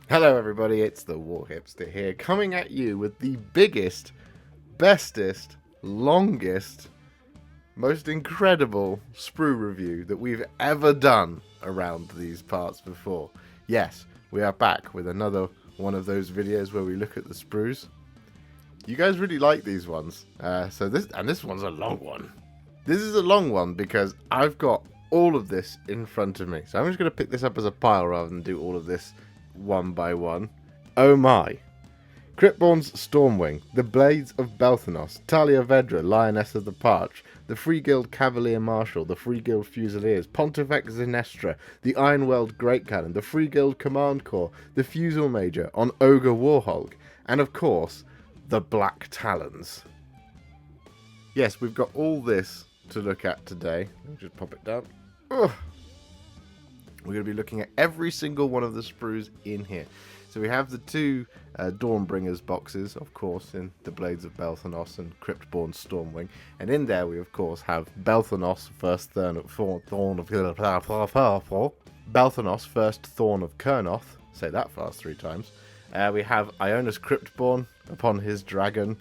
Hello everybody, it's the Warhipster here, coming at you with the biggest, bestest, longest, most incredible sprue review that we've ever done around these parts before. Yes, we are back with another one of those videos where we look at the sprues. You guys really like these ones, this one's a long one. This is a long one because I've got all of this in front of me, so I'm just going to pick this up as a pile rather than do all of this one by one. Oh my. Cryptborn's Stormwing, the Blades of Belthanos, Tahlia Vedra, Lioness of the Parch, the Freeguild Cavalier Marshal, the Freeguild Fusiliers, Pontifex Zenestra, the Ironweld Great Cannon, the Freeguild Command Corps, the Fusil-Major on Ogor Warhulk, and of course, the Blacktalons. Yes, we've got all this to look at today. Let me just pop it down. Ugh. We're going to be looking at every single one of the sprues in here. So we have the two Dawnbringers boxes, of course, in the Blades of Belthanos and Cryptborn Stormwing. And in there we, of course, have Belthanos, first Thorn of Belthanos, first Thorn of Kurnoth. Say that fast 3 times. We have Ionus Cryptborn upon his dragon.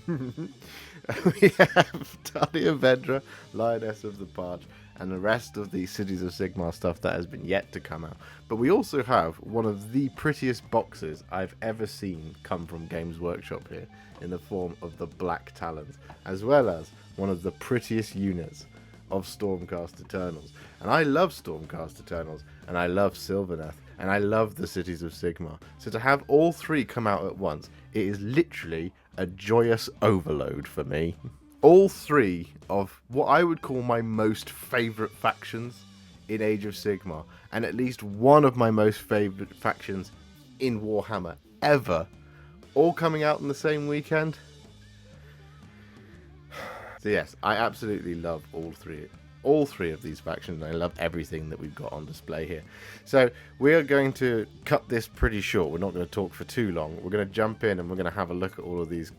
We have Tahlia Vedra, Lioness of the Parch, and the rest of the Cities of Sigmar stuff that has been yet to come out. But we also have one of the prettiest boxes I've ever seen come from Games Workshop here, in the form of the Blacktalons, as well as one of the prettiest units of Stormcast Eternals. And I love Stormcast Eternals, and I love Sylvaneth, and I love the Cities of Sigmar. So to have all 3 come out at once, it is literally a joyous overload for me. All 3 of what I would call my most favourite factions in Age of Sigmar, and at least one of my most favourite factions in Warhammer ever, all coming out in the same weekend. So yes, I absolutely love all three of these factions, and I love everything that we've got on display here. So we are going to cut this pretty short. We're not going to talk for too long. We're going to jump in and we're going to have a look at all of these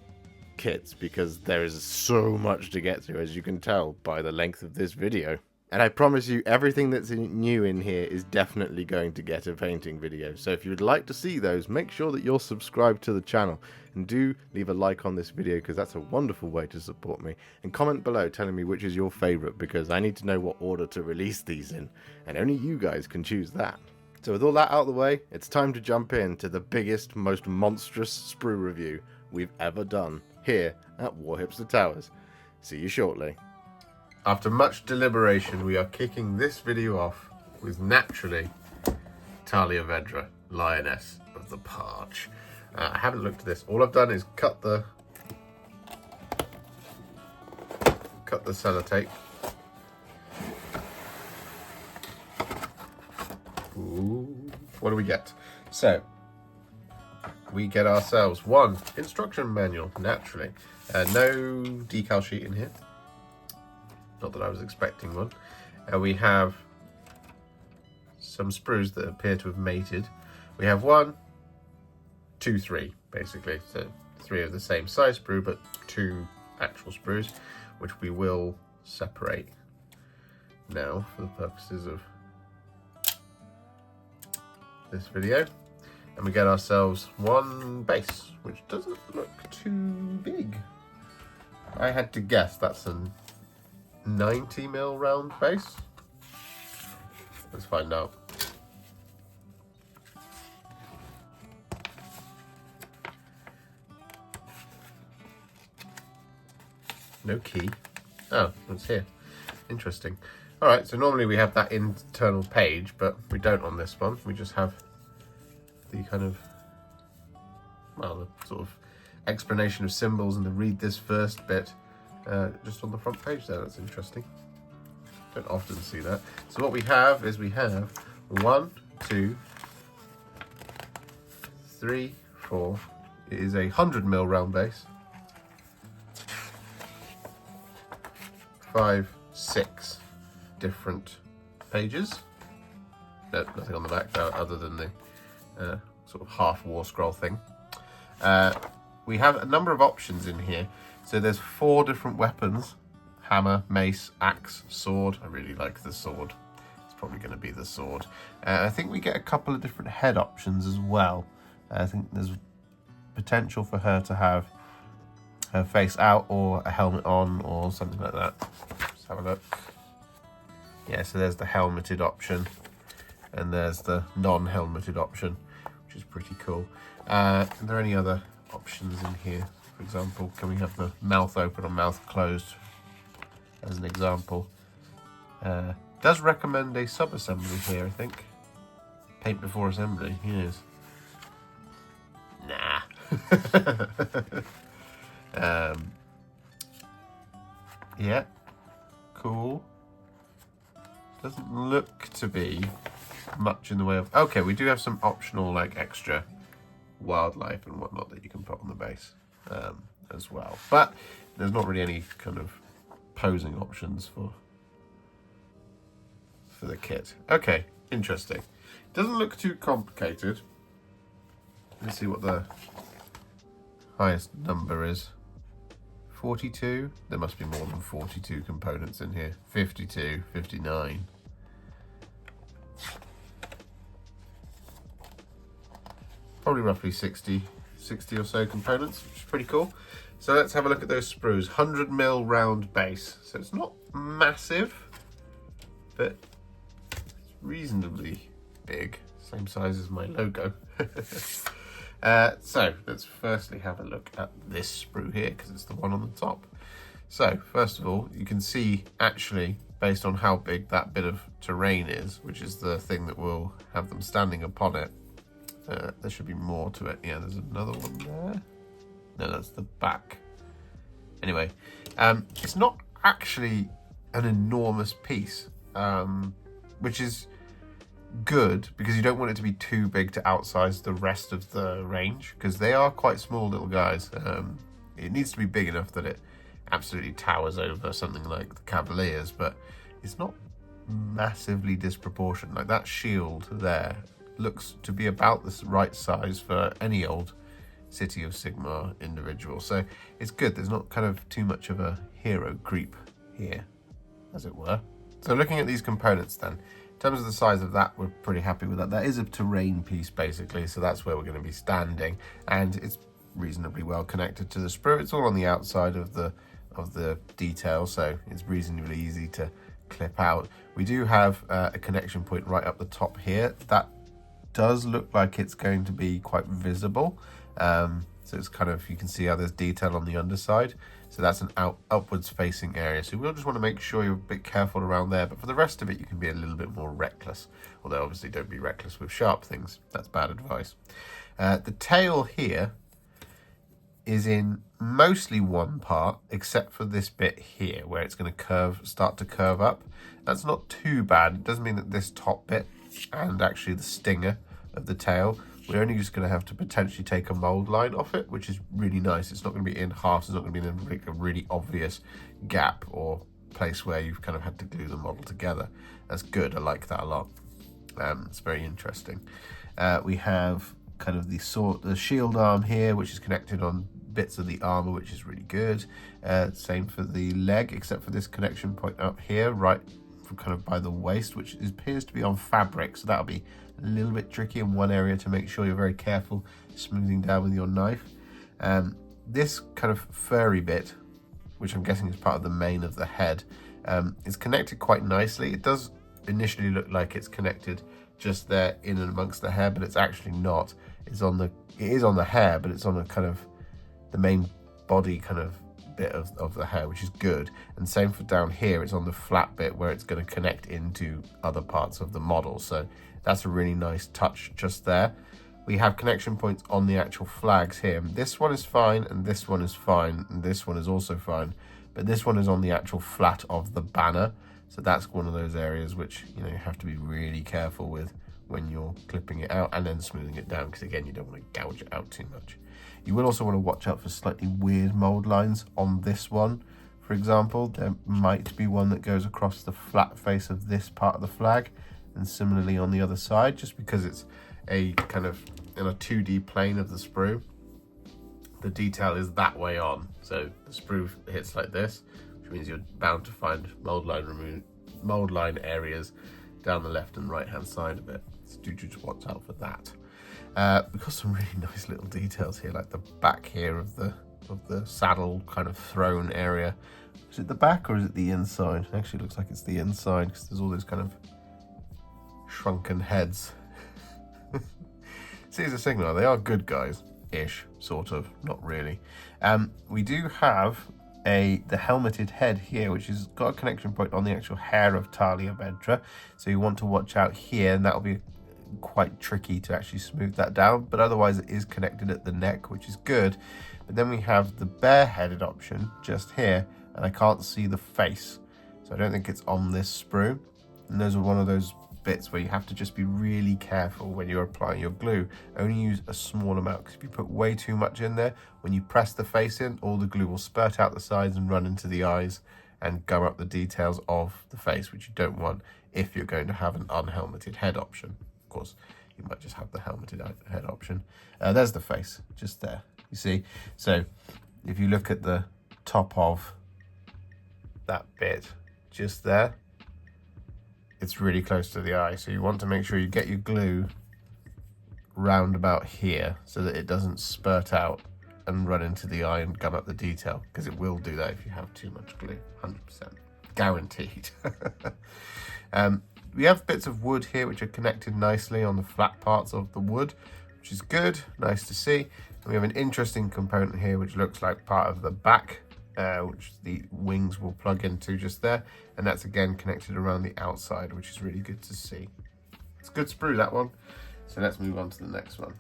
kits, because there is so much to get through, as you can tell by the length of this video. And I promise you, everything that's new in here is definitely going to get a painting video. So if you would like to see those, make sure that you're subscribed to the channel. And do leave a like on this video, because that's a wonderful way to support me. And comment below telling me which is your favourite, because I need to know what order to release these in. And only you guys can choose that. So with all that out of the way, it's time to jump into the biggest, most monstrous sprue review we've ever done here at Warhipster Towers. See you shortly. After much deliberation, we are kicking this video off with, naturally, Tahlia Vedra, Lioness of the Parch. I haven't looked at this. All I've done is cut the sellotape. Ooh, what do we get? So we get ourselves one instruction manual, naturally. No decal sheet in here. Not that I was expecting one. We have some sprues that appear to have mated. We have 1, 2, 3, basically. So 3 of the same size sprue, but 2 actual sprues, which we will separate now for the purposes of this video. And we get ourselves one base, which doesn't look too big. I had to guess that's a 90mm round base. Let's find out. No key. Oh, it's here. Interesting. Alright, so normally we have that internal page, but we don't on this one. We just have the kind of well, the sort of explanation of symbols and the read this first bit just on the front page there. That's interesting. Don't often see that. So what we have is 1, 2, 3, 4. It is a 100mm round base. 5, 6 different pages. No, nothing on the back other than the sort of half war scroll thing. We have a number of options in here. So there's 4 different weapons: hammer, mace, axe, sword. I really like the sword. It's probably going to be the sword. I think we get a couple of different head options as well. I think there's potential for her to have her face out or a helmet on or something like that. Let's have a look. Yeah, so there's the helmeted option and there's the non-helmeted option, which is pretty cool. Are there any other options in here? For example, can we have the mouth open or mouth closed as an example? Does recommend a sub-assembly here, I think. Paint before assembly, yes. Nah. Yeah, cool. Doesn't look to be much in the way of... Okay, we do have some optional, like, extra wildlife and whatnot that you can put on the base as well. But there's not really any kind of posing options for the kit. Okay, interesting. Doesn't look too complicated. Let's see what the highest number is. 42? There must be more than 42 components in here. 52, 59. Probably roughly 60 or so components, which is pretty cool. So let's have a look at those sprues. 100mm round base. So it's not massive, but it's reasonably big. Same size as my logo. So let's firstly have a look at this sprue here, because it's the one on the top. So first of all, you can see actually, based on how big that bit of terrain is, which is the thing that will have them standing upon it, there should be more to it. Yeah, there's another one there. No, that's the back. Anyway, it's not actually an enormous piece, which is good because you don't want it to be too big to outsize the rest of the range, because they are quite small little guys. It needs to be big enough that it absolutely towers over something like the Cavaliers, but it's not massively disproportionate. Like that shield there looks to be about the right size for any old City of Sigmar individual, so it's good. There's not kind of too much of a hero creep here, as it were. So looking at these components then, in terms of the size of that, we're pretty happy with that. That is a terrain piece basically, so that's where we're going to be standing, and it's reasonably well connected to the sprue. It's all on the outside of the detail, so it's reasonably easy to clip out. We do have a connection point right up the top here. That does look like it's going to be quite visible. So it's kind of, you can see how there's detail on the underside. So that's an upwards facing area. So we'll just want to make sure you're a bit careful around there. But for the rest of it, you can be a little bit more reckless. Although obviously don't be reckless with sharp things. That's bad advice. The tail here is in mostly one part, except for this bit here where it's going to start to curve up. That's not too bad. It doesn't mean that this top bit and actually the stinger of the tail, we're only just going to have to potentially take a mold line off it, which is really nice. It's not going to be in half. It's not going to be in a really obvious gap or place where you've kind of had to glue the model together. That's good. I like that a lot. It's very interesting. We have kind of the shield arm here, which is connected on bits of the armor, which is really good. Same for the leg, except for this connection point up here, right from kind of by the waist, which appears to be on fabric. So that'll be a little bit tricky in one area to make sure you're very careful smoothing down with your knife. This kind of furry bit, which I'm guessing is part of the mane of the head, is connected quite nicely. It does initially look like it's connected just there in and amongst the hair, but it's actually not. It is on the hair, but it's on a kind of the main body kind of bit of the hair, which is good. And same for down here, it's on the flat bit where it's going to connect into other parts of the model. So that's a really nice touch just there. we have connection points on the actual flags here. This one is fine, and this one is fine, and this one is also fine. But this one is on the actual flat of the banner. So that's one of those areas which, you know, you have to be really careful with when you're clipping it out and then smoothing it down, because again, you don't want to gouge it out too much. You will also want to watch out for slightly weird mold lines on this one. For example, there might be one that goes across the flat face of this part of the flag, and similarly on the other side, just because it's a kind of in a 2D plane of the sprue. The detail is that way on, so the sprue hits like this, which means you're bound to find mold line areas down the left and right hand side of it. So do just watch out for that. We've got some really nice little details here, like the back here of the saddle kind of throne area. Is it the back or is it the inside? It actually looks like it's the inside, because there's all those kind of shrunken heads. See, as a Sigmar, they are good guys. Ish, sort of, not really. We do have the helmeted head here, which has got a connection point on the actual hair of Tahlia Vedra, so you want to watch out here, and that'll be quite tricky to actually smooth that down, but otherwise it is connected at the neck, which is good. But then we have the bare-headed option just here, and I can't see the face, so I don't think it's on this sprue. And those are one of those bits where you have to just be really careful when you're applying your glue. Only use a small amount, because if you put way too much in there, when you press the face in, all the glue will spurt out the sides and run into the eyes and gum up the details of the face, which you don't want if you're going to have an unhelmeted head option. Of course, you might just have the helmeted head option. There's the face, just there, you see. So if you look at the top of that bit just there, it's really close to the eye, so you want to make sure you get your glue round about here so that it doesn't spurt out and run into the eye and gum up the detail, because it will do that if you have too much glue, 100%, guaranteed. We have bits of wood here which are connected nicely on the flat parts of the wood, which is good, nice to see. And we have an interesting component here which looks like part of the back, which the wings will plug into just there, and that's again connected around the outside, which is really good to see. It's good sprue, that one. So let's move on to the next one.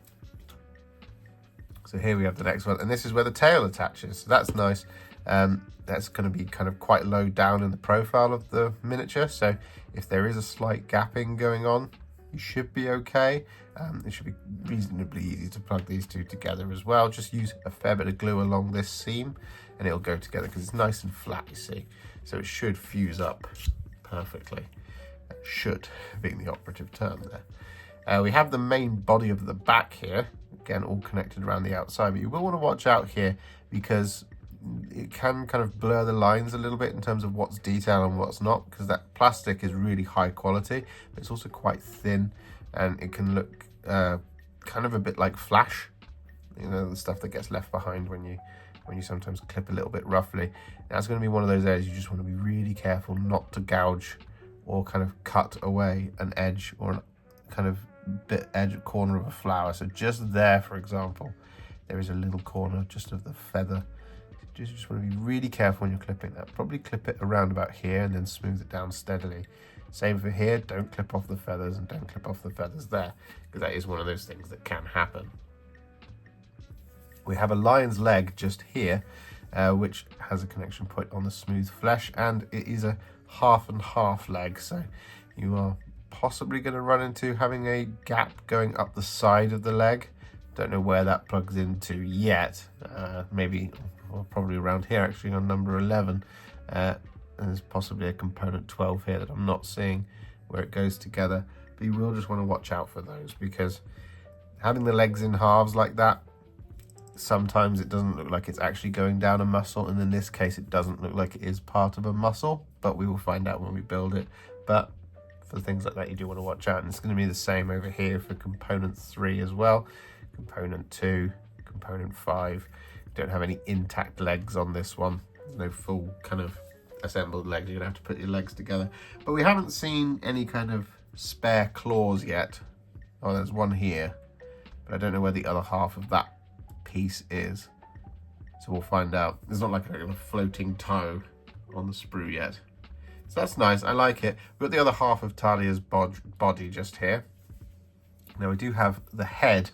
So here we have the next one, and this is where the tail attaches, so that's nice. That's going to be kind of quite low down in the profile of the miniature, so if there is a slight gapping going on, you should be okay. It should be reasonably easy to plug these two together as well. Just use a fair bit of glue along this seam and it'll go together, because it's nice and flat, you see, so it should fuse up perfectly. Should being the operative term there. We have the main body of the back here, again all connected around the outside, but you will want to watch out here because it can kind of blur the lines a little bit in terms of what's detail and what's not, because that plastic is really high quality, but it's also quite thin, and it can look kind of a bit like flash, you know, the stuff that gets left behind when you sometimes clip a little bit roughly. That's going to be one of those areas you just want to be really careful not to gouge or kind of cut away an edge or a kind of bit edge corner of a flower. So just there, for example, there is a little corner just of the feather. You just want to be really careful when you're clipping that. Probably clip it around about here and then smooth it down steadily. Same for here, don't clip off the feathers and don't clip off the feathers there, because that is one of those things that can happen. We have a lion's leg just here, which has a connection point on the smooth flesh, and it is a half and half leg, so you are possibly going to run into having a gap going up the side of the leg. Don't know where that plugs into yet. Maybe, or probably around here actually on number 11. And there's possibly a component 12 here that I'm not seeing where it goes together. But you will just want to watch out for those, because having the legs in halves like that, sometimes it doesn't look like it's actually going down a muscle, and in this case it doesn't look like it is part of a muscle, but we will find out when we build it. But for things like that you do want to watch out, and it's going to be the same over here for component 3 as well. Component 2, component 5, don't have any intact legs on this one. There's no full kind of assembled legs, you're going to have to put your legs together. But we haven't seen any kind of spare claws yet. Oh, there's one here, but I don't know where the other half of that piece is, so we'll find out. There's not like a floating toe on the sprue yet, so that's nice. I like it. We've got the other half of Talia's body just here. Now we do have the head,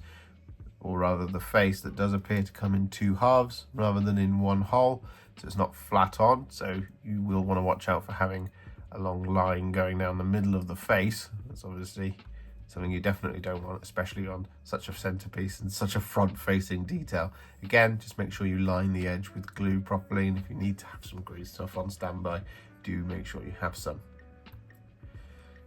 or rather the face, that does appear to come in 2 halves rather than in 1 whole, so it's not flat on. So you will want to watch out for having a long line going down the middle of the face. That's obviously something you definitely don't want, especially on such a centerpiece and such a front-facing detail. Again, just make sure you line the edge with glue properly, and if you need to have some grease stuff on standby, do make sure you have some.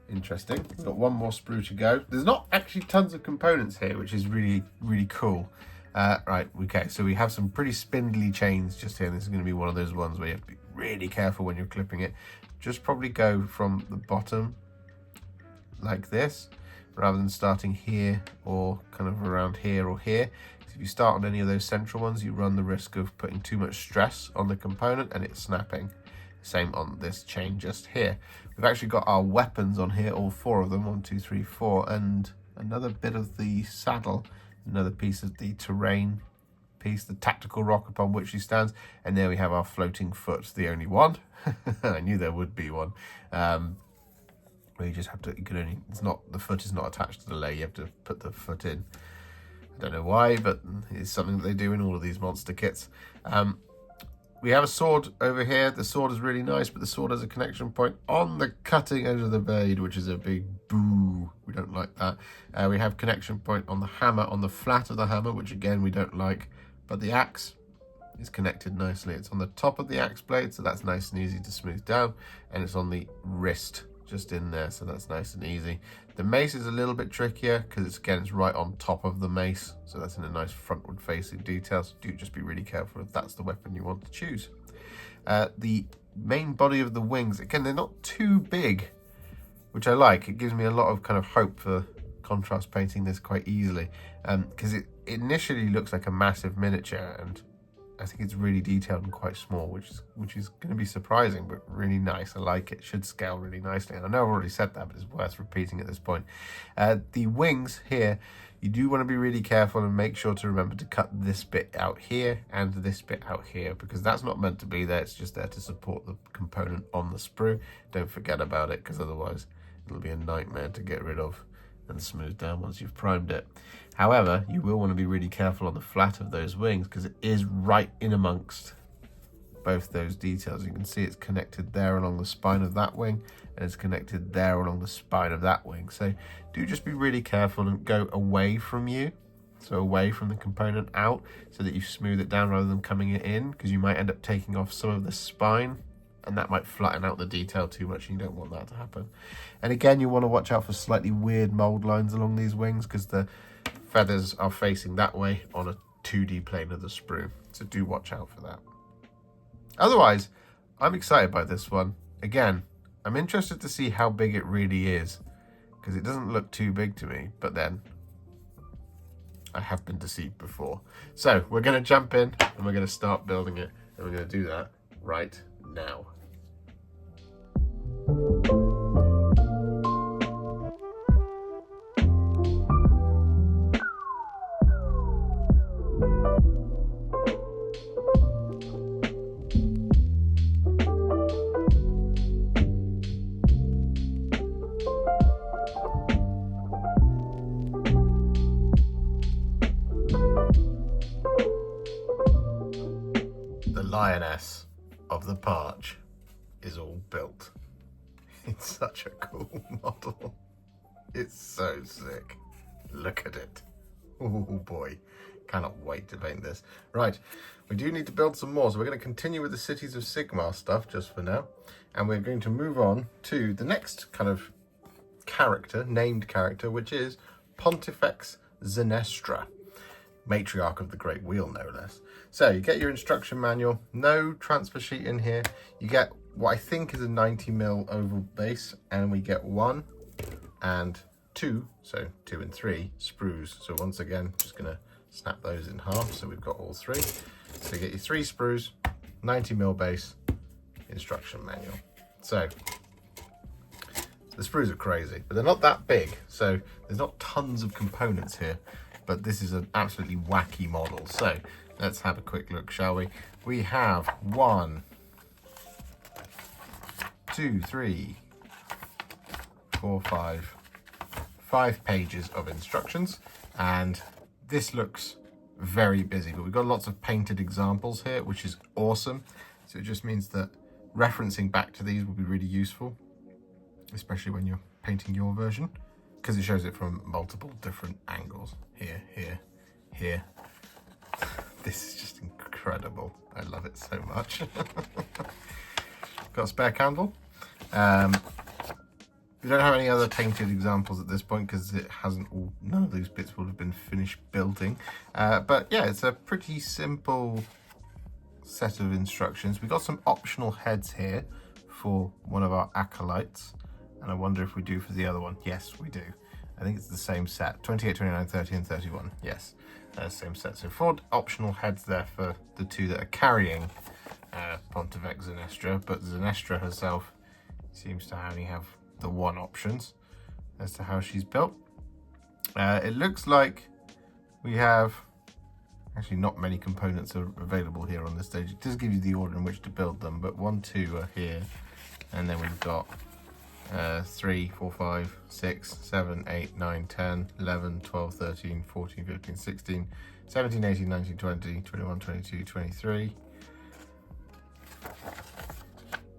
Interesting. We've got 1 more sprue to go. There's not actually tons of components here, which is really, really cool. Right, okay, so we have some pretty spindly chains just here. This is going to be one of those ones where you have to be really careful when you're clipping it. Just probably go from the bottom like this, rather than starting here or kind of around here or here. If you start on any of those central ones, you run the risk of putting too much stress on the component and it snapping. Same on this chain just here. We've actually got our weapons on here, all 4 of them, 1, 2, 3, 4, and another bit of the saddle, another piece of the terrain piece, the tactical rock upon which he stands, and there we have our floating foot, the only one. I knew there would be one. Where you just have to, you can only, it's not, the foot is not attached to the leg, you have to put the foot in. I don't know why, but it's something that they do in all of these monster kits. We have a sword over here. The sword is really nice, but the sword has a connection point on the cutting edge of the blade, which is a big boo. We don't like that. We have connection point on the hammer, on the flat of the hammer, which again, we don't like. But the axe is connected nicely. It's on the top of the axe blade, so that's nice and easy to smooth down. And it's on the wrist, just in there, so that's nice and easy. The mace is a little bit trickier because it's right on top of the mace, so that's in a nice frontward facing detail, so do just be really careful if that's the weapon you want to choose. The main body of the wings, again, they're not too big, which I like. It gives me a lot of kind of hope for contrast painting this quite easily, because it initially looks like a massive miniature, and I think it's really detailed and quite small, which is going to be surprising, but really nice. I like it. Should scale really nicely. And I know I've already said that, but it's worth repeating at this point. The wings here, you do want to be really careful and make sure to remember to cut this bit out here and this bit out here, because that's not meant to be there. It's just there to support the component on the sprue. Don't forget about it, because otherwise it'll be a nightmare to get rid of and smooth down once you've primed it. However, you will want to be really careful on the flat of those wings, because it is right in amongst both those details. You can see it's connected there along the spine of that wing, and it's connected there along the spine of that wing. So do just be really careful and go away from you, so away from the component out, so that you smooth it down rather than coming it in, because you might end up taking off some of the spine, and that might flatten out the detail too much, and you don't want that to happen. And again, you want to watch out for slightly weird mold lines along these wings, because the feathers are facing that way on a 2D plane of the sprue, so do watch out for that. Otherwise, I'm excited by this one. Again, I'm interested to see how big it really is, because it doesn't look too big to me, but then I have been deceived before. So we're going to jump in and we're going to start building it, and we're going to do that right now. The Lioness of the Parch is all built. It's such a cool model. It's so sick. Look at it. Oh boy, cannot wait to paint this. Right, we do need to build some more, so we're going to continue with the Cities of Sigmar stuff just for now, and we're going to move on to the next kind of character, named character, which is Pontifex Zenestra, Matriarch of the Great Wheel, no less. So you get your instruction manual, no transfer sheet in here. You get what I think is a 90mm oval base, and we get 1 and 2, so 2 and 3 sprues. So once again, just gonna snap those in half, so we've got all 3. So you get your 3 sprues, 90mm base, instruction manual. So the sprues are crazy, but they're not that big, so there's not tons of components here, but this is an absolutely wacky model. So let's have a quick look, shall we? We have 1, 2, 3, 4, 5 pages of instructions, and this looks very busy, but we've got lots of painted examples here, which is awesome. So it just means that referencing back to these will be really useful, especially when you're painting your version, because it shows it from multiple different angles. Here, here, here. This is just incredible. I love it so much. Got a spare candle. We don't have any other painted examples at this point because it hasn't all, none of those bits will have been finished building. But yeah, it's a pretty simple set of instructions. We've got some optional heads here for one of our acolytes. And I wonder if we do for the other one. Yes, we do. I think it's the same set, 28, 29, 30 and 31. Yes, same set. So 4 optional heads there for the 2 that are carrying Pontifex Zenestra, but Zenestra herself seems to only have the 1 options as to how she's built. It looks like we have actually not many components are available here on this stage. It does give you the order in which to build them, but 1, 2 are here, and then we've got 3, 4, 5, 6, 7, 8, 9, 10, 11, 12, 13, 14, 15, 16, 17, 18, 19, 20, 21, 22, 23,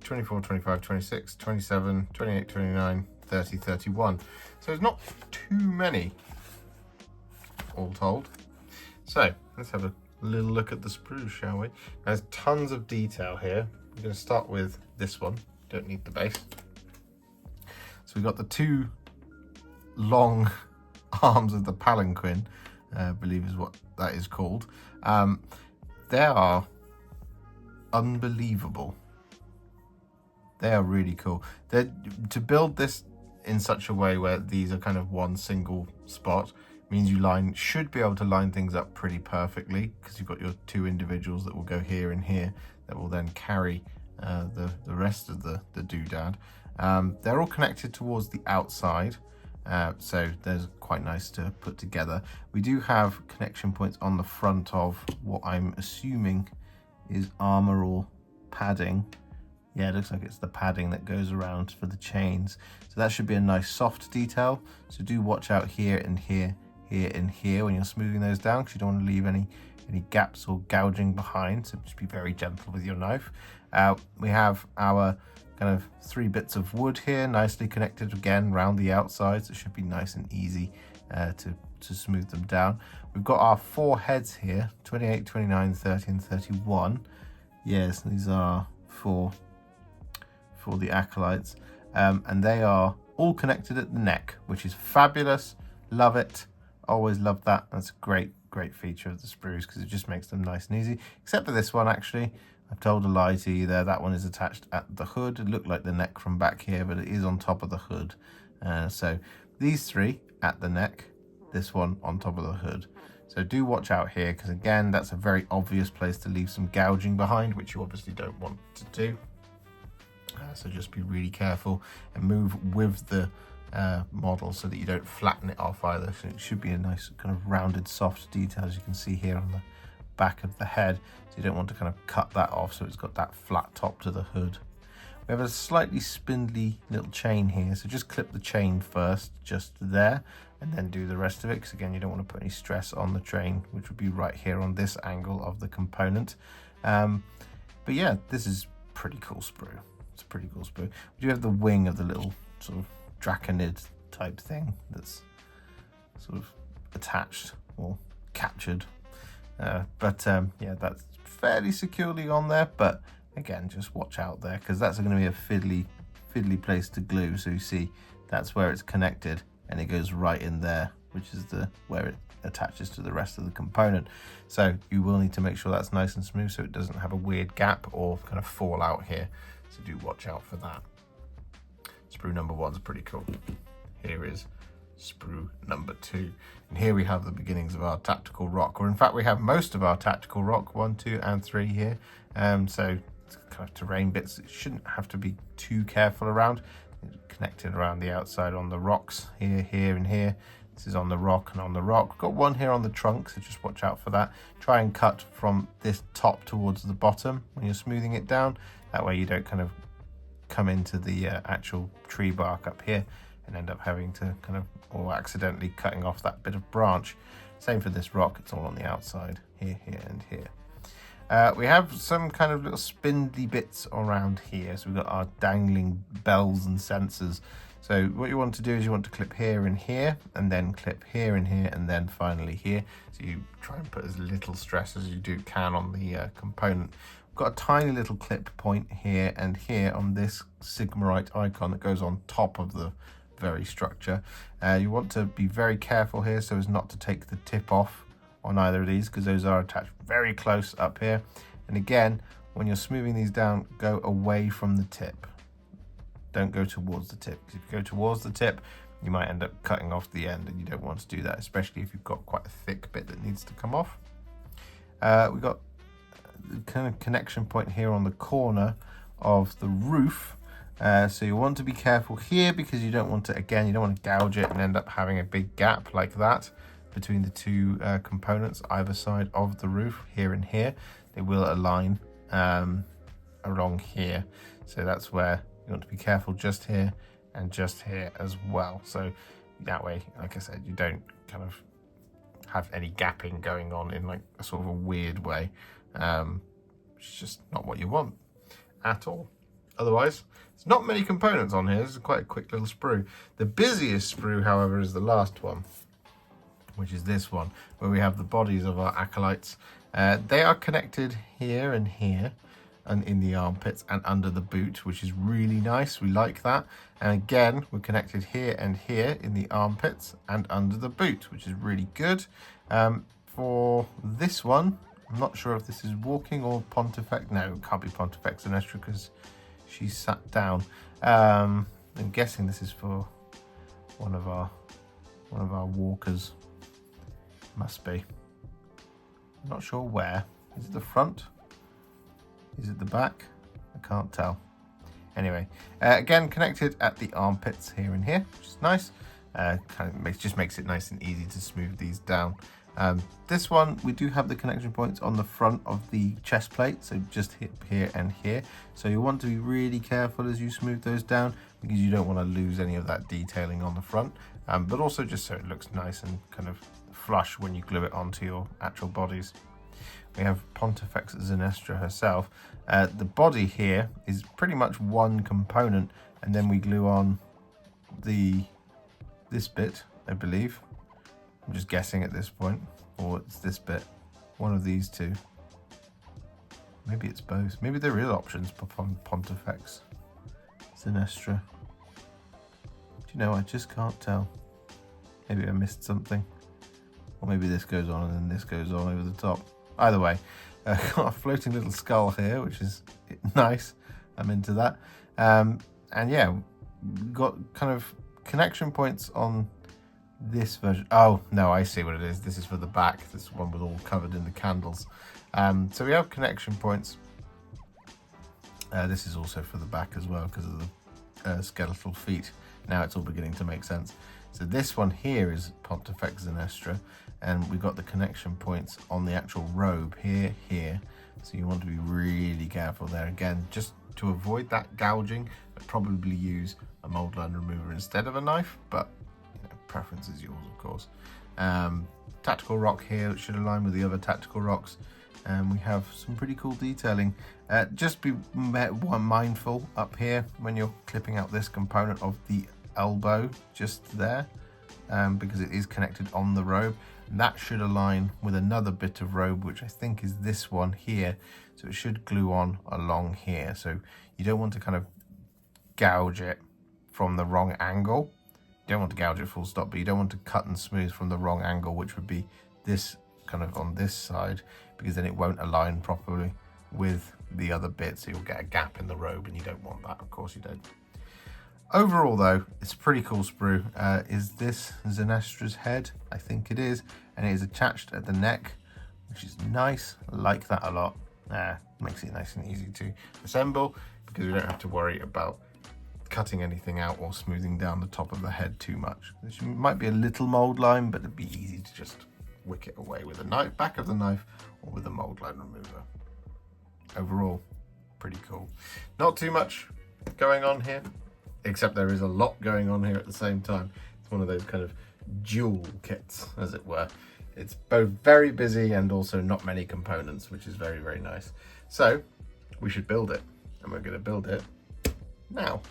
24, 25, 26, 27, 28, 29, 30, 31. So it's not too many, all told. So let's have a little look at the sprues, shall we? There's tons of detail here. I'm going to start with this one. Don't need the base. So we've got the 2 long arms of the palanquin, I believe is what that is called. They are unbelievable. They are really cool. To build this in such a way where these are kind of one single spot means you should be able to line things up pretty perfectly, because you've got your 2 individuals that will go here and here that will then carry the rest of the doodad. They're all connected towards the outside, so they're quite nice to put together. We do have connection points on the front of what I'm assuming is armor or padding. Yeah, it looks like it's the padding that goes around for the chains. So that should be a nice soft detail. So do watch out here and here, here and here when you're smoothing those down, because you don't want to leave any gaps or gouging behind. So just be very gentle with your knife. We have our kind of 3 bits of wood here, nicely connected again around the outside. So it should be nice and easy to smooth them down. We've got our 4 heads here, 28, 29, 30 and 31. Yes, these are for the acolytes, and they are all connected at the neck, which is fabulous. Love it. Always love that. That's a great feature of the sprues, because it just makes them nice and easy, except for this one. Actually, I've told a lie to you there. That one is attached at the hood. It looked like the neck from back here, but it is on top of the hood. So these 3 at the neck, this one on top of the hood. So do watch out here, because again, that's a very obvious place to leave some gouging behind, which you obviously don't want to do. So just be really careful and move with the model so that you don't flatten it off either. So it should be a nice kind of rounded soft detail, as you can see here on the back of the head. So you don't want to kind of cut that off so it's got that flat top to the hood. We have a slightly spindly little chain here, so just clip the chain first just there and then do the rest of it, because again you don't want to put any stress on the chain, which would be right here on this angle of the component. But yeah, this is pretty cool sprue. It's a pretty cool sprue. We do have the wing of the little sort of draconid type thing that's sort of attached or captured. Yeah, that's fairly securely on there, but again, just watch out there, because that's going to be a fiddly place to glue. So you see that's where it's connected, and it goes right in there, which is where it attaches to the rest of the component. So you will need to make sure that's nice and smooth so it doesn't have a weird gap or kind of fall out here. So do watch out for that. Sprue number 1 is pretty cool. Here is sprue number 2, and here we have the beginnings of our tactical rock, or in fact we have most of our tactical rock, 1, 2 and 3 here. So it's kind of terrain bits. It shouldn't have to be too careful around. It's connected around the outside on the rocks here, here and here. This is on the rock and on the rock. We've got one here on the trunk, so just watch out for that. Try and cut from this top towards the bottom when you're smoothing it down. That way you don't kind of come into the actual tree bark up here and end up having to kind of, or accidentally cutting off that bit of branch. Same for this rock, it's all on the outside, here, here, and here. We have some kind of little spindly bits around here. So we've got our dangling bells and sensors. So what you want to do is you want to clip here and here, and then clip here and here, and then finally here. So you try and put as little stress as you can on the component. We've got a tiny little clip point here and here on this Sigmarite icon that goes on top of the very structure. You want to be very careful here so as not to take the tip off on either of these, because those are attached very close up here. And again, when you're smoothing these down, go away from the tip. Don't go towards the tip, because if you go towards the tip, you might end up cutting off the end, and you don't want to do that, especially if you've got quite a thick bit that needs to come off. We've got the kind of connection point here on the corner of the roof. So you want to be careful here, because you don't want to, again, you don't want to gouge it and end up having a big gap like that between the two components either side of the roof, here and here. They will align along here, so that's where you want to be careful, just here and just here as well. So that way, like I said, you don't kind of have any gapping going on in like a sort of a weird way. It's just not what you want at all. Otherwise, there's not many components on here. This is quite a quick little sprue. The busiest sprue, however, is the last one, which is this one, where we have the bodies of our acolytes. They are connected here and here, and in the armpits and under the boot, which is really nice. We like that. And again, we're connected here and here in the armpits and under the boot, which is really good. For this one, I'm not sure if this is walking or Pontifex. No, it can't be Pontifex Zenestra, because she's sat down. I'm guessing this is for one of our walkers. Must be. I'm not sure where. Is it the front? Is it the back? I can't tell. Anyway, again, connected at the armpits here and here, which is nice. Just makes it nice and easy to smooth these down. This one, we do have the connection points on the front of the chest plate, so just here and here. So you want to be really careful as you smooth those down, because you don't want to lose any of that detailing on the front, but also just so it looks nice and kind of flush when you glue it onto your actual bodies. We have Pontifex Zenestra herself. The body here is pretty much one component, and then we glue on this bit, I believe. I'm just guessing at this point, or it's this bit, one of these two. Maybe it's both. Maybe there is options for Pontifex Zenestra. Do you know, I just can't tell. Maybe I missed something. Or maybe this goes on and then this goes on over the top. Either way, got a floating little skull here, which is nice. I'm into that. And yeah, got kind of connection points on this version. Oh, no, I see what it is. This is for the back. This one was all covered in the candles. So we have connection points. This is also for the back as well, because of the skeletal feet. Now it's all beginning to make sense. So this one here is Pontifex Zenestra, and we've got the connection points on the actual robe here. So you want to be really careful there. Again, just to avoid that gouging, I'd probably use a mold line remover instead of a knife, but you know, preference is yours, of course. Tactical rock here, which should align with the other tactical rocks. And we have some pretty cool detailing. Just be mindful up here when you're clipping out this component of the elbow just there, because it is connected on the robe. That should align with another bit of robe, which I think is this one here. So it should glue on along here. So you don't want to kind of gouge it from the wrong angle. You don't want to gouge it full stop, but you don't want to cut and smooth from the wrong angle, which would be this kind of on this side, because then it won't align properly with the other bit. So you'll get a gap in the robe, and you don't want that. Of course you don't. Overall, though, it's a pretty cool sprue. Is this Zenestra's head? I think it is. And it is attached at the neck, which is nice. I like that a lot. Makes it nice and easy to assemble, because we don't have to worry about cutting anything out or smoothing down the top of the head too much. This might be a little mold line, but it'd be easy to just wick it away with a knife, back of the knife, or with a mold line remover. Overall, pretty cool. Not too much going on here, except there is a lot going on here at the same time. It's one of those kind of dual kits, as it were. It's both very busy and also not many components, which is very, very nice. So we should build it, and we're going to build it now.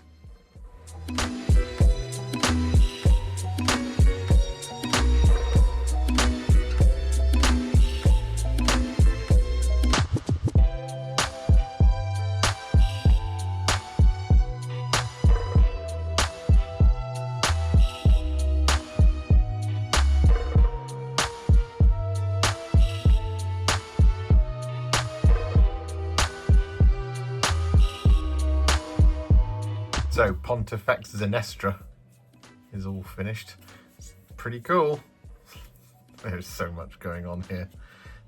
So Pontifex Zenestra is all finished. It's pretty cool. There's so much going on here.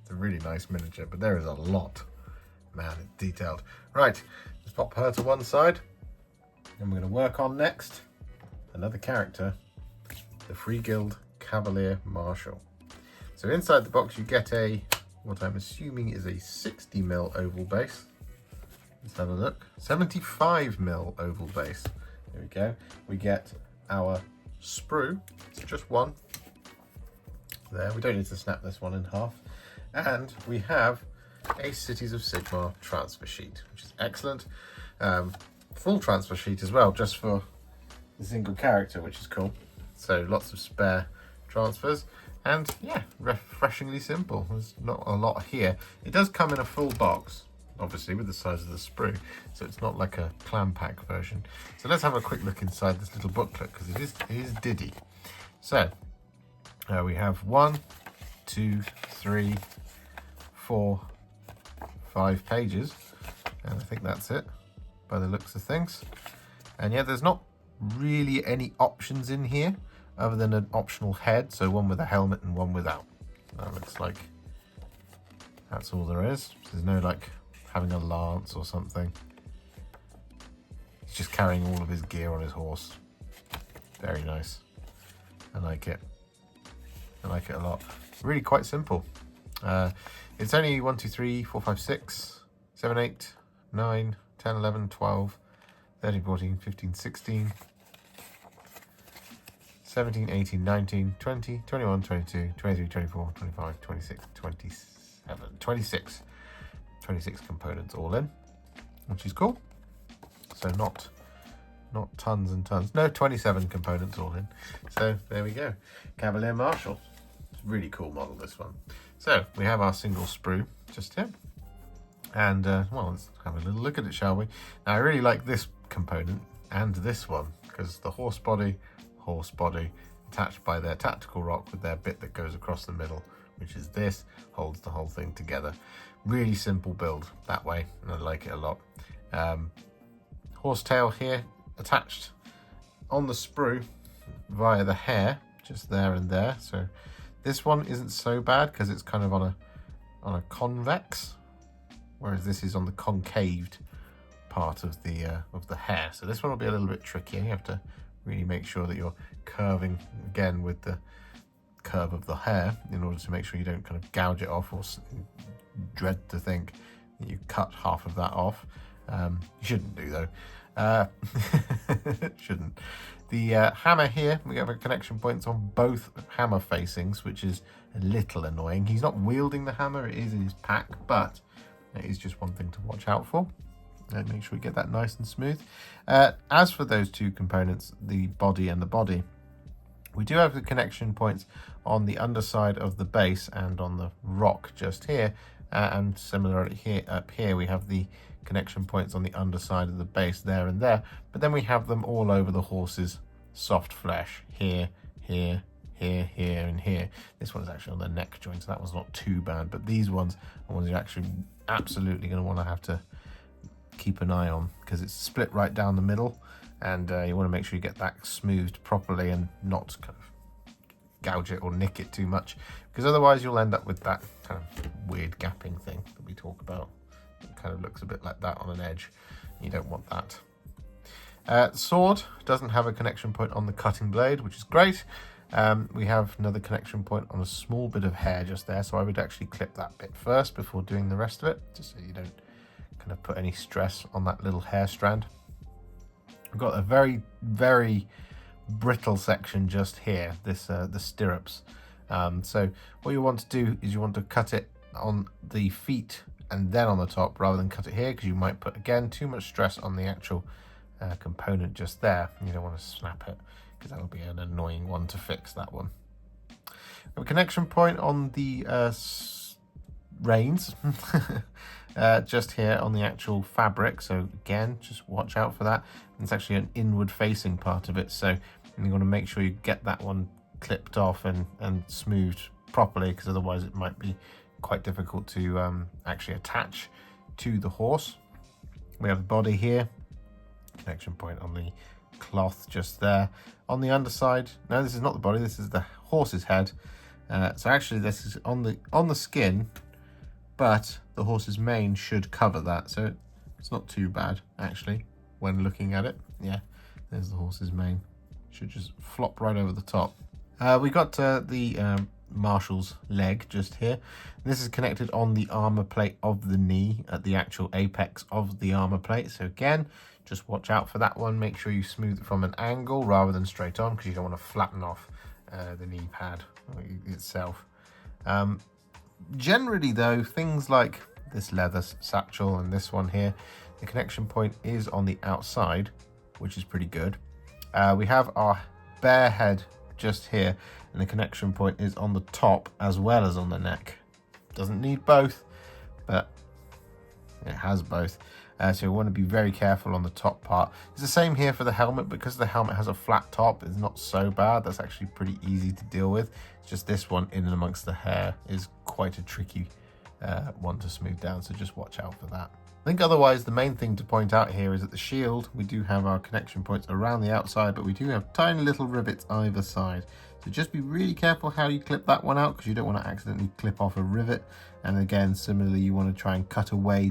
It's a really nice miniature, but there is a lot. Man, it's detailed. Right, let's pop her to one side. And we're going to work on next another character, the Freeguild Cavalier Marshal. So inside the box you get what I'm assuming is a 60mm oval base. Let's have a look. 75mm oval base. There we go. We get our sprue. It's just one. There. We don't need to snap this one in half. And we have a Cities of Sigmar transfer sheet, which is excellent. Full transfer sheet as well, just for the single character, which is cool. So lots of spare transfers. And yeah, refreshingly simple. There's not a lot here. It does come in a full box, obviously with the size of the sprue, so it's not like a clam pack version. So let's have a quick look inside this little booklet, because it is diddy. So we have 1, 2, 3, 4, 5 pages, and I think that's it by the looks of things. And yeah, there's not really any options in here other than an optional head, so one with a helmet and one without. That looks like that's all there is. There's no like having a lance or something. He's just carrying all of his gear on his horse. Very nice. I like it. I like it a lot. Really quite simple. It's only 1, 2, 3, 4, 5, 6, 7, 8, 9, 10, 11, 12, 13, 14, 15, 16, 17, 18, 19, 20, 21, 22, 23, 24, 25, 26, 27, 26. 26 components all in, which is cool. So not tons and tons. No, 27 components all in. So there we go. Cavalier Marshal. It's a really cool model, this one. So we have our single sprue just here. And well, let's have a little look at it, shall we? Now I really like this component and this one, because the horse body attached by their tactical rock with their bit that goes across the middle, which is this, holds the whole thing together. Really simple build that way, and I like it a lot. Horsetail here attached on the sprue via the hair, just there and there. So this one isn't so bad because it's kind of on a convex, whereas this is on the concaved part of the hair. So this one will be a little bit trickier. You have to really make sure that you're curving again with the curve of the hair in order to make sure you don't kind of gouge it off or dread to think that you cut half of that off. You shouldn't do though. Shouldn't. The hammer here, we have a connection points on both hammer facings, which is a little annoying. He's not wielding the hammer, it is in his pack, but it is just one thing to watch out for. And make sure we get that nice and smooth. As for those two components, the body and the body, we do have the connection points on the underside of the base and on the rock just here. And similarly here, up here, we have the connection points on the underside of the base there and there. But then we have them all over the horse's soft flesh. Here, here, here, here, and here. This one's actually on the neck joint, so that one's not too bad. But these ones are ones you're actually absolutely going to want to have to keep an eye on, because it's split right down the middle. And you want to make sure you get that smoothed properly and not kind of gouge it or nick it too much, because otherwise you'll end up with that kind of weird gapping thing that we talk about. It kind of looks a bit like that on an edge. You don't want that. Sword doesn't have a connection point on the cutting blade, which is great. We have another connection point on a small bit of hair just there, so I would actually clip that bit first before doing the rest of it, just so you don't kind of put any stress on that little hair strand. We've got a very, very brittle section just here, this the stirrups, So what you want to do is you want to cut it on the feet and then on the top, rather than cut it here, because you might put, again, too much stress on the actual component just there. You don't want to snap it, because that'll be an annoying one to fix, that one. A connection point on the reins, just here on the actual fabric. So again, just watch out for that. It's actually an inward facing part of it, so you want to make sure you get that one clipped off and smoothed properly, because otherwise it might be quite difficult to actually attach to the horse. We have the body here, connection point on the cloth just there. On the underside, no, this is not the body, this is the horse's head. So actually this is on the skin, but the horse's mane should cover that, so it's not too bad actually when looking at it. Yeah, there's the horse's mane, should just flop right over the top. We got the Marshal's leg just here. This is connected on the armor plate of the knee at the actual apex of the armor plate. So again, just watch out for that one. Make sure you smooth it from an angle rather than straight on, because you don't want to flatten off the knee pad itself. Generally though, things like this leather satchel and this one here, the connection point is on the outside, which is pretty good. We have our bear head just here, and the connection point is on the top as well as on the neck. Doesn't need both, but it has both. So you want to be very careful on the top part. It's the same here for the helmet, because the helmet has a flat top. It's not so bad. That's actually pretty easy to deal with. It's just this one in and amongst the hair is quite a tricky one to smooth down, so just watch out for that. I think otherwise the main thing to point out here is that the shield, we do have our connection points around the outside, but we do have tiny little rivets either side. So just be really careful how you clip that one out, because you don't want to accidentally clip off a rivet. And again, similarly, you want to try and cut away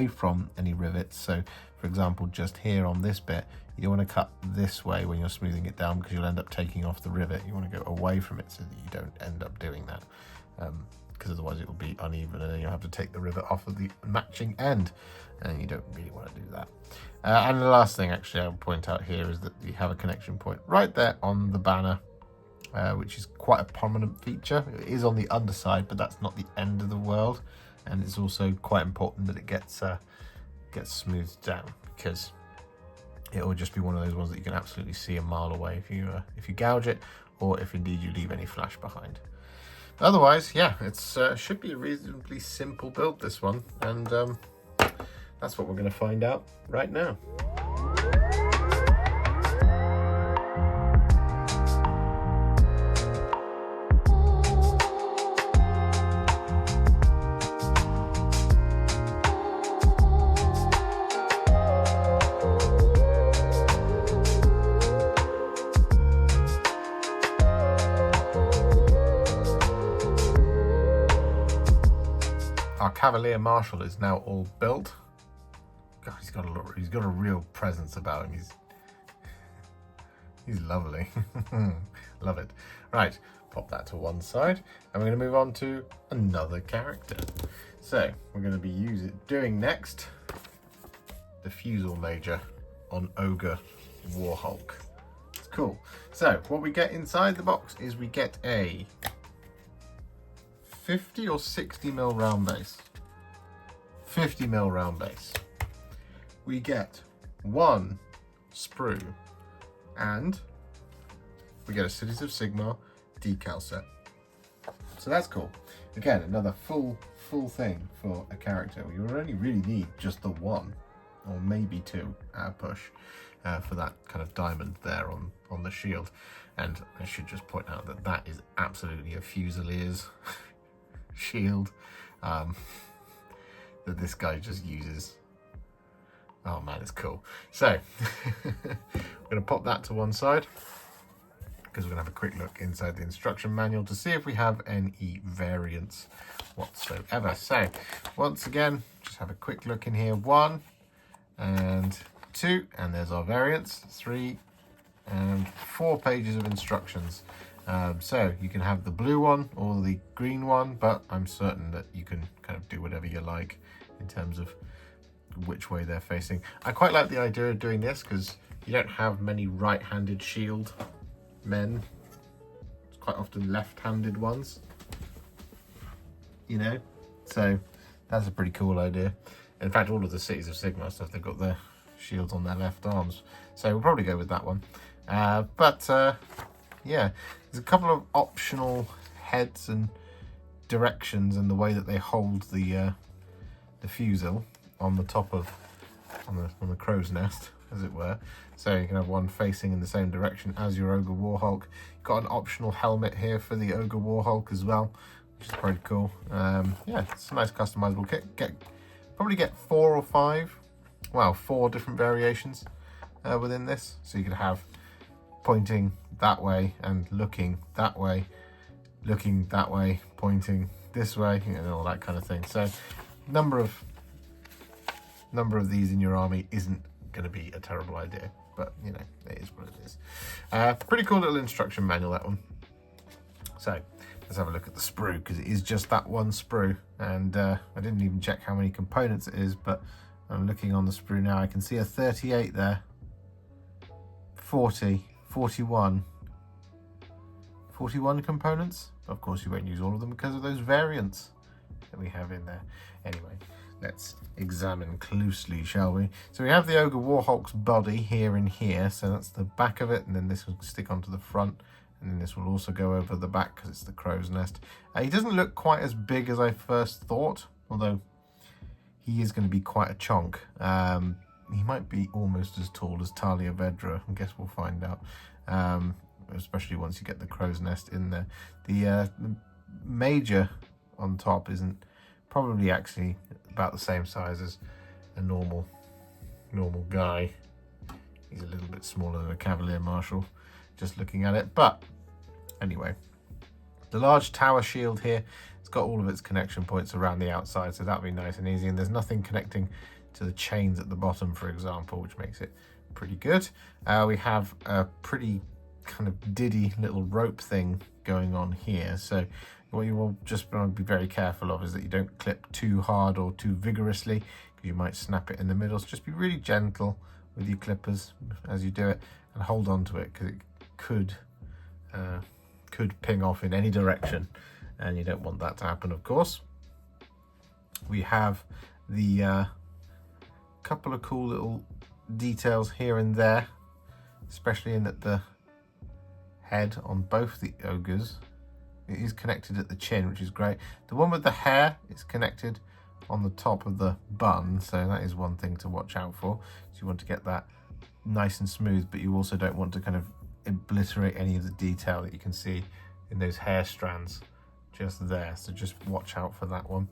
from any rivets. So for example, just here on this bit, you don't want to cut this way when you're smoothing it down, because you'll end up taking off the rivet. You want to go away from it so that you don't end up doing that. Because otherwise it will be uneven, and then you'll have to take the rivet off of the matching end, and you don't really want to do that. And the last thing actually I'll point out here is that we have a connection point right there on the banner, which is quite a prominent feature. It is on the underside, but that's not the end of the world, and it's also quite important that it gets smoothed down, because it will just be one of those ones that you can absolutely see a mile away if you gouge it, or if indeed you leave any flash behind. Otherwise, yeah, it's should be a reasonably simple build, this one, and that's what we're going to find out right now. Our Cavalier Marshal is now all built. God, he's got a real presence about him. He's lovely. Love it. Right, pop that to one side, and we're going to move on to another character. So we're going to be doing next the Fusil-Major on Ogor Warhulk. It's cool. So what we get inside the box is we get a 50 or 60 mil round base. 50 mil round base. We get one sprue, and we get a Cities of Sigmar decal set. So that's cool. Again, another full thing for a character. You only really need just the one, or maybe two at a push, for that kind of diamond there on the shield. And I should just point out that that is absolutely a Fusiliers shield that this guy just uses. Oh man, it's cool. So we're going to pop that to one side, because we're going to have a quick look inside the instruction manual to see if we have any variants whatsoever. So once again, just have a quick look in here. 1 and 2, and there's our variants. 3 and 4 pages of instructions. So you can have the blue one or the green one, but I'm certain that you can kind of do whatever you like in terms of which way they're facing. I quite like the idea of doing this, because you don't have many right-handed shield men. It's quite often left-handed ones, you know, so that's a pretty cool idea. In fact, all of the Cities of Sigmar stuff, they've got their shields on their left arms, so we'll probably go with that one. Yeah, there's a couple of optional heads and directions in the way that they hold the fusil on the top of on the crow's nest, as it were. So you can have one facing in the same direction as your Ogor Warhulk. You've got an optional helmet here for the Ogor Warhulk as well, which is pretty cool. Yeah, it's a nice customizable kit. Probably get 4 or 5, well, 4 different variations within this. So you could have pointing that way and looking that way, pointing this way, and all that kind of thing. So number of these in your army isn't going to be a terrible idea, but you know, it is what it is. Pretty cool little instruction manual, that one. So let's have a look at the sprue, because it is just that one sprue, and I didn't even check how many components it is, but I'm looking on the sprue now. I can see a 38 there, 40, 41 components. Of course you won't use all of them because of those variants that we have in there. Anyway, let's examine closely, shall we? So we have the Ogre Warhulk's body here and here, so that's the back of it, and then this will stick onto the front, and then this will also go over the back because it's the crow's nest. He doesn't look quite as big as I first thought, although he is going to be quite a chunk. He might be almost as tall as Tahlia Vedra. I guess we'll find out, especially once you get the crow's nest in there. The major on top isn't probably actually about the same size as a normal guy. He's a little bit smaller than a Cavalier Marshal, just looking at it. But anyway, the large tower shield here, it's got all of its connection points around the outside, so that'll be nice and easy. And there's nothing connecting to the chains at the bottom, for example, which makes it pretty good. We have a pretty kind of diddy little rope thing going on here, so what you will just want to be very careful of is that you don't clip too hard or too vigorously, because you might snap it in the middle. So just be really gentle with your clippers as you do it, and hold on to it, because it could ping off in any direction, and you don't want that to happen, of course. We have the couple of cool little details here and there, especially in that the head on both the ogres, it is connected at the chin, which is great. The one with the hair is connected on the top of the bun, so that is one thing to watch out for. So you want to get that nice and smooth, but you also don't want to kind of obliterate any of the detail that you can see in those hair strands just there, so just watch out for that one.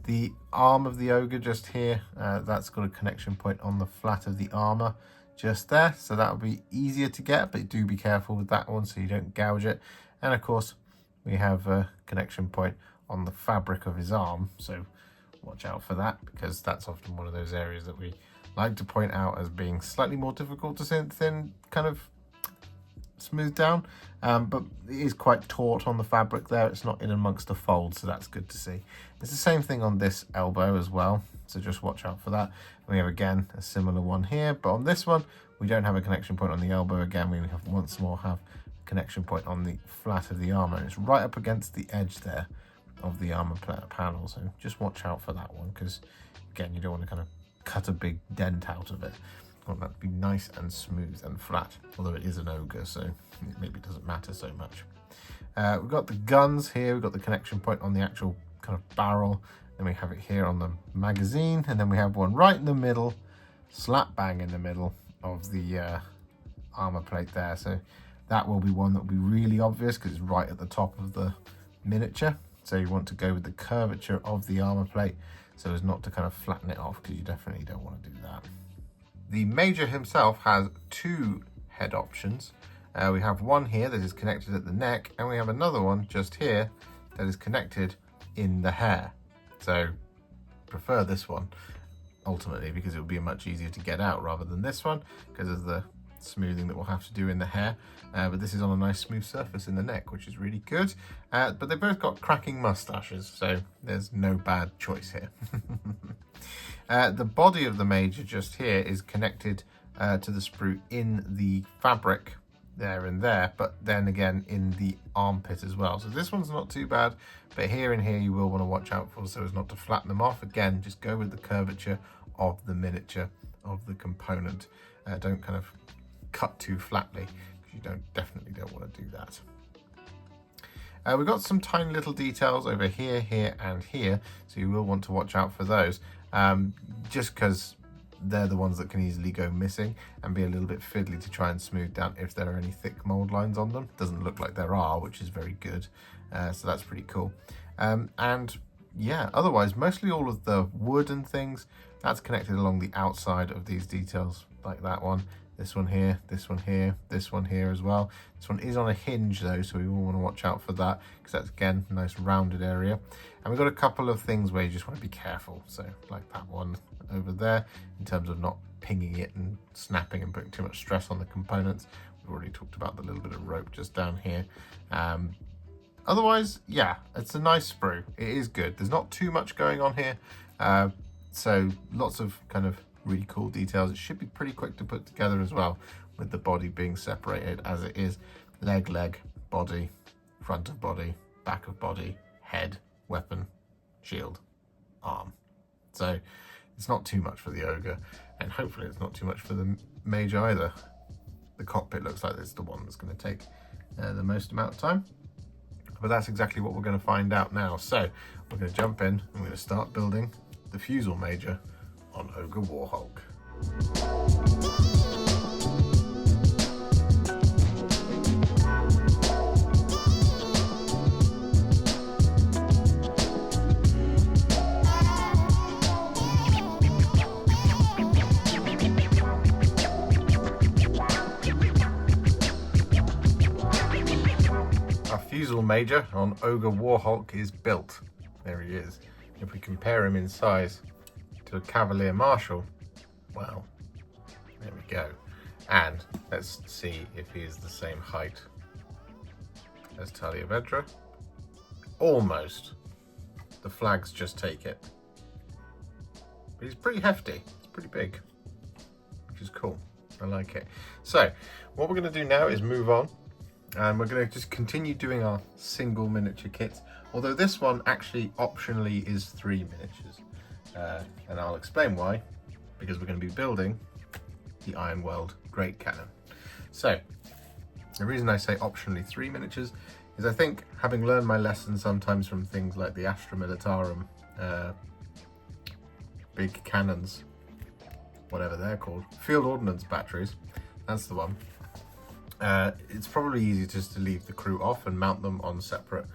The arm of the ogre just here, that's got a connection point on the flat of the armor just there, so that'll be easier to get, but do be careful with that one so you don't gouge it. And of course we have a connection point on the fabric of his arm, so watch out for that, because that's often one of those areas that we like to point out as being slightly more difficult to kind of smooth down, but it is quite taut on the fabric there. It's not in amongst the folds, so that's good to see. It's the same thing on this elbow as well, so just watch out for that. And we have again a similar one here, but on this one we don't have a connection point on the elbow. Again, we have once more have a connection point on the flat of the armor, and it's right up against the edge there of the armor panel, so just watch out for that one, because again, you don't want to kind of cut a big dent out of it. You want that to be nice and smooth and flat, although it is an ogre, so it maybe doesn't matter so much. We've got the guns here. We've got the connection point on the actual kind of barrel, then we have it here on the magazine, and then we have one right in the middle, slap bang in the middle of the armor plate there. So that will be one that will be really obvious because it's right at the top of the miniature. So you want to go with the curvature of the armor plate so as not to kind of flatten it off, because you definitely don't want to do that. The Major himself has 2 head options. We have one here that is connected at the neck, and we have another one just here that is connected in the hair. So prefer this one ultimately, because it will be much easier to get out rather than this one because of the smoothing that we'll have to do in the hair. But this is on a nice smooth surface in the neck, which is really good. But they've both got cracking mustaches, so there's no bad choice here. The body of the Major just here is connected to the sprue in the fabric there and there, but then again in the armpit as well. So this one's not too bad, but here and here you will want to watch out for so as not to flatten them off. Again, just go with the curvature of the miniature of the component. Don't kind of cut too flatly, because you definitely don't want to do that. We've got some tiny little details over here, here and here, so you will want to watch out for those, just because they're the ones that can easily go missing and be a little bit fiddly to try and smooth down if there are any thick mold lines on them. Doesn't look like there are, which is very good, so that's pretty cool. And yeah, otherwise mostly all of the wood and things, that's connected along the outside of these details, like that one, this one here, this one here, this one here as well. This one is on a hinge though, so we will want to watch out for that, because that's again a nice rounded area. And we've got a couple of things where you just want to be careful, so like that one over there, in terms of not pinging it and snapping and putting too much stress on the components. We've already talked about the little bit of rope just down here. Otherwise, yeah, it's a nice sprue. It is good. There's not too much going on here, so lots of kind of really cool details. It should be pretty quick to put together as well, with the body being separated as it is. Leg, body, front of body, back of body, head, weapon, shield, arm. So it's not too much for the ogre, and hopefully it's not too much for the mage either. The cockpit looks like it's the one that's going to take the most amount of time, but that's exactly what we're going to find out now. So we're going to jump in and we're going to start building the Fusil-Major on Ogor Warhulk. Our Fusil-Major on Ogor Warhulk is built. There he is. If we compare him in size to a Cavalier Marshal, well, there we go. And let's see if he is the same height as Tahlia Vedra. Almost. The flags just take it. But he's pretty hefty. It's pretty big, which is cool. I like it. So what we're going to do now is move on, and we're going to just continue doing our single miniature kits, although this one actually optionally is 3 miniatures. And I'll explain why, because we're going to be building the Ironweld Great Cannon. So the reason I say optionally 3 miniatures is I think, having learned my lesson sometimes from things like the Astra Militarum, big cannons, whatever they're called, field ordnance batteries, that's the one. It's probably easy just to leave the crew off and mount them on separate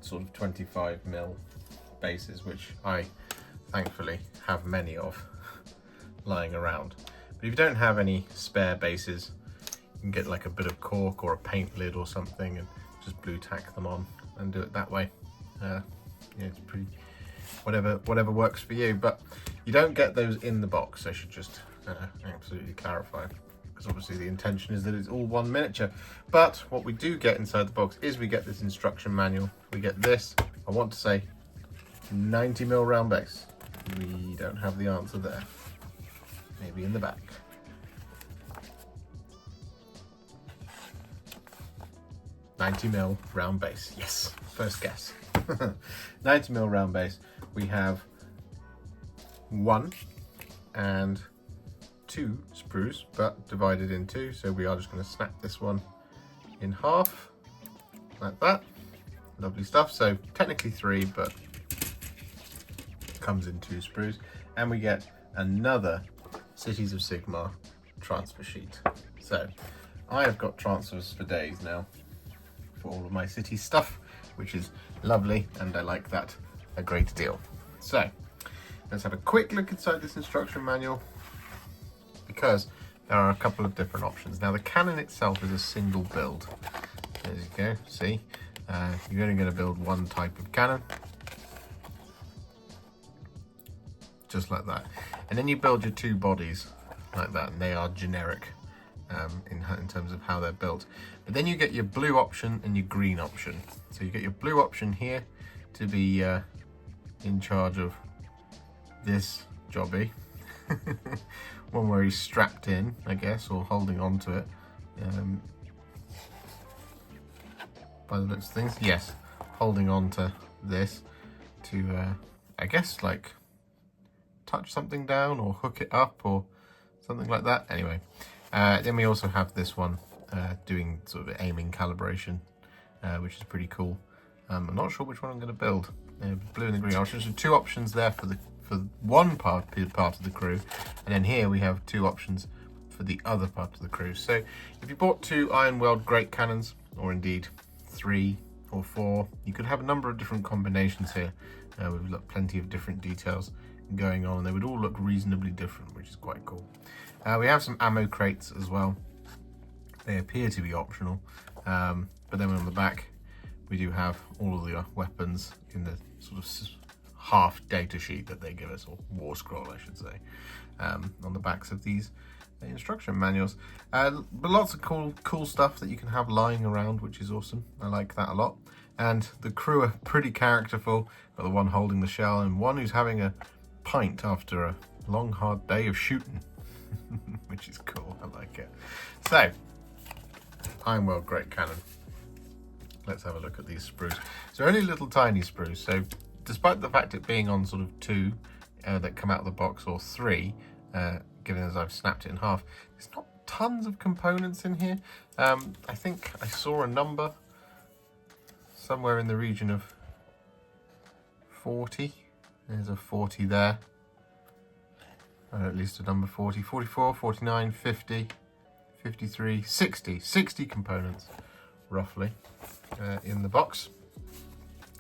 sort of 25mm bases, which I thankfully have many of lying around. But if you don't have any spare bases, you can get like a bit of cork or a paint lid or something and just blue tack them on and do it that way. Yeah, it's pretty, whatever works for you. But you don't get those in the box, I should just absolutely clarify, because obviously the intention is that it's all one miniature. But what we do get inside the box is we get this instruction manual. We get this, I want to say 90mm round base. We don't have the answer there. Maybe in the back. $90mm round base. Yes, first guess. 90mm round base. We have 1 and 2 sprues, but divided in 2. So we are just going to snap this one in half, like that. Lovely stuff. So technically 3, but comes in 2 sprues, and we get another Cities of Sigmar transfer sheet. So I have got transfers for days now for all of my city stuff, which is lovely, and I like that a great deal. So let's have a quick look inside this instruction manual, because there are a couple of different options. Now the cannon itself is a single build. There you go, see, you're only going to build one type of cannon, just like that, and then you build your 2 bodies like that, and they are generic in terms of how they're built. But then you get your blue option and your green option. So you get your blue option here to be in charge of this jobby, one where he's strapped in, I guess, or holding on to it. by the looks of things. Yes, holding on to this to, I guess, like touch something down or hook it up or something like that. Anyway, then we also have this one doing sort of aiming calibration, which is pretty cool. I'm not sure which one I'm going to build. Blue and the green options. So 2 options there for one part of the crew, and then here we have 2 options for the other part of the crew. So if you bought 2 Ironweld great cannons, or indeed 3 or 4, you could have a number of different combinations here. We've got plenty of different details going on, and they would all look reasonably different, which is quite cool. We have some ammo crates as well. They appear to be optional, but then on the back we do have all of the weapons in the sort of half data sheet that they give us, or war scroll I should say, on the backs of these instruction manuals. But lots of cool stuff that you can have lying around, which is awesome. I like that a lot. And the crew are pretty characterful. Got the one holding the shell and one who's having a pint after a long hard day of shooting, which is cool. I like it. So Ironweld great cannon. Let's have a look at these sprues. So only little tiny sprues. So despite the fact it being on sort of 2 that come out of the box, or 3, given as I've snapped it in half, there's not tons of components in here. I think I saw a number somewhere in the region of 40. There's a 40 there. Or at least a number 40, 44, 49, 50, 53, 60 components roughly in the box.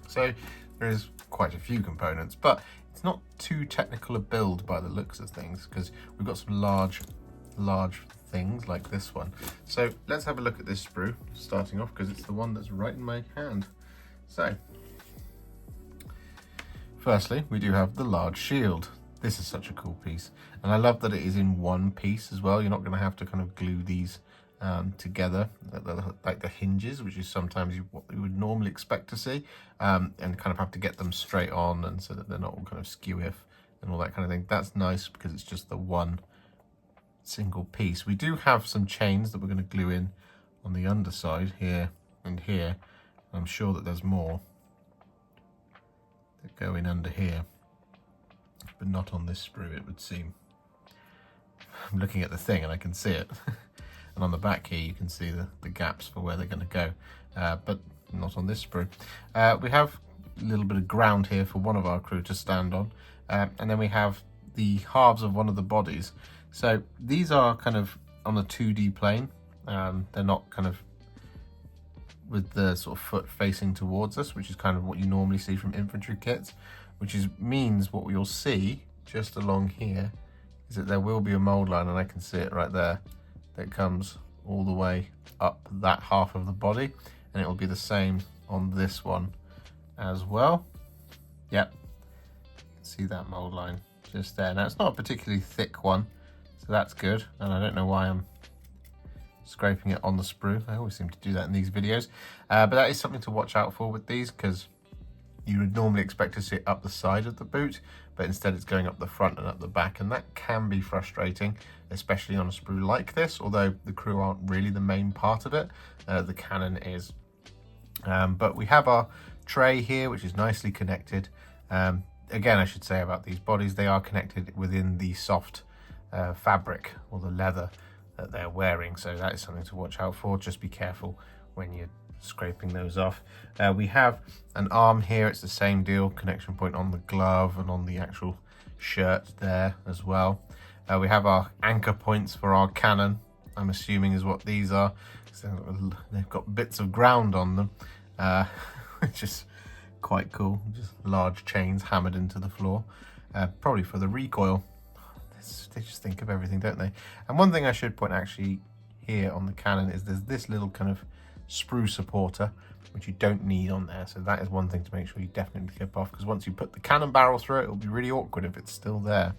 So there is quite a few components, but it's not too technical a build by the looks of things, because we've got some large things like this one. So let's have a look at this sprue, starting off, because it's the one that's right in my hand. So firstly, we do have the large shield. This is such a cool piece, and I love that it is in one piece as well. You're not going to have to kind of glue these together like the hinges, which is sometimes what you would normally expect to see, and kind of have to get them straight on, and so that they're not all kind of skew-if and all that kind of thing. That's nice because it's just the one single piece. We do have some chains that we're going to glue in on the underside here and here. I'm sure that there's more that go in under here, but not on this sprue, it would seem. I'm looking at the thing and I can see it. And on the back here you can see the gaps for where they're going to go, but not on this sprue. We have a little bit of ground here for one of our crew to stand on, and then we have the halves of one of the bodies. So these are kind of on a 2D plane. They're not kind of with the sort of foot facing towards us, which is kind of what you normally see from infantry kits, which means what you'll see just along here is that there will be a mold line, and I can see it right there, that comes all the way up that half of the body, and it will be the same on this one as well. Yep, see that mold line just there. Now it's not a particularly thick one, so that's good, and I don't know why I'm scraping it on the sprue. I always seem to do that in these videos, but that is something to watch out for with these, because you would normally expect to see it up the side of the boot, but instead it's going up the front and up the back, and that can be frustrating, especially on a sprue like this, although the crew aren't really the main part of it. The cannon is. But we have our tray here, which is nicely connected. Again, I should say about these bodies, they are connected within the soft fabric or the leather that they're wearing, so that is something to watch out for. Just be careful when you're scraping those off. We have an arm here. It's the same deal, connection point on the glove and on the actual shirt there as well. We have our anchor points for our cannon, I'm assuming is what these are. So they've got bits of ground on them, which is quite cool. Just large chains hammered into the floor, probably for the recoil. They just think of everything, don't they? And one thing I should point actually here on the cannon is there's this little kind of sprue supporter, which you don't need on there. So that is one thing to make sure you definitely clip off, because once you put the cannon barrel through it, it'll be really awkward if it's still there.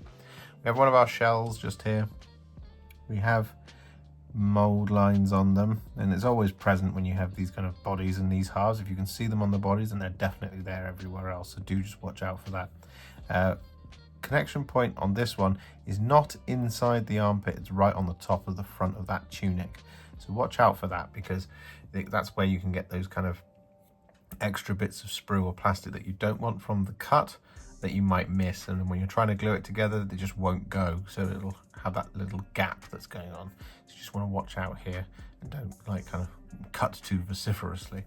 We have one of our shells just here. We have mold lines on them, and it's always present when you have these kind of bodies and these halves. If you can see them on the bodies, and they're definitely there everywhere else, so do just watch out for that. Connection point on this one is not inside the armpit, it's right on the top of the front of that tunic, so watch out for that, because that's where you can get those kind of extra bits of sprue or plastic that you don't want from the cut that you might miss, and when you're trying to glue it together they just won't go, so it'll have that little gap that's going on. So you just want to watch out here and don't like kind of cut too vociferously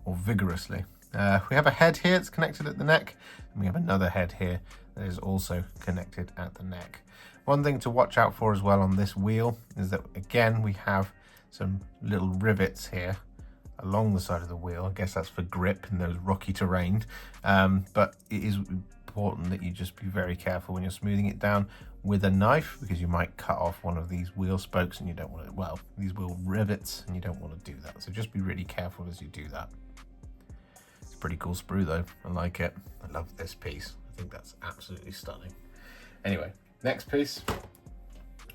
or vigorously. We have a head here that's connected at the neck, and we have another head here that is also connected at the neck. One thing to watch out for as well on this wheel is that again we have some little rivets here along the side of the wheel. I guess that's for grip in those rocky terrain, but it is important that you just be very careful when you're smoothing it down with a knife, because you might cut off one of these wheel spokes and you don't want to, well, these wheel rivets, and you don't want to do that. So just be really careful as you do that. It's a pretty cool sprue though. I like it. I love this piece. I think that's absolutely stunning. Anyway, next piece,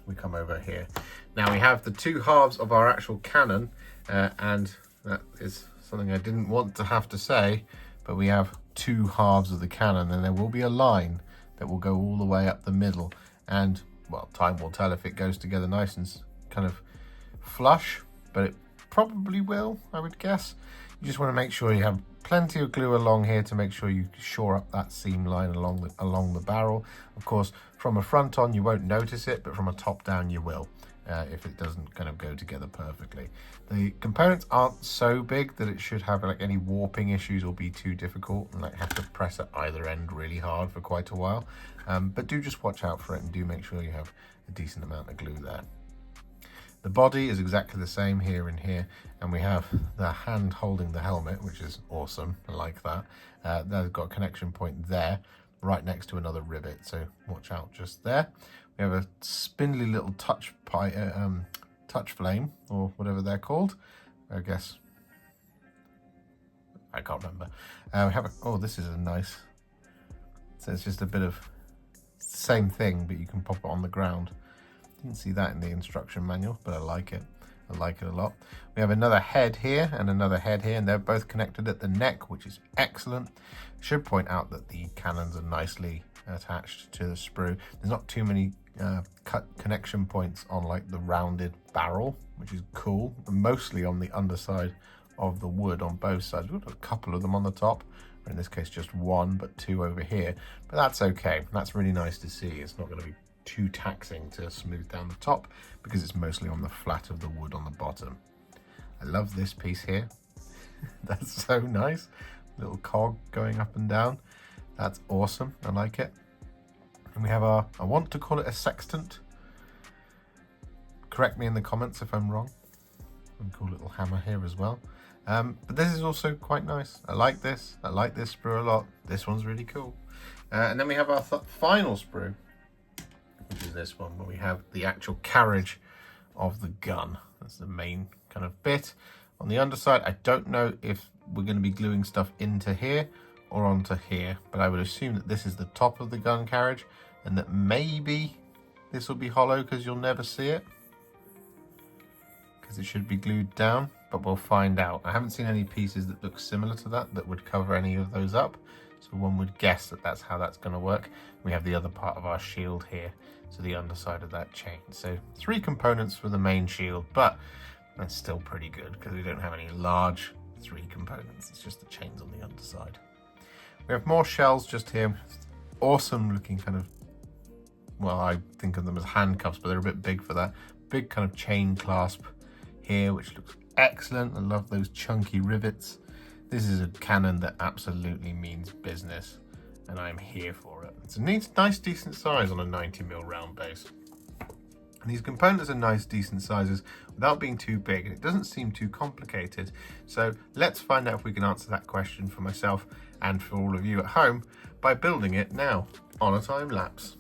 we come over here. Now we have the two halves of our actual cannon, and that is something I didn't want to have to say, but we have two halves of the cannon, and there will be a line that will go all the way up the middle, and well, time will tell if it goes together nice and kind of flush, but it probably will, I would guess. You just want to make sure you have plenty of glue along here to make sure you shore up that seam line along the barrel. Of course, from a front on you won't notice it, but from a top down you will, if it doesn't kind of go together perfectly. The components aren't so big that it should have like any warping issues or be too difficult and like have to press at either end really hard for quite a while, but do just watch out for it and do make sure you have a decent amount of glue there. The body is exactly the same here and here, and we have the hand holding the helmet, which is awesome. I like that. There's got a connection point there, right next to another rivet, so watch out just there. We have a spindly little touch flame, or whatever they're called. I guess I can't remember. We have oh, this is a nice. So it's just a bit of same thing, but you can pop it on the ground. Didn't see that in the instruction manual, but I like it. I like it a lot. We have another head here and another head here, and they're both connected at the neck, which is excellent. Should point out that the cannons are nicely attached to the sprue. There's not too many cut connection points on like the rounded barrel, which is cool, and mostly on the underside of the wood on both sides. We've got a couple of them on the top, or in this case just one, but two over here, but that's okay. That's really nice to see. It's not going to be too taxing to smooth down the top because it's mostly on the flat of the wood on the bottom. I love this piece here. That's so nice. Little cog going up and down. That's awesome. I like it. And we have our, I want to call it a sextant. Correct me in the comments if I'm wrong. And cool little hammer here as well. But this is also quite nice. I like this. I like this sprue a lot. This one's really cool. And then we have our final sprue, which is this one, where we have the actual carriage of the gun. That's the main kind of bit. On the underside, I don't know if we're going to be gluing stuff into here or onto here, but I would assume that this is the top of the gun carriage and that maybe this will be hollow because you'll never see it, because it should be glued down, but we'll find out. I haven't seen any pieces that look similar to that would cover any of those up, so one would guess that that's how that's going to work. We have the other part of our shield here, so the underside of that chain. So 3 components for the main shield, but that's still pretty good because we don't have any large 3 components. It's just the chains on the underside. We have more shells just here. Awesome looking kind of, well, I think of them as handcuffs, but they're a bit big for that. Big kind of chain clasp here, which looks excellent. I love those chunky rivets. This is a cannon that absolutely means business, and I'm here for it. It's a nice, decent size on a 90mm round base. And these components are nice, decent sizes without being too big, and it doesn't seem too complicated. So let's find out if we can answer that question for myself and for all of you at home by building it now on a time lapse.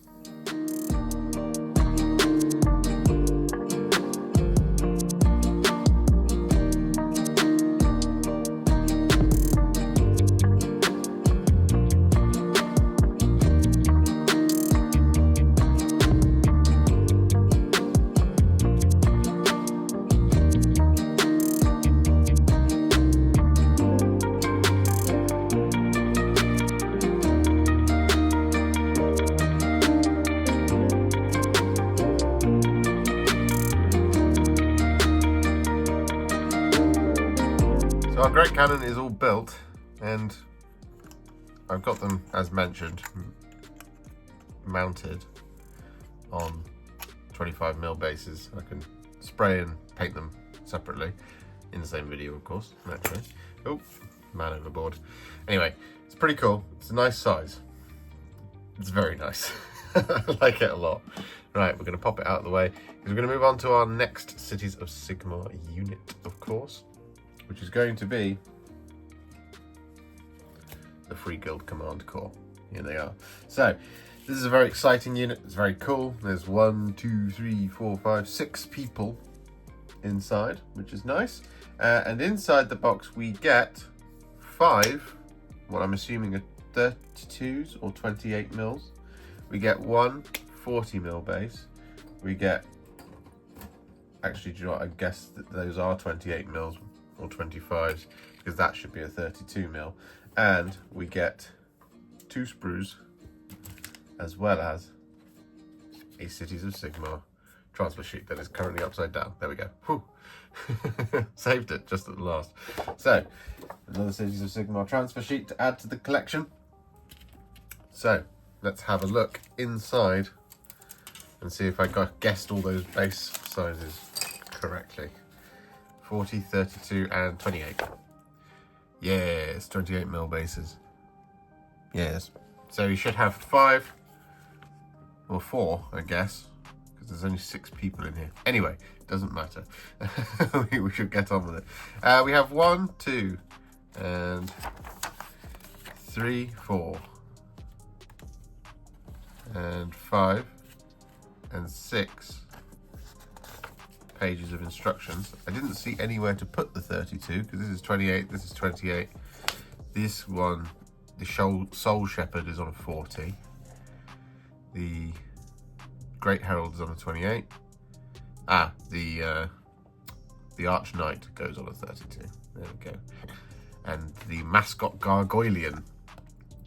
Our great cannon is all built, And I've got them, as mentioned, mounted on 25mm bases. I can spray and paint them separately in the same video, of course, naturally. Oh, man overboard. Anyway, it's pretty cool. It's a nice size. It's very nice. I like it a lot. Right, we're going to pop it out of the way because we're going to move on to our next Cities of Sigmar unit, of course, which is going to be the Freeguild Command Corps. Here they are. So, this is a very exciting unit. It's very cool. There's 1, 2, 3, 4, 5, 6 people inside, which is nice. And inside the box, we get 5, what I'm assuming are 32s or 28mm. We get 1 40mm base. We get, actually, do you know what? I guess that those are 28mm or 25s because that should be a 32mm. And we get 2 sprues as well as a Cities of Sigmar transfer sheet that is currently upside down. There we go. Whew. Saved it just at the last. So, another Cities of Sigmar transfer sheet to add to the collection. So, let's have a look inside and see if I guessed all those base sizes correctly. 40, 32 and 28. Yes, 28mm bases. Yes. So you should have 5 or 4, I guess, because there's only 6 people in here. Anyway, doesn't matter. We should get on with it. We have 1, 2, and 3, 4, and 5, and 6 pages of instructions. I didn't see anywhere to put the 32 because this is 28, this is 28. This one, the Soul Shepherd, is on a 40. The Great Herald is on a 28. The Arch Knight goes on a 32. There we go. And the Mascot Gargoylian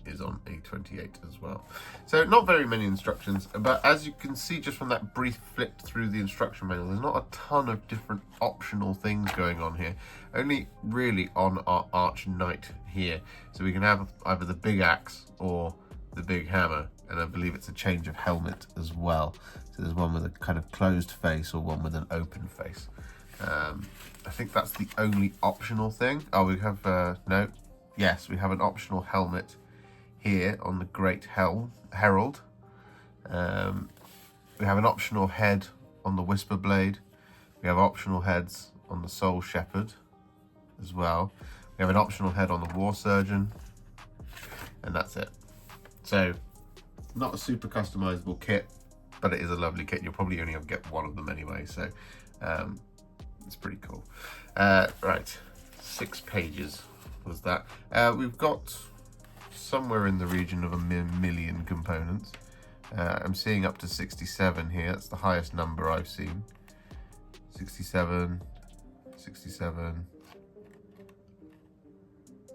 is on a 28 as well. So not very many instructions, but as you can see just from that brief flip through the instruction manual, there's not a ton of different optional things going on here. Only really on our Arch Knight here. So we can have either the big axe or the big hammer, and I believe it's a change of helmet as well. So there's one with a kind of closed face or one with an open face. I think that's the only optional thing. Oh, we have no. Yes, we have an optional helmet here on the Great Herald. We have an optional head on the Whisper Blade. We have optional heads on the Soul Shepherd as well. We have an optional head on the War Surgeon, and that's it. So, not a super customizable kit, but it is a lovely kit. You'll probably only ever get one of them anyway, so it's pretty cool. Right, 6 pages was that. We've got somewhere in the region of a million components. I'm seeing up to 67 here. That's the highest number I've seen. 67, 67.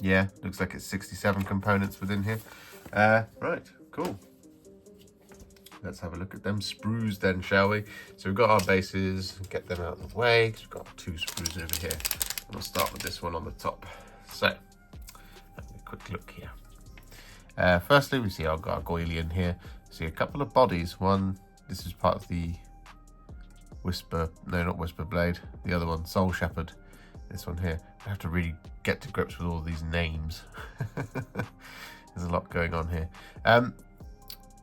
Yeah, looks like it's 67 components within here. Right, cool. Let's have a look at them sprues then, shall we? So we've got our bases, get them out of the way, because we've got 2 sprues over here. And we'll start with this one on the top. So, having a quick look here. Firstly, we see our Gargoylian here. See a couple of bodies. One, this is part of the Whisper, no, not Whisper Blade. The other one, Soul Shepherd. This one here. I have to really get to grips with all these names. There's a lot going on here.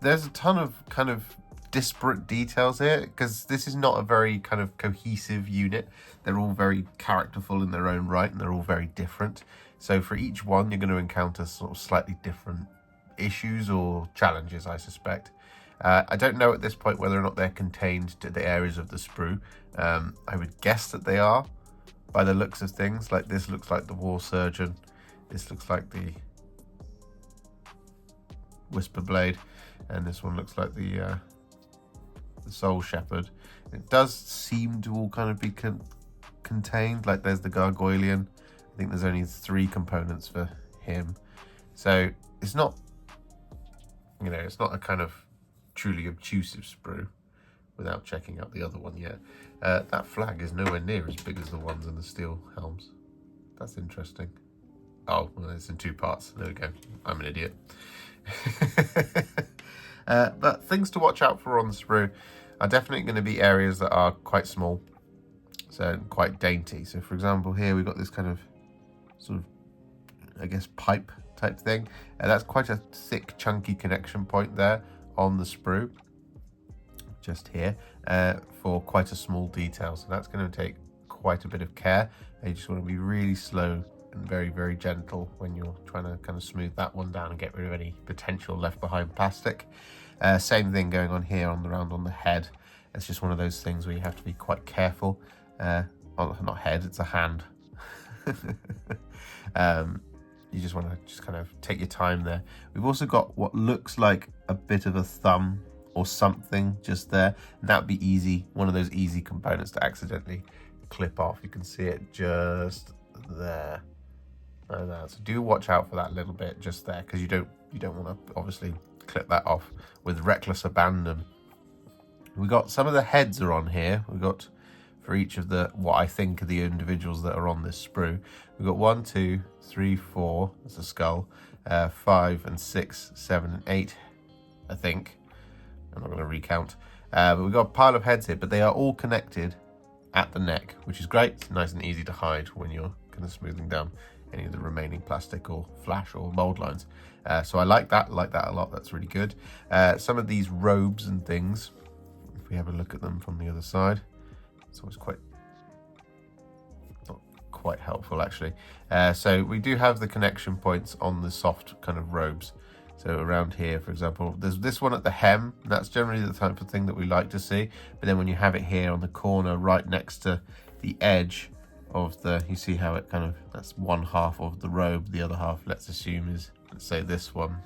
There's a ton of kind of disparate details here because this is not a very kind of cohesive unit. They're all very characterful in their own right and they're all very different. So for each one, you're going to encounter sort of slightly different issues or challenges, I suspect. I don't know at this point whether or not they're contained to the areas of the sprue. I would guess that they are by the looks of things. Like this looks like the War Surgeon. This looks like the Whisper Blade. And this one looks like the Soul Shepherd. It does seem to all kind of be contained. Like there's the Gargoylian. I think there's only 3 components for him. So it's not, you know, it's not a kind of truly obtrusive sprue without checking out the other one yet. That flag is nowhere near as big as the ones in the steel helms. That's interesting. Oh, well, it's in 2 parts. There we go. I'm an idiot. But things to watch out for on the sprue are definitely going to be areas that are quite small, so quite dainty. So for example, here we've got this kind of sort of, I guess, pipe type thing. That's quite a thick, chunky connection point there on the sprue, just here, for quite a small detail. So that's going to take quite a bit of care. You just want to be really slow and very, very gentle when you're trying to kind of smooth that one down and get rid of any potential left behind plastic. Same thing going on here on the head. It's just one of those things where you have to be quite careful. Oh, not head, it's a hand. You just want to just kind of take your time there. We've also got what looks like a bit of a thumb or something just there. And that'd be easy, one of those easy components to accidentally clip off. You can see it just there. Like that. So do watch out for that little bit just there, because you don't want to obviously clip that off with reckless abandon. We got some of the heads are on here. We got for each of the what I think are the individuals that are on this sprue. We've got 1, 2, 3, 4. That's a skull. 5 and 6, 7 and 8. I think. I'm not going to recount. But we've got a pile of heads here, but they are all connected at the neck, which is great. It's nice and easy to hide when you're kind of smoothing down any of the remaining plastic or flash or mold lines. So I like that a lot. That's really good. Some of these robes and things, if we have a look at them from the other side, it's always not quite helpful actually. So we do have the connection points on the soft kind of robes. So around here, for example, there's this one at the hem. That's generally the type of thing that we like to see. But then when you have it here on the corner, right next to the edge of the, you see how it kind of, that's one half of the robe. The other half, let's assume, is, let's say this one,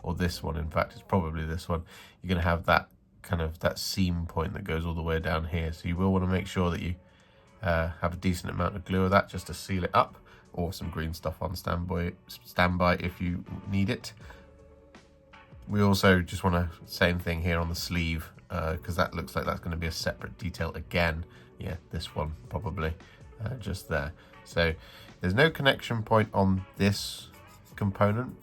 or this one. In fact, it's probably this one. You're going to have that kind of, that seam point that goes all the way down here. So you will want to make sure that you have a decent amount of glue of that just to seal it up, or some green stuff on standby if you need it. We also just want to, same thing here on the sleeve, because that looks like that's going to be a separate detail again. Yeah, this one probably, just there. So there's no connection point on this component,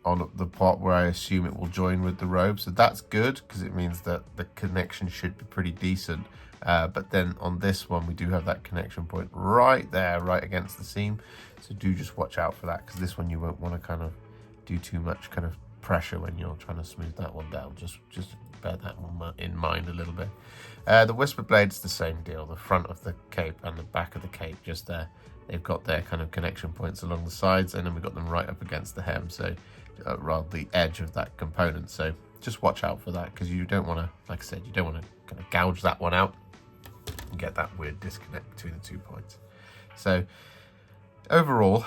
on the part where I assume it will join with the robe. So that's good, because it means that the connection should be pretty decent. But then on this one, we do have that connection point right there, right against the seam. So do just watch out for that, because this one you won't want to kind of do too much kind of pressure when you're trying to smooth that one down. Just bear that one in mind a little bit. The Whisper Blade's the same deal. The front of the cape and the back of the cape, just there. They've got their kind of connection points along the sides, and then we've got them right up against the hem. So rather the edge of that component. So just watch out for that, because you don't want to, like I said, you don't want to kind of gouge that one out and get that weird disconnect between the 2 points. So overall,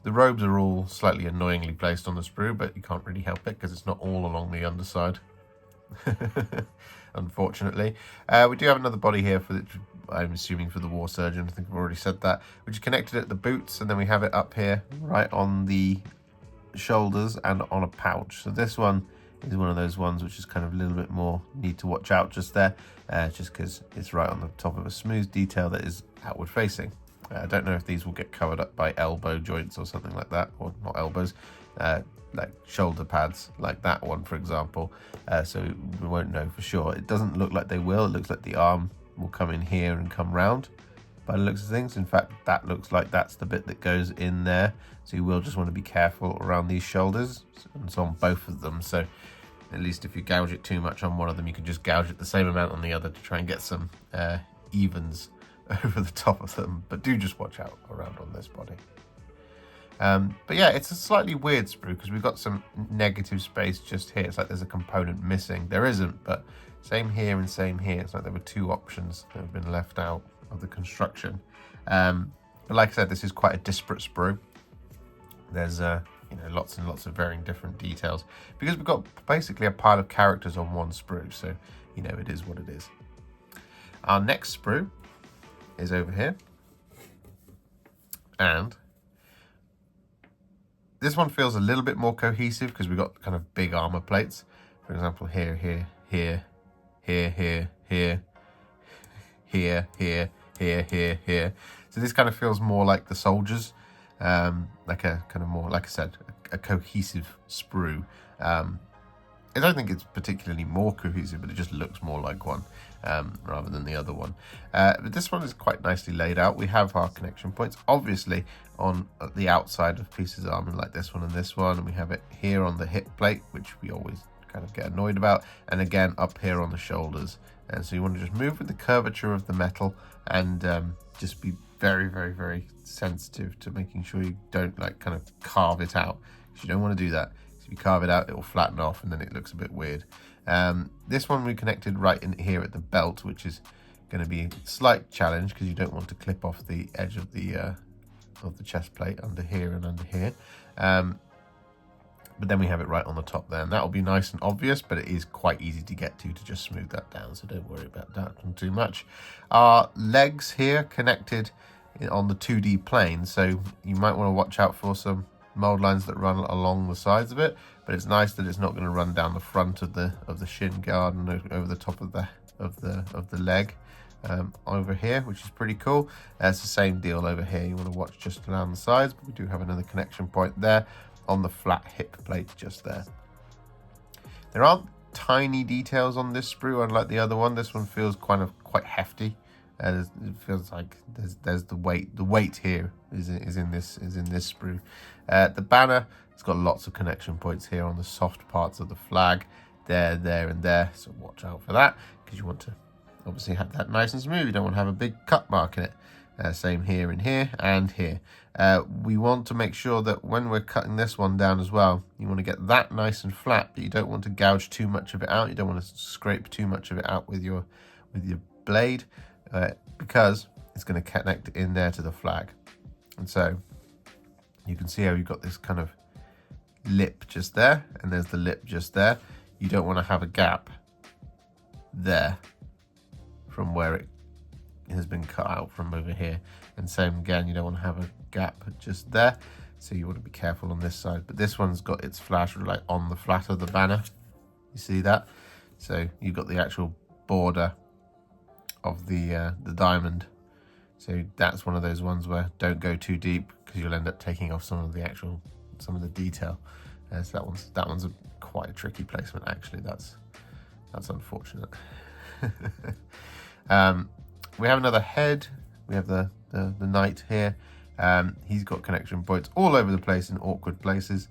the robes are all slightly annoyingly placed on the sprue, but you can't really help it because it's not all along the underside. Unfortunately. We do have another body here for the, I'm assuming for the War Surgeon. I think I've already said that, which is connected at the boots, and then we have it up here right on the shoulders and on a pouch. So this one is one of those ones which is kind of a little bit more need to watch out just there, just because it's right on the top of a smooth detail that is outward facing. I don't know if these will get covered up by elbow joints or something like that, or not elbows, like shoulder pads, like that one, for example. So we won't know for sure. It doesn't look like they will. It looks like the arm will come in here and come round by the looks of things. In fact, that looks like that's the bit that goes in there. So you will just want to be careful around these shoulders, and it's on both of them. So at least if you gouge it too much on one of them, you can just gouge it the same amount on the other to try and get some evens over the top of them. But do just watch out around on this body. But yeah, it's a slightly weird sprue because we've got some negative space just here. It's like there's a component missing. There isn't, but same here and same here. It's like there were two options that have been left out of the construction. But like I said, this is quite a disparate sprue. There's you know, lots and lots of varying different details because we've got basically a pile of characters on one sprue. So, you know, it is what it is. Our next sprue is over here. And this one feels a little bit more cohesive because we've got kind of big armor plates. For example, here, here, here, here, here, here, here, here, here, here, here. So this kind of feels more like the soldiers, like a kind of more, like I said, a cohesive sprue. I don't think it's particularly more cohesive, but it just looks more like one rather than the other one. But this one is quite nicely laid out. We have our connection points, obviously, on the outside of pieces of armor like this one and this one. And we have it here on the hip plate, which we always kind of get annoyed about. And again, up here on the shoulders. And so you want to just move with the curvature of the metal and just be very, very, very sensitive to making sure you don't like kind of carve it out. Because you don't want to do that. If you carve it out, it will flatten off and then it looks a bit weird. This one we connected right in here at the belt, which is going to be a slight challenge because you don't want to clip off the edge of the chest plate under here and under here. But then we have it right on the top there, and that will be nice and obvious, but it is quite easy to get to just smooth that down, so don't worry about that too much. Our legs here connected on the 2D plane, so you might want to watch out for some mold lines that run along the sides of it, but it's nice that it's not going to run down the front of the shin guard and over the top of the leg over here, which is pretty cool. It's the same deal over here. You want to watch just around the sides, but we do have another connection point there on the flat hip plate just there. There aren't tiny details on this sprue unlike the other one. This one feels quite hefty. It feels like there's the weight. The weight here is in this sprue. The banner, it's got lots of connection points here on the soft parts of the flag. There, and there. So watch out for that because you want to obviously have that nice and smooth. You don't want to have a big cut mark in it. Same here and here and here. We want to make sure that when we're cutting this one down as well, you want to get that nice and flat, but you don't want to gouge too much of it out. You don't want to scrape too much of it out with your blade. Because it's going to connect in there to the flag. And so you can see how you've got this kind of lip just there, and there's the lip just there. You don't want to have a gap there from where it has been cut out from over here. And same again, you don't want to have a gap just there. So you want to be careful on this side. But this one's got its flash like on the flat of the banner. You see that? So you've got the actual border of the diamond. So that's one of those ones where don't go too deep because you'll end up taking off some of the detail. So that one's quite a tricky placement actually. That's unfortunate. We have another head. We have the knight here. He's got connection points all over the place in awkward places.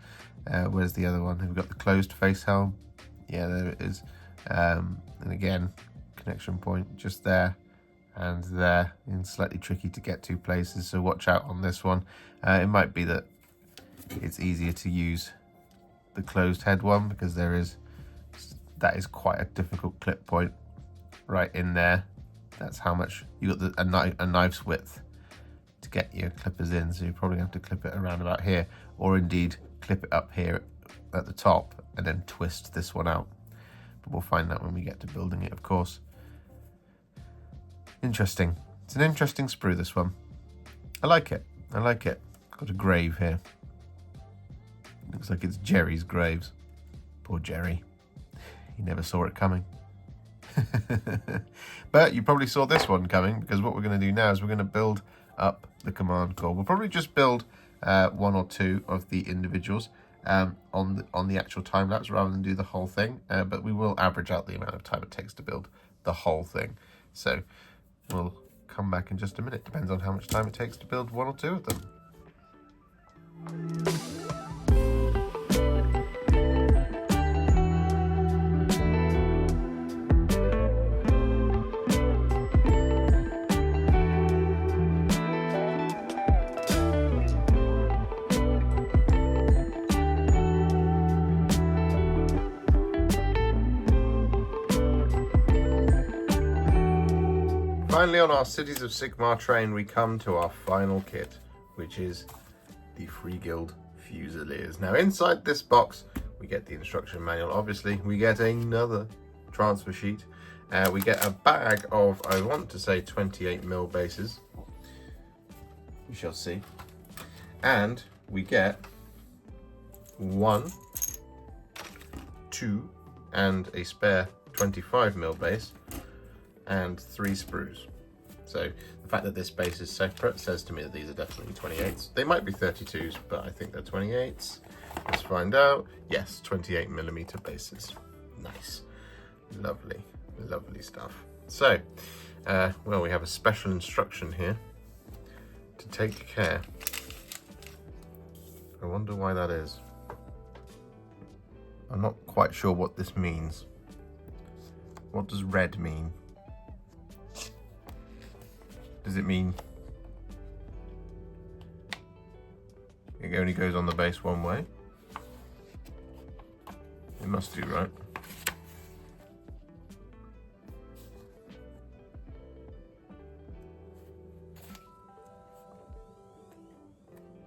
Where's the other one? We've got the closed face helm. Yeah, there it is. And again, connection point just there and there, and slightly tricky to get to places, so watch out on this one. It might be that it's easier to use the closed head one because that is quite a difficult clip point right in there. That's how much you got a knife's width to get your clippers in, so you probably have to clip it around about here, or indeed clip it up here at the top and then twist this one out. But we'll find that when we get to building it, of course. Interesting. It's an interesting sprue, this one. I like it. Got a grave here. Looks like it's Jerry's graves. Poor Jerry. He never saw it coming. But you probably saw this one coming, because what we're going to do now is we're going to build up the command corps. We'll probably just build one or two of the individuals on the actual time lapse rather than do the whole thing. But we will average out the amount of time it takes to build the whole thing. So we'll come back in just a minute. Depends on how much time it takes to build one or two of them. Finally, on our Cities of Sigmar train, we come to our final kit, which is the Freeguild Fusiliers. Now, inside this box, we get the instruction manual. Obviously, we get another transfer sheet. We get a bag of, I want to say, 28mm bases. We shall see. And we get 1, 2, and a spare 25mm base, and 3 sprues. So the fact that this base is separate says to me that these are definitely 28s. They might be 32s, but I think they're 28s. Let's find out. Yes, 28mm bases. Nice. Lovely, lovely stuff. So, well, we have a special instruction here to take care. I wonder why that is. I'm not quite sure what this means. What does red mean? Does it mean it only goes on the base one way? It must do, right?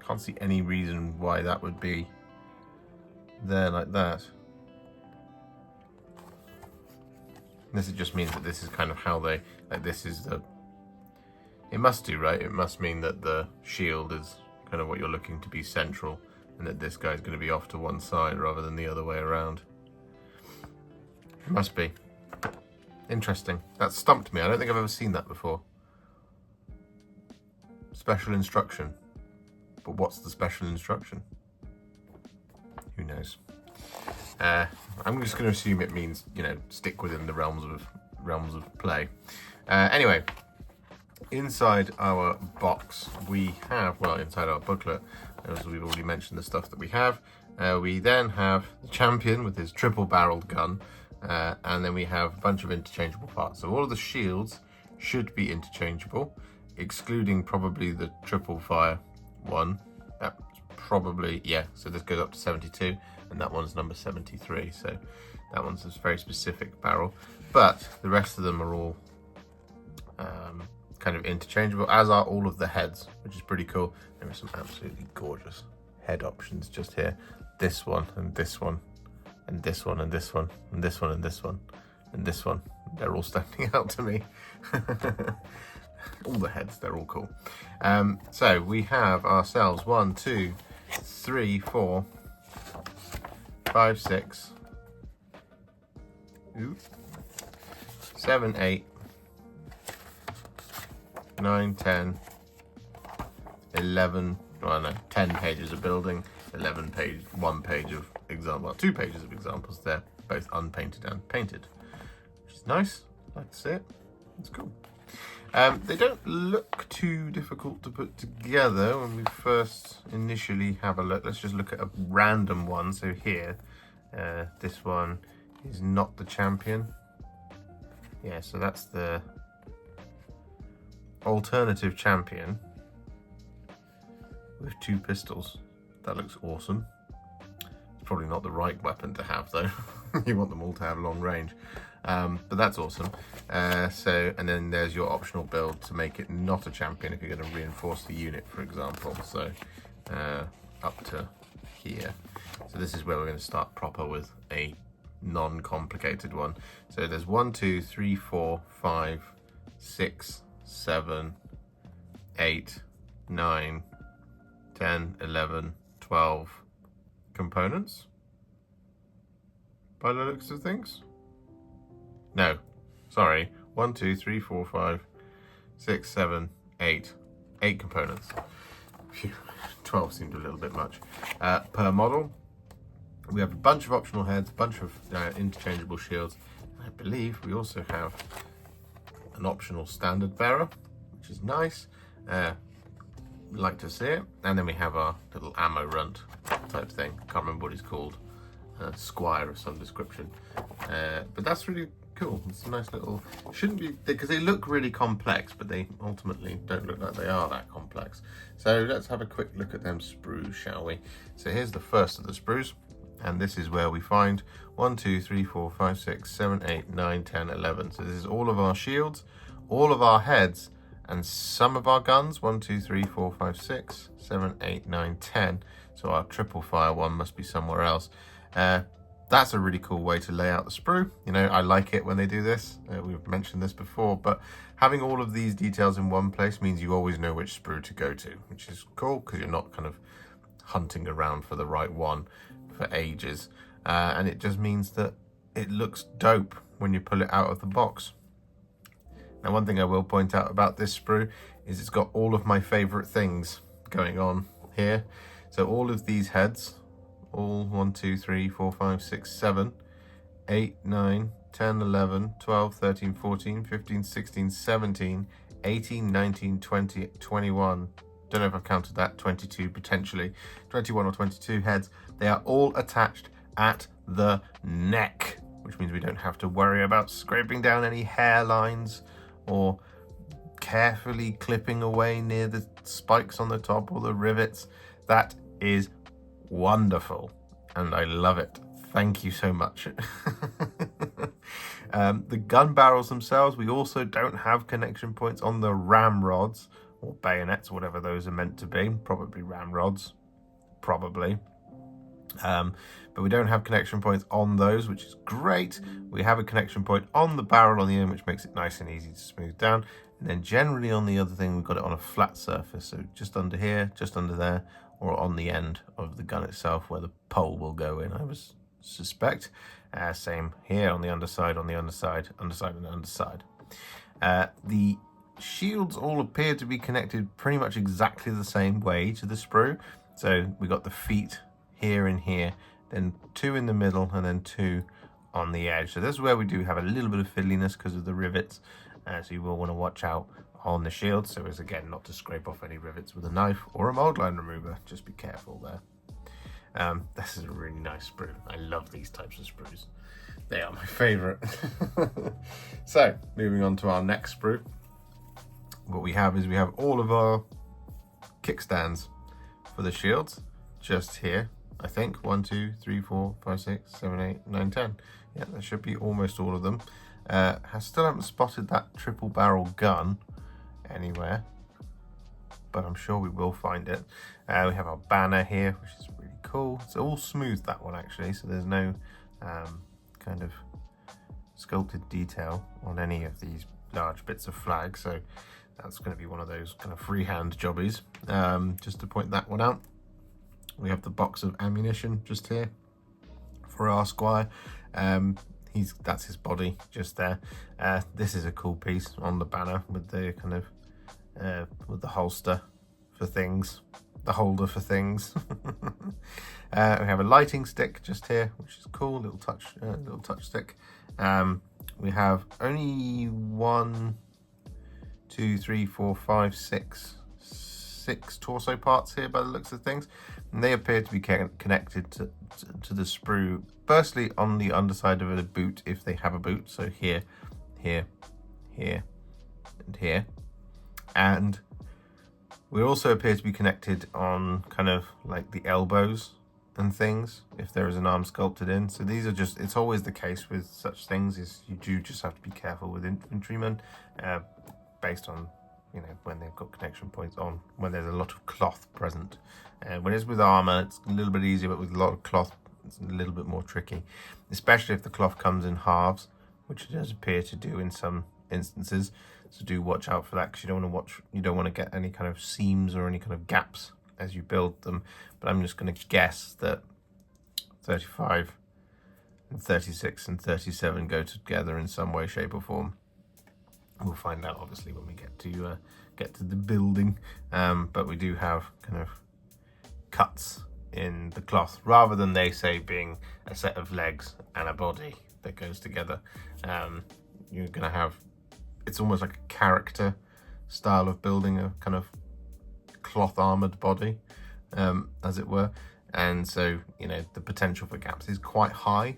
Can't see any reason why that would be there like that. This just means that this is kind of how they, like this is the, it must do, right? It must mean that the shield is kind of what you're looking to be central, and that this guy's going to be off to one side rather than the other way around. It must be. Interesting. That stumped me. I don't think I've ever seen that before. Special instruction. But what's the special instruction? Who knows? I'm just going to assume it means, you know, stick within the realms of play. Anyway, inside our box we have, well, inside our booklet, as we've already mentioned the stuff that we have, we then have the champion with his triple-barreled gun, and then we have a bunch of interchangeable parts. So all of the shields should be interchangeable, excluding probably the triple fire one. That's probably, yeah, so this goes up to 72, and that one's number 73, so that one's a very specific barrel, but the rest of them are all kind of interchangeable, as are all of the heads, which is pretty cool. There are some absolutely gorgeous head options just here. This one, and this one, and this one, and this one, and this one, and this one, and this one. They're all standing out to me. All the heads, they're all cool. So we have ourselves 1, 2, 3, 4, 5, 6, 7, 8, 9, 10, 11, well no, 10 pages of building, 1 page of example, well, 2 pages of examples there, both unpainted and painted, which is nice. I like to see it. It's cool. They don't look too difficult to put together when we first initially have a look. Let's just look at a random one. So here, this one is not the champion. Yeah, so that's the alternative champion with 2 pistols. That looks awesome. It's probably not the right weapon to have though. You want them all to have long range. But that's awesome. And then there's your optional build to make it not a champion if you're going to reinforce the unit, for example. So up to here. So this is where we're going to start proper with a non-complicated one. So there's 1, 2, 3, 4, 5, 6, 7, 8, 9, 10, 11, 12 components by the looks of things. No, sorry. 1, 2, 3, 4, 5, 6, 7, 8. 8 components. Phew, 12 seemed a little bit much. Per model, we have a bunch of optional heads, a bunch of interchangeable shields. I believe we also have an optional standard bearer, which is nice. Like to see it. And then we have our little ammo runt type thing. Can't remember what he's called. Squire of some description. But that's really cool. It's a nice little, shouldn't be, because they look really complex, but they ultimately don't look like they are that complex. So let's have a quick look at them sprues, shall we? So here's the first of the sprues, and this is where we find 1, 2, 3, 4, 5, 6, 7, 8, 9, 10, 11. So this is all of our shields, all of our heads, and some of our guns. 1, 2, 3, 4, 5, 6, 7, 8, 9, 10. So our triple fire one must be somewhere else. That's a really cool way to lay out the sprue. You know, I like it when they do this. We've mentioned this before, but having all of these details in one place means you always know which sprue to go to, which is cool because you're not kind of hunting around for the right one for ages. And it just means that it looks dope when you pull it out of the box. Now, one thing I will point out about this sprue is it's got all of my favourite things going on here. So all of these heads, all 1, 2, 3, 4, 5, 6, 7, 8, 9, 10, 11, 12, 13, 14, 15, 16, 17, 18, 19, 20, 21. Don't know if I've counted that, 22 potentially, 21 or 22 heads. They are all attached at the neck, which means we don't have to worry about scraping down any hairlines or carefully clipping away near the spikes on the top or the rivets. That is wonderful, and I love it. Thank you so much. The gun barrels themselves, we also don't have connection points on the ramrods or bayonets, whatever those are meant to be. Probably ramrods, probably. But we don't have connection points on those, which is great. We have a connection point on the barrel on the end, which makes it nice and easy to smooth down. And then generally on the other thing, we've got it on a flat surface. So just under here, just under there, or on the end of the gun itself where the pole will go in, I would suspect. Same here on the underside, underside and underside. The shields all appear to be connected pretty much exactly the same way to the sprue. So we got the feet here and here, then 2 in the middle, and then 2 on the edge. So this is where we do have a little bit of fiddliness because of the rivets. So you will want to watch out on the shield. So as again, not to scrape off any rivets with a knife or a mold line remover. Just be careful there. This is a really nice sprue. I love these types of sprues. They are my favourite. So moving on to our next sprue. What we have is we have all of our kickstands for the shields just here. I think 1, 2, 3, 4, 5, 6, 7, 8, 9, 10. Yeah, that should be almost all of them. I still haven't spotted that triple barrel gun anywhere, but I'm sure we will find it. We have our banner here, which is really cool. It's all smooth, that one actually, so there's no kind of sculpted detail on any of these large bits of flag. So that's going to be one of those kind of freehand jobbies. Just to point that one out. We have the box of ammunition just here for our squire. That's his body just there. This is a cool piece on the banner with the kind of with the holster for things, the holder for things. We have a lighting stick just here, which is cool, little touch stick. We have only 1, 2, 3, 4, 5, 6 torso parts here by the looks of things, and they appear to be connected to the sprue, firstly on the underside of a boot if they have a boot, so here, here, here, and here, and we also appear to be connected on kind of like the elbows and things if there is an arm sculpted in. So these are just, it's always the case with such things, is you do just have to be careful with infantrymen based on, you know, when they've got connection points on, when there's a lot of cloth present. When it's with armor, it's a little bit easier, but with a lot of cloth, it's a little bit more tricky, especially if the cloth comes in halves, which it does appear to do in some instances. So do watch out for that, because you don't want to get any kind of seams or any kind of gaps as you build them. But I'm just going to guess that 35 and 36 and 37 go together in some way, shape or form. We'll find out obviously when we get to the building, but we do have kind of cuts in the cloth, rather than they say being a set of legs and a body that goes together. You're going to have, it's almost like a character style of building, a kind of cloth armored body, as it were. And so, you know, the potential for gaps is quite high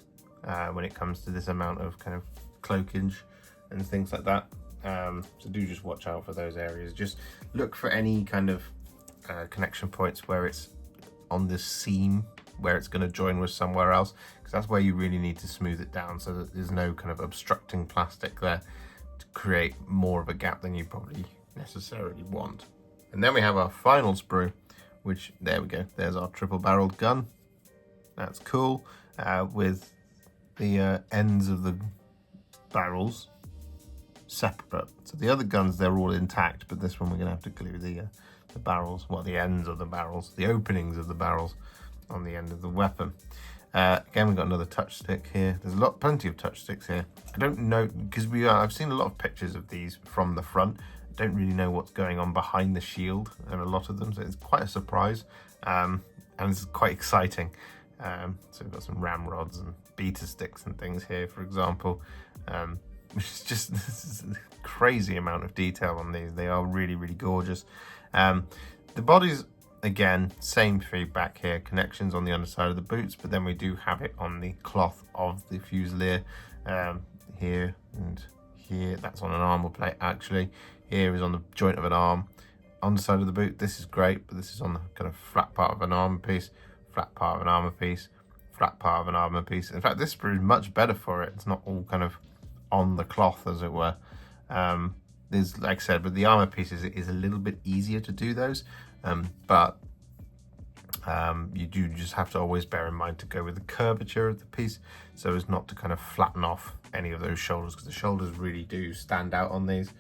when it comes to this amount of kind of cloakage and things like that. So do just watch out for those areas. Just look for any kind of connection points where it's on this seam, where it's going to join with somewhere else, because that's where you really need to smooth it down so that there's no kind of obstructing plastic there to create more of a gap than you probably necessarily want. And then we have our final sprue, which, there we go, there's our triple barreled gun. That's cool, with the ends of the barrels separate. So the other guns, they're all intact, but this one we're going to have to glue the barrels, well, the ends of the barrels, the openings of the barrels on the end of the weapon. Again, we've got another touch stick here. There's plenty of touch sticks here. I don't know, because I've seen a lot of pictures of these from the front. I don't really know what's going on behind the shield. There are a lot of them, so it's quite a surprise. And it's quite exciting. So we've got some ramrods and beta sticks and things here, for example. Which is just this is a crazy amount of detail on these. They are really, really gorgeous. The bodies, again, same feedback here. Connections on the underside of the boots, but then we do have it on the cloth of the Fusilier here and here. That's on an armor plate, actually. Here is on the joint of an arm. Underside of the boot, this is great, but this is on the kind of flat part of an armor piece, flat part of an armor piece, flat part of an armor piece. In fact, this sprue is much better for it. It's not all kind of on the cloth, as it were. There's, like I said, with the armor pieces, it is a little bit easier to do those, but you do just have to always bear in mind to go with the curvature of the piece, so as not to kind of flatten off any of those shoulders, because the shoulders really do stand out on these.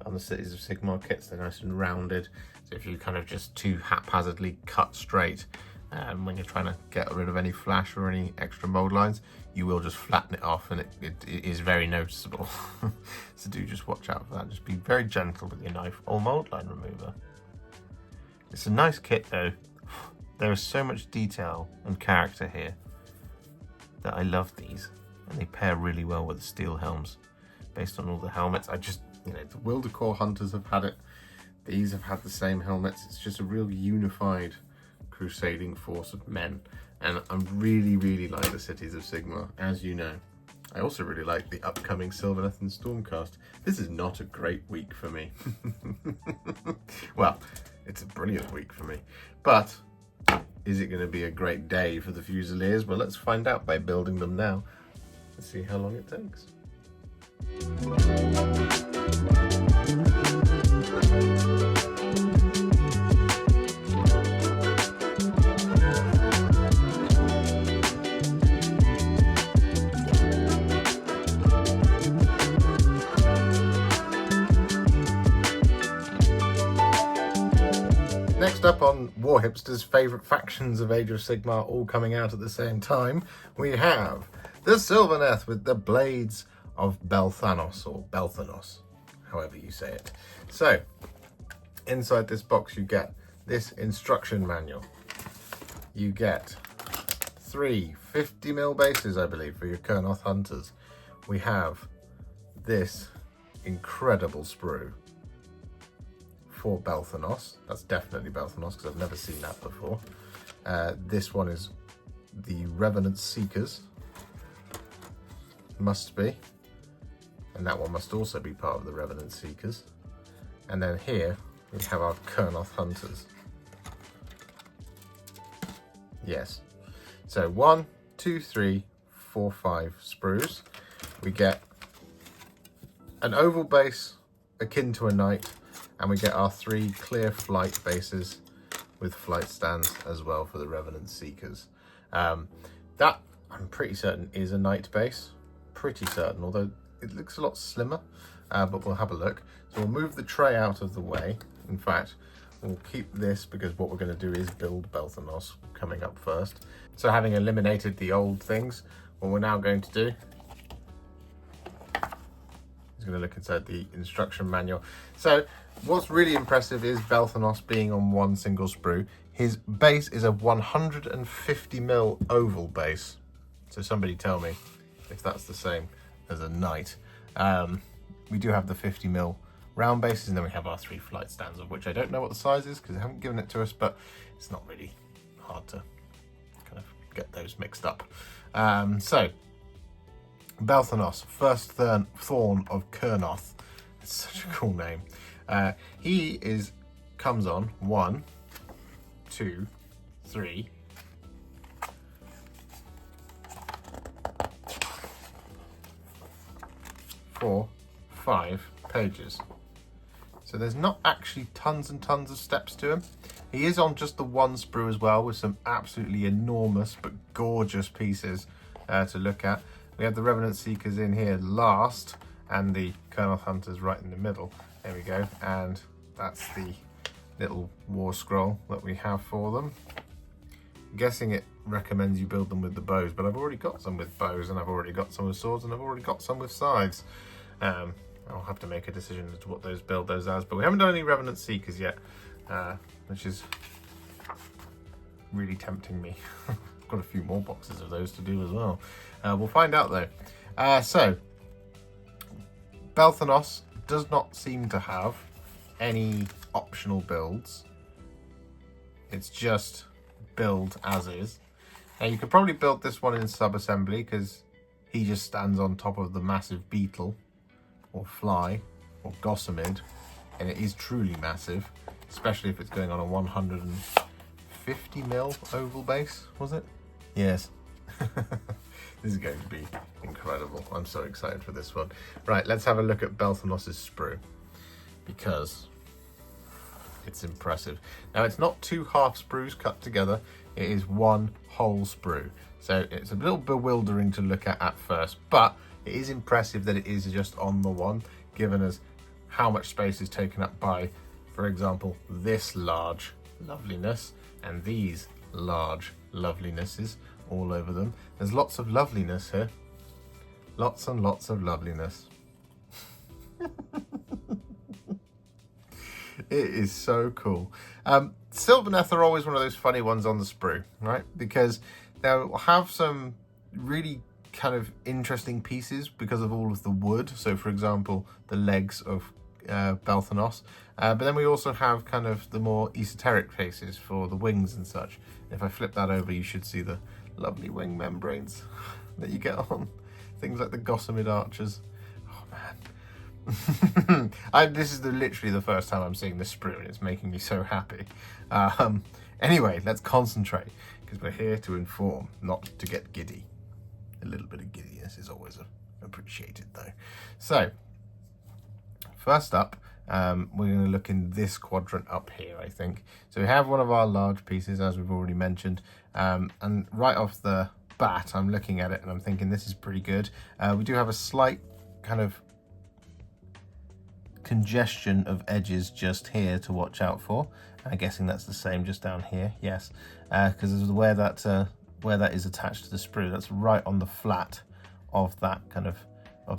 On the Cities of Sigmar kits, they're nice and rounded, so if you kind of just too haphazardly cut straight when you're trying to get rid of any flash or any extra mold lines, you will just flatten it off, and it is very noticeable. So do just watch out for that. Just be very gentle with your knife or mold line remover. It's a nice kit though. There is so much detail and character here that I love these, and they pair really well with the steel helms based on all the helmets. The Wildercore hunters have had it. These have had the same helmets. It's just a real unified crusading force of men, and I really, really like the Cities of Sigmar, as you know. I also really like the upcoming Sylvaneth and Stormcast. This is not a great week for me. Well, it's a brilliant week for me, but is it going to be a great day for the Fusiliers? Well, let's find out by building them now. Let's see how long it takes. Next up on Warhipster's favourite factions of Age of Sigmar, all coming out at the same time, we have the Sylvaneth with the Blades of Belthanos, or Belthanos, however you say it. So, inside this box you get this instruction manual. You get 3 50mm bases, I believe, for your Kurnoth hunters. We have this incredible sprue for Belthanos. That's definitely Belthanos, because I've never seen that before. This one is the Revenant Seekers. Must be. And that one must also be part of the Revenant Seekers. And then here we have our Kurnoth Hunters. Yes. So 1, 2, 3, 4, 5 sprues. We get an oval base akin to a knight, and we get our 3 clear flight bases with flight stands as well for the Revenant Seekers. That, I'm pretty certain, is a knight base. Pretty certain, although it looks a lot slimmer, but we'll have a look. So we'll move the tray out of the way. In fact, we'll keep this, because what we're going to do is build Belthanos coming up first. So having eliminated the old things, what we're now going to do is going to look inside the instruction manual. So what's really impressive is Belthanos being on one single sprue. His base is a 150mm oval base. So somebody tell me if that's the same as a knight. We do have the 50mm round bases, and then we have our 3 flight stands, of which I don't know what the size is because they haven't given it to us, but it's not really hard to kind of get those mixed up. So Belthanos, first Thorn of Kurnoth. It's such a cool name. He comes on 1, 2, 3, 4, 5 pages. So there's not actually tons and tons of steps to him. He is on just the one sprue as well, with some absolutely enormous but gorgeous pieces to look at. We have the Revenant Seekers in here last, and the Kurnoth Hunters right in the middle. There we go, and that's the little war scroll that we have for them. guessing it recommends you build them with the bows, but I've already got some with bows, and I've already got some with swords, and I've already got some with scythes. I'll have to make a decision as to what build those as, but we haven't done any Revenant Seekers yet, which is really tempting me. I've got a few more boxes of those to do as well. We'll find out though. So, Belthanos does not seem to have any optional builds. It's just build as is. Now you could probably build this one in sub-assembly because he just stands on top of the massive beetle or fly or gossamer, and it is truly massive, especially if it's going on a 150 mil oval base, was it? Yes. This is going to be incredible. I'm so excited for this one. Right, let's have a look at Belthanos' sprue, because it's impressive. Now, it's not two half sprues cut together. It is one whole sprue. So it's a little bewildering to look at first, but it is impressive that it is just on the one, given us how much space is taken up by, for example, this large loveliness and these large lovelinesses all over them. There's lots of loveliness here. Lots and lots of loveliness. It is so cool. Sylvaneth are always one of those funny ones on the sprue, right? Because they'll have some really kind of interesting pieces because of all of the wood. So, for example, the legs of Belthanos. But then we also have kind of the more esoteric faces for the wings and such. If I flip that over, you should see the lovely wing membranes that you get on things like the gossamer archers. Oh man. This is literally the first time I'm seeing this sprue, and it's making me so happy. Anyway, let's concentrate, because we're here to inform, not to get giddy. A little bit of giddiness is always appreciated though. So, first up, we're going to look in this quadrant up here, I think. So we have one of our large pieces, as we've already mentioned, and right off the bat, I'm looking at it and I'm thinking this is pretty good. We do have a slight kind of congestion of edges just here to watch out for. I'm guessing that's the same just down here, yes, because where that is attached to the sprue, that's right on the flat of that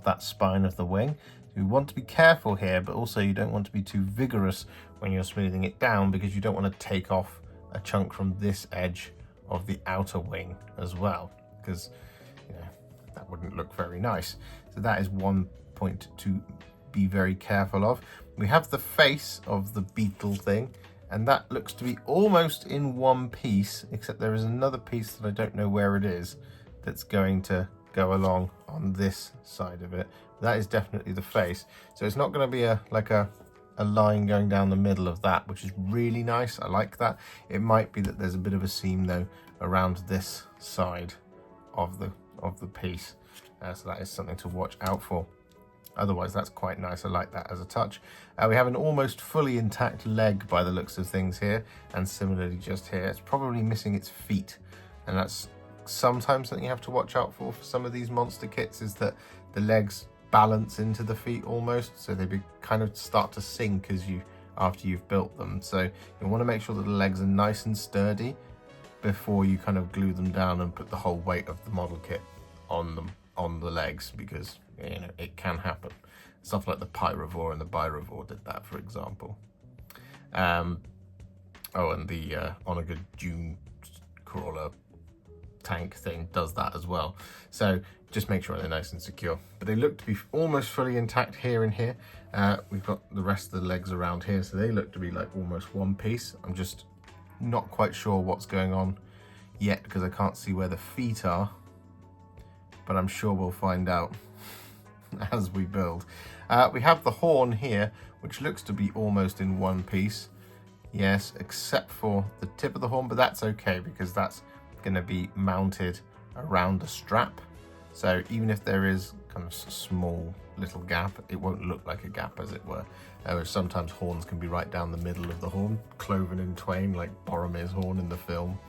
that spine of the wing. You want to be careful here, but also you don't want to be too vigorous when you're smoothing it down, because you don't want to take off a chunk from this edge of the outer wing as well, because that wouldn't look very nice. So that is one point to be very careful of. We have the face of the beetle thing, and that looks to be almost in one piece, except there is another piece that I don't know where it is that's going to go along on this side of it. That is definitely the face. So it's not going to be a line going down the middle of that, which is really nice. I like that. It might be that there's a bit of a seam though around this side of the piece. So that is something to watch out for. Otherwise, that's quite nice. I like that as a touch. We have an almost fully intact leg by the looks of things here, and similarly just here. It's probably missing its feet, and that's sometimes something you have to watch out for some of these monster kits, is that the legs balance into the feet almost, so they kind of start to sink after you've built them. So you want to make sure that the legs are nice and sturdy before you kind of glue them down and put the whole weight of the model kit on the legs, because it can happen. Stuff like the Pyrovore and the Byrovore did that, for example. And the Onager Dune Crawler tank thing does that as well. So just make sure they're nice and secure. But they look to be almost fully intact here and here. We've got the rest of the legs around here, so they look to be like almost one piece. I'm just not quite sure what's going on yet, because I can't see where the feet are, but I'm sure we'll find out as we build. We have the horn here, which looks to be almost in one piece. Yes, except for the tip of the horn, but that's okay, because that's going to be mounted around the strap. So even if there is kind of a small little gap, it won't look like a gap, as it were. Sometimes horns can be right down the middle of the horn, cloven in twain, like Boromir's horn in the film.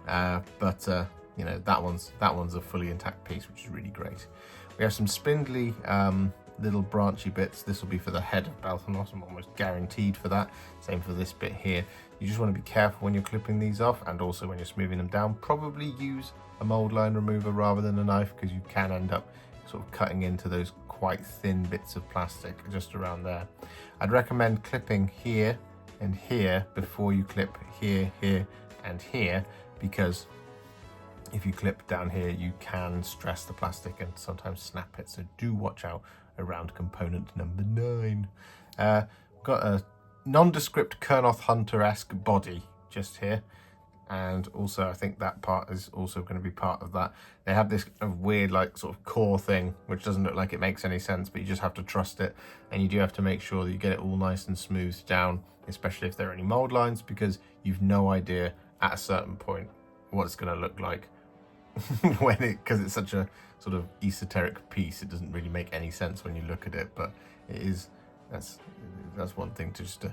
But that one's a fully intact piece, which is really great. We have some spindly little branchy bits. This will be for the head of Belthanos. I'm almost guaranteed for that. Same for this bit here. You just want to be careful when you're clipping these off, and also when you're smoothing them down. Probably use a mold line remover rather than a knife, because you can end up sort of cutting into those quite thin bits of plastic just around there. I'd recommend clipping here and here before you clip here, here and here, because if you clip down here you can stress the plastic and sometimes snap it, so do watch out around component number 9. Got a nondescript Kurnoth Hunter-esque body just here, and also I think that part is also going to be part of that. They have this kind of weird like sort of core thing which doesn't look like it makes any sense, but you just have to trust it, and you do have to make sure that you get it all nice and smoothed down, especially if there are any mold lines, because you've no idea at a certain point what it's going to look like because it's such a sort of esoteric piece. It doesn't really make any sense when you look at it, but it is. That's one thing to just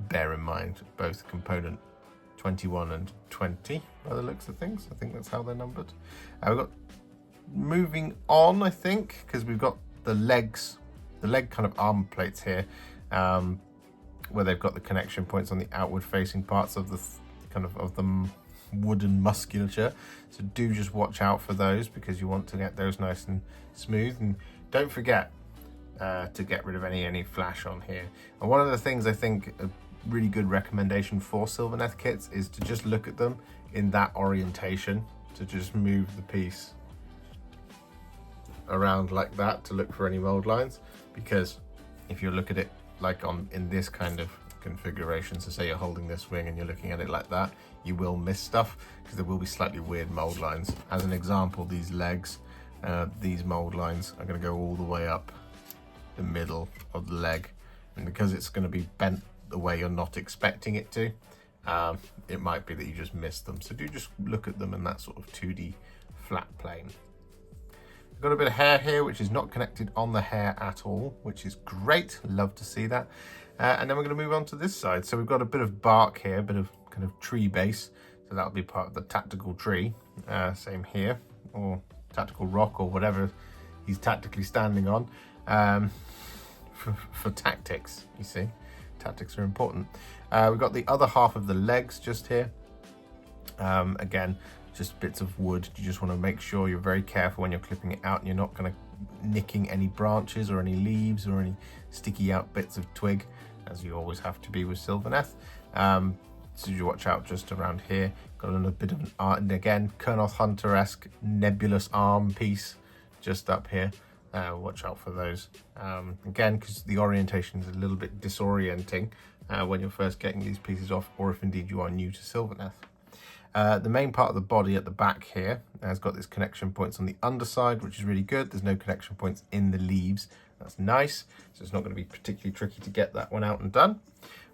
bear in mind. Both component 21 and 20 by the looks of things. I think that's how they're numbered. We've got moving on, I think, because we've got the legs, the leg kind of armor plates here, where they've got the connection points on the outward facing parts of the the wooden musculature. So do just watch out for those, because you want to get those nice and smooth, and don't forget to get rid of any flash on here. And one of the things I think a really good recommendation for Sylvaneth kits is to just look at them in that orientation, to just move the piece around like that to look for any mold lines, because if you look at it like in this kind of configuration, so say you're holding this wing and you're looking at it like that, you will miss stuff because there will be slightly weird mold lines. As an example, these legs, these mold lines are going to go all the way up the middle of the leg, and because it's going to be bent the way you're not expecting it to, it might be that you just missed them. So do just look at them in that sort of 2D flat plane. I've got a bit of hair here which is not connected on the hair at all, which is great. Love to see that. And then we're going to move on to this side. So we've got a bit of bark here, a bit of kind of tree base, so that'll be part of the tactical tree. Same here, or tactical rock, or whatever he's tactically standing on, for tactics. You see, tactics are important. We've got the other half of the legs just here. Again, just bits of wood. You just want to make sure you're very careful when you're clipping it out, and you're not going to nicking any branches or any leaves or any sticky out bits of twig, as you always have to be with Sylvaneth. So you watch out just around here. Got a little bit of an art, and again, Kurnoth Hunter-esque nebulous arm piece just up here. Watch out for those. Again, because the orientation is a little bit disorienting when you're first getting these pieces off, or if indeed you are new to Sylvaneth. The main part of the body at the back here has got this connection points on the underside, which is really good. There's no connection points in the leaves. That's nice. So it's not going to be particularly tricky to get that one out and done.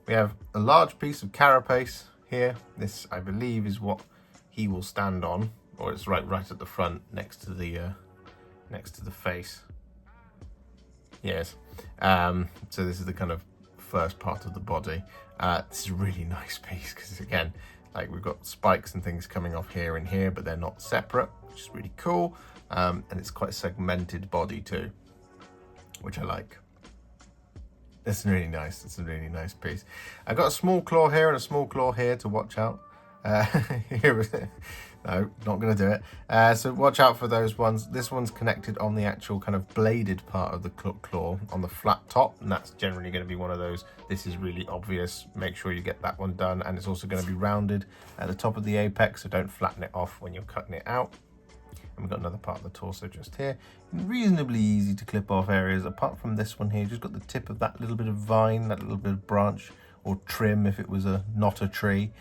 We have a large piece of carapace here. This, I believe, is what he will stand on, or it's right at the front, next to the face. Yes. So this is the kind of first part of the body. This is a really nice piece because, again, like we've got spikes and things coming off here and here, but they're not separate, which is really cool. And it's quite a segmented body too, which I like. It's really nice. It's a really nice piece. I've got a small claw here and a small claw here to watch out. No, not going to do it. So watch out for those ones. This one's connected on the actual kind of bladed part of the claw on the flat top, and that's generally going to be one of those. This is really obvious. Make sure you get that one done, and it's also going to be rounded at the top of the apex, so don't flatten it off when you're cutting it out. And we've got another part of the torso just here. Reasonably easy to clip off areas. Apart from this one here, just got the tip of that little bit of vine, that little bit of branch, or trim if it was not a tree.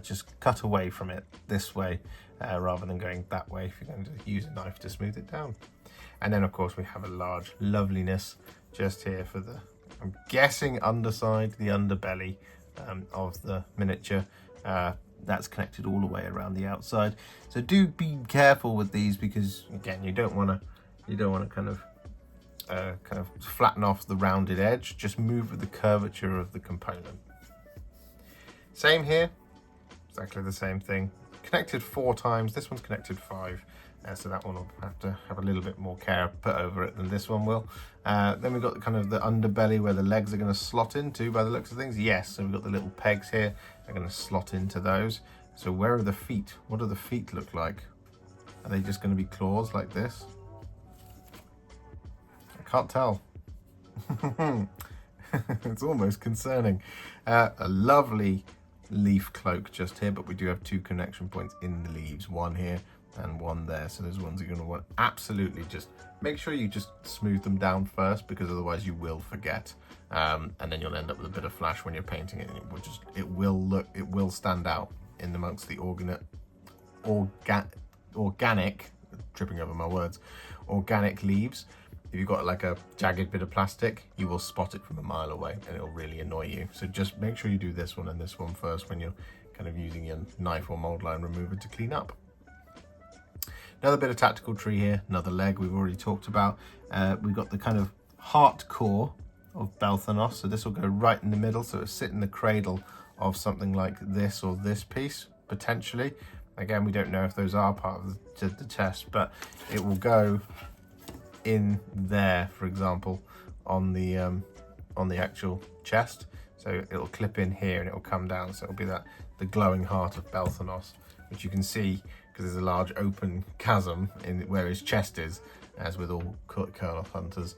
Just cut away from it this way rather than going that way if you're going to use a knife to smooth it down. And then of course we have a large loveliness just here for the, I'm guessing, underside, the underbelly of the miniature. That's connected all the way around the outside. So do be careful with these, because again, you don't want to kind of flatten off the rounded edge. Just move with the curvature of the component. Same here, exactly the same thing. Connected 4 times. This one's connected 5. So that one will have to have a little bit more care put over it than this one will. Then we've got kind of the underbelly where the legs are going to slot into by the looks of things. Yes, so we've got the little pegs here. They're going to slot into those. So where are the feet? What do the feet look like? Are they just going to be claws like this? I can't tell. It's almost concerning. A lovely leaf cloak just here, but we do have 2 connection points in the leaves, one here and one there. So those ones you're going to want absolutely just make sure you just smooth them down first, because otherwise you will forget, and then you'll end up with a bit of flash when you're painting it, and it will stand out in amongst the organic, tripping over my words, organic leaves. If you've got like a jagged bit of plastic, you will spot it from a mile away and it'll really annoy you. So just make sure you do this one and this one first when you're kind of using your knife or mold line remover to clean up. Another bit of tactical tree here, another leg we've already talked about. We've got the kind of heart core of Belthanos. So this will go right in the middle. So it'll sit in the cradle of something like this or this piece, potentially. Again, we don't know if those are part of the test, but it will go in there, for example, on the actual chest. So it'll clip in here and it'll come down. So it'll be the glowing heart of Belthanos, which you can see because there's a large open chasm in where his chest is, as with all Kurnoth hunters.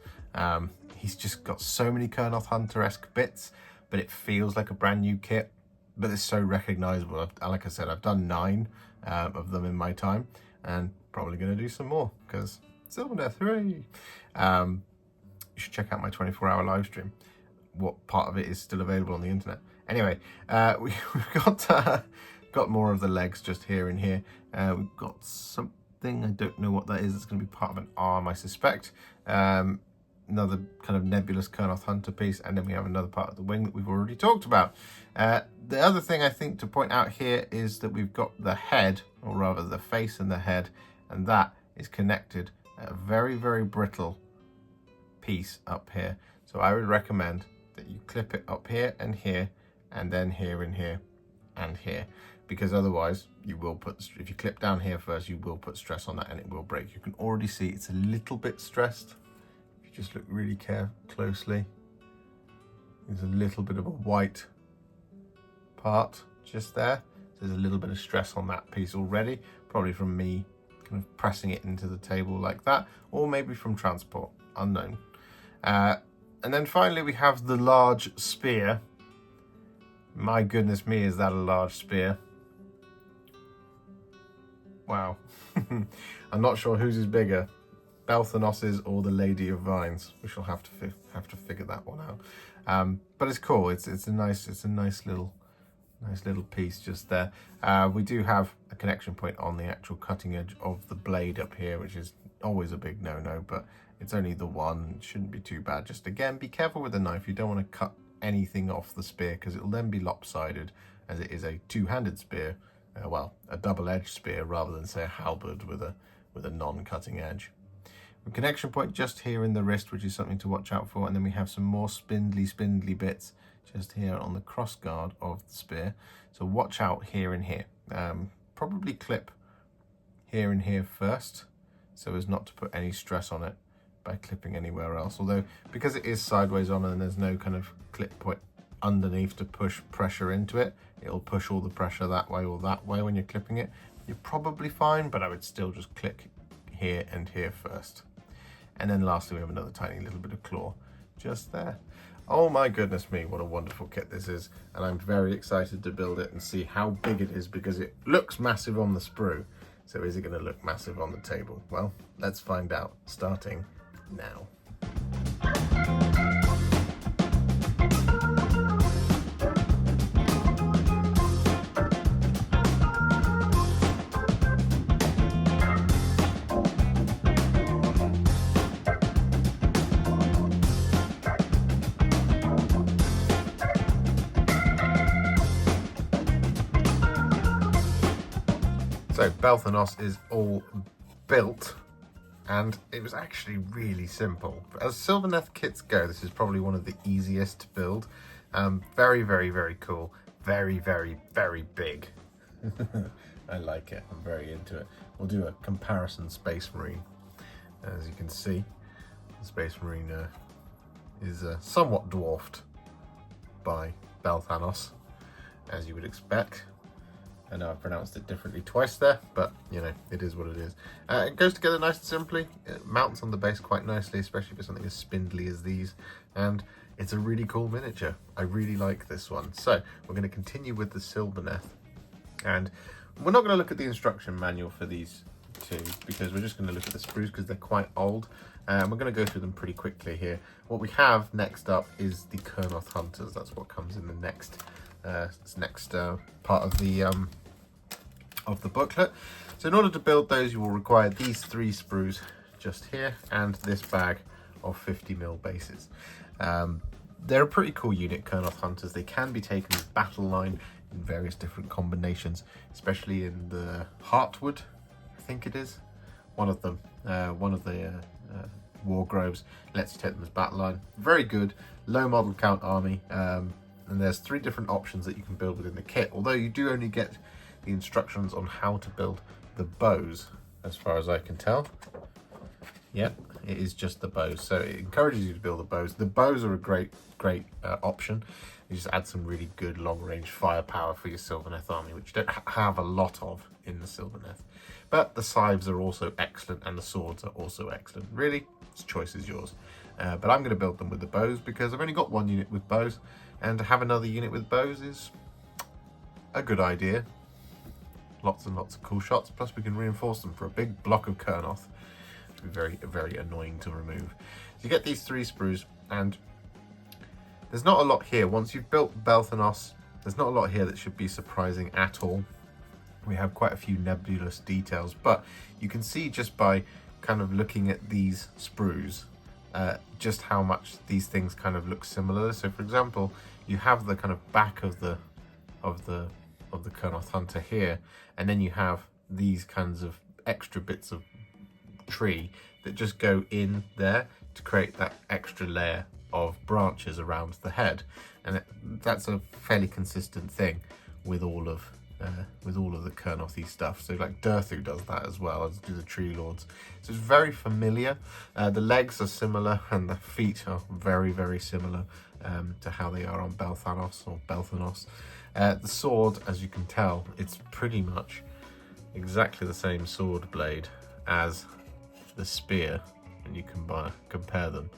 He's just got so many Kurnoth hunter-esque bits, but it feels like a brand new kit, but it's so recognizable. Like I said, I've done 9 of them in my time, and probably going to do some more because Sylvaneth, hooray! You should check out my 24-hour live stream. What part of it is still available on the internet? Anyway, we've got more of the legs just here and here. We've got something, I don't know what that is. It's going to be part of an arm, I suspect. Another kind of nebulous Kurnoth hunter piece, and then we have another part of the wing that we've already talked about. The other thing I think to point out here is that we've got the head, or rather the face and the head, and that is connected at a very, very brittle piece up here. So I would recommend that you clip it up here, and then here and here and here, because otherwise you will put, if you clip down here first, you will put stress on that and it will break. You can already see it's a little bit stressed. If you just look really closely, there's a little bit of a white part just there. So there's a little bit of stress on that piece already, probably from me kind of pressing it into the table like that, or maybe from transport, unknown. And then finally we have the large spear. My goodness me, is that a large spear? Wow. I'm not sure whose is bigger, Belthanos's or the Lady of Vines. We shall have to figure that one out. But it's cool. It's a nice little piece just there. We do have a connection point on the actual cutting edge of the blade up here, which is always a big no-no, but it's only the one. It shouldn't be too bad. Just again, be careful with the knife. You don't want to cut anything off the spear because it'll then be lopsided, as it is a two-handed spear. Well, a double-edged spear rather than, say, a halberd with a non-cutting edge. A connection point just here in the wrist, which is something to watch out for, and then we have some more spindly bits just here on the cross guard of the spear. So watch out here and here. Probably clip here and here first, so as not to put any stress on it by clipping anywhere else. Although, because it is sideways on and there's no kind of clip point underneath to push pressure into it, it'll push all the pressure that way or that way when you're clipping it. You're probably fine, but I would still just click here and here first. And then lastly, we have another tiny little bit of claw just there. Oh my goodness me, what a wonderful kit this is. And I'm very excited to build it and see how big it is, because it looks massive on the sprue. So is it going to look massive on the table? Well, let's find out, starting now. So Belthanos is all built, and it was actually really simple. As Sylvaneth kits go, this is probably one of the easiest to build. Very, very, very cool. Very, very, very big. I like it. I'm very into it. We'll do a comparison Space Marine. As you can see, the Space Marine is somewhat dwarfed by Belthanos, as you would expect. I know I pronounced it differently twice there, but you know, it is what it is. It goes together nice and simply. It mounts on the base quite nicely, especially for something as spindly as these. And it's a really cool miniature. I really like this one. So we're going to continue with the Sylvaneth. And we're not going to look at the instruction manual for these two, because we're just going to look at the sprues because they're quite old. And we're going to go through them pretty quickly here. What we have next up is the Kurnoth Hunters. That's what comes in the next part of the booklet. So in order to build those, you will require these 3 sprues just here and this bag of 50mm bases. They're a pretty cool unit, Kurnoth Hunters. They can be taken as battle line in various different combinations, especially in the Heartwood, I think it is. One of them, one of the War Groves lets you take them as battle line. Very good, low model count army. And there's 3 different options that you can build within the kit, although you do only get the instructions on how to build the bows, as far as I can tell. Yep, it is just the bows, so it encourages you to build the bows. The bows are a great option. You just add some really good long-range firepower for your Sylvaneth army, which you don't have a lot of in the Sylvaneth. But the scythes are also excellent, and the swords are also excellent. Really, the choice is yours. But I'm going to build them with the bows because I've only got 1 unit with bows, and to have another unit with bows is a good idea. Lots and lots of cool shots, plus we can reinforce them for a big block of Kurnoth. It'll be very, very annoying to remove. So you get these 3 sprues, and there's not a lot here. Once you've built Belthanos, there's not a lot here that should be surprising at all. We have quite a few nebulous details, but you can see just by kind of looking at these sprues just how much these things kind of look similar. So for example, you have the kind of back of the Kurnoth Hunter here, and then you have these kinds of extra bits of tree that just go in there to create that extra layer of branches around the head, and that's a fairly consistent thing with all of the Kurnothy stuff. So like Durthu does that as well, as do the Tree Lords. So it's very familiar. The legs are similar, and the feet are very, very similar to how they are on Belthanos or Belthanos. The sword, as you can tell, it's pretty much exactly the same sword blade as the spear, and you can compare them.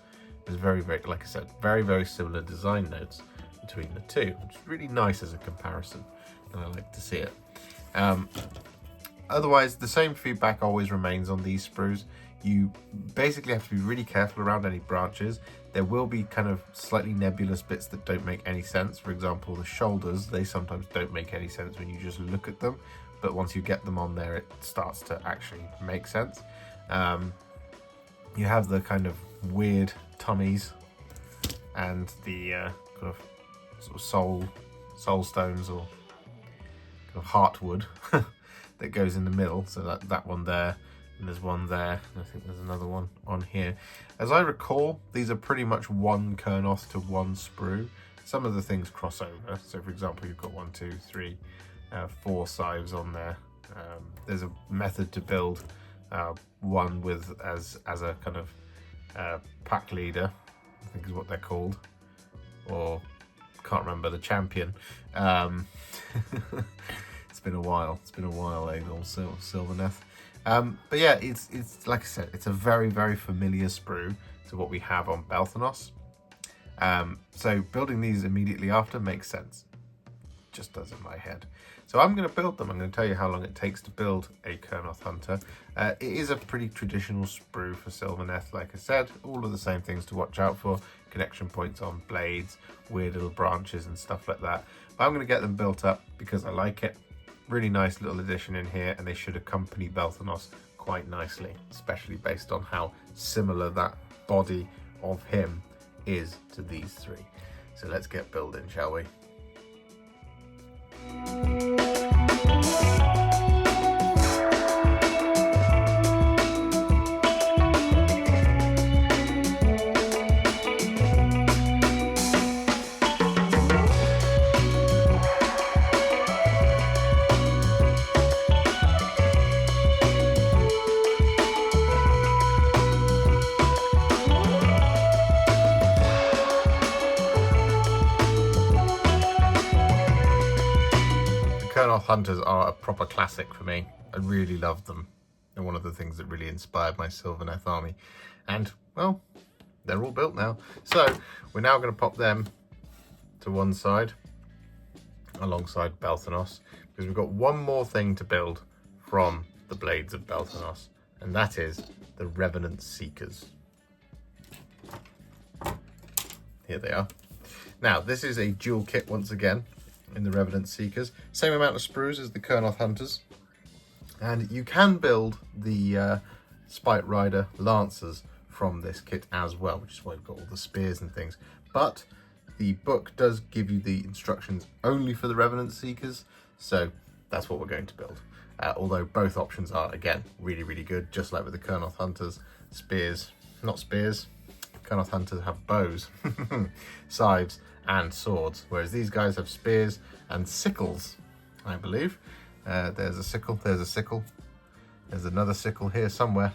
There's very, very, like I said, very, very similar design notes between the two, which is really nice as a comparison, and I like to see it. Otherwise, the same feedback always remains on these sprues. You basically have to be really careful around any branches. There will be kind of slightly nebulous bits that don't make any sense. For example, the shoulders, they sometimes don't make any sense when you just look at them, but once you get them on there, it starts to actually make sense. You have the kind of weird tummies and the kind of sort of soul stones, or kind of heartwood that goes in the middle. So that one there, and there's one there, and I think there's another one on here. As I recall, these are pretty much one Kurnoth to one sprue. Some of the things cross over. So for example, you've got 1, 2, 3, 4 scythes on there. There's a method to build one with as a kind of pack leader, I think is what they're called, or can't remember, the champion. It's been a while, old Sylvaneth. But yeah, it's like I said, it's a very, very familiar sprue to what we have on Belthanos. So building these immediately after makes sense. Just does in my head. So I'm going to build them. I'm going to tell you how long it takes to build a Kurnoth Hunter. It is a pretty traditional sprue for Sylvaneth, like I said. All of the same things to watch out for. Connection points on blades, weird little branches and stuff like that. But I'm going to get them built up because I like it. Really nice little addition in here, and they should accompany Belthanos quite nicely, especially based on how similar that body of him is to these 3. So let's get building, shall we? Kurnoth Hunters are a proper classic for me. I really love them. They're one of the things that really inspired my Sylvaneth army. And, well, they're all built now. So, we're now going to pop them to one side, alongside Belthanos, because we've got one more thing to build from the Blades of Belthanos, and that is the Revenant Seekers. Here they are. Now, this is a dual kit once again in the Revenant Seekers. Same amount of sprues as the Kurnoth Hunters. And you can build the Spite Rider Lancers from this kit as well, which is why we've got all the spears and things. But the book does give you the instructions only for the Revenant Seekers, so that's what we're going to build. Although both options are, again, really, really good, just like with the Kurnoth Hunters. Spears, not spears, Kurnoth Hunters have bows, scythes and swords, whereas these guys have spears and sickles, I believe. There's a sickle, there's a sickle, there's another sickle here somewhere.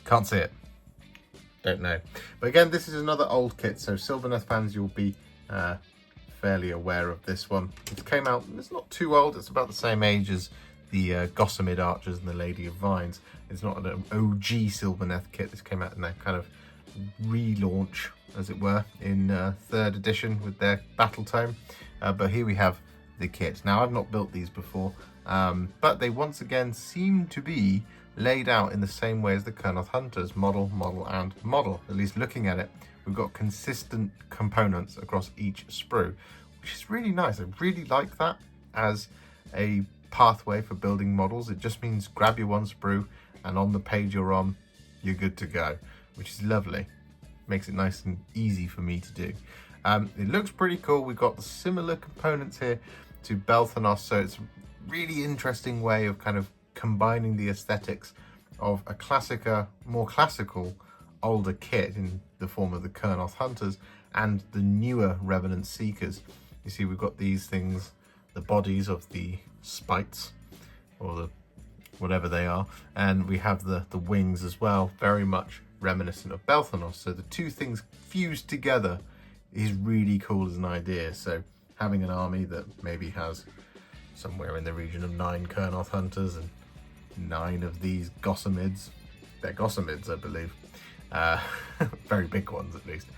Can't see it. Don't know. But again, this is another old kit, so Sylvaneth fans, you'll be fairly aware of this one. It came out, it's not too old, it's about the same age as the Gossamer Archers and the Lady of Vines. It's not an OG Sylvaneth kit. This came out in their kind of relaunch, as it were, in 3rd edition with their battle tome. But here we have the kit. Now, I've not built these before, but they once again seem to be laid out in the same way as the Kurnoth Hunters, model, and model. At least looking at it, we've got consistent components across each sprue, which is really nice. I really like that as a pathway for building models. It just means grab your one sprue and on the page you're on, you're good to go, which is lovely. Makes it nice and easy for me to do. It looks pretty cool. We've got the similar components here to Belthanos, so it's a really interesting way of kind of combining the aesthetics of a more classical, older kit in the form of the Kurnoth Hunters and the newer Revenant Seekers. You see, we've got these things, the bodies of the spites, or the whatever they are, and we have the wings as well, very much reminiscent of Belthanos. So the two things fused together is really cool as an idea. So having an army that maybe has somewhere in the region of 9 Kurnoth Hunters and 9 of these Gossamids, they're Gossamids, I believe, very big ones at least,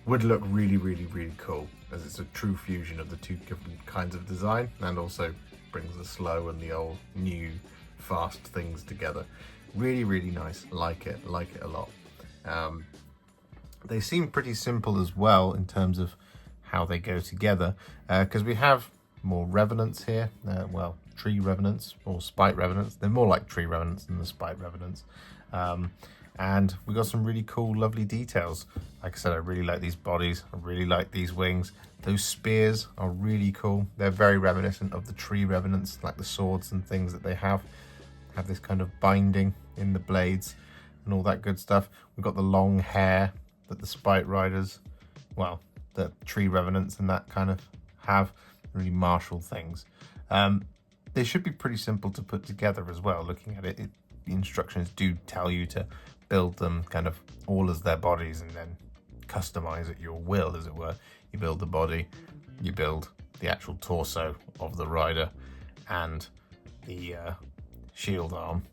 would look really, really, really cool, as it's a true fusion of the two different kinds of design, and also brings the slow and the old, new, fast things together. Really, really nice. Like it a lot. They seem pretty simple as well in terms of how they go together, because we have more Revenants here, well, tree Revenants or Spite Revenants. They're more like tree Revenants than the Spite Revenants. And we got some really cool, lovely details. Like I said, I really like these bodies. I really like these wings. Those spears are really cool. They're very reminiscent of the tree Revenants, like the swords and things that they have this kind of binding in the blades and all that good stuff. We've got the long hair that the Spite Riders, well, the tree Revenants and that kind of have, really martial things. They should be pretty simple to put together as well. Looking at it, the instructions do tell you to build them kind of all as their bodies and then customize at your will, as it were. You build the body, you build the actual torso of the rider and the shield arm,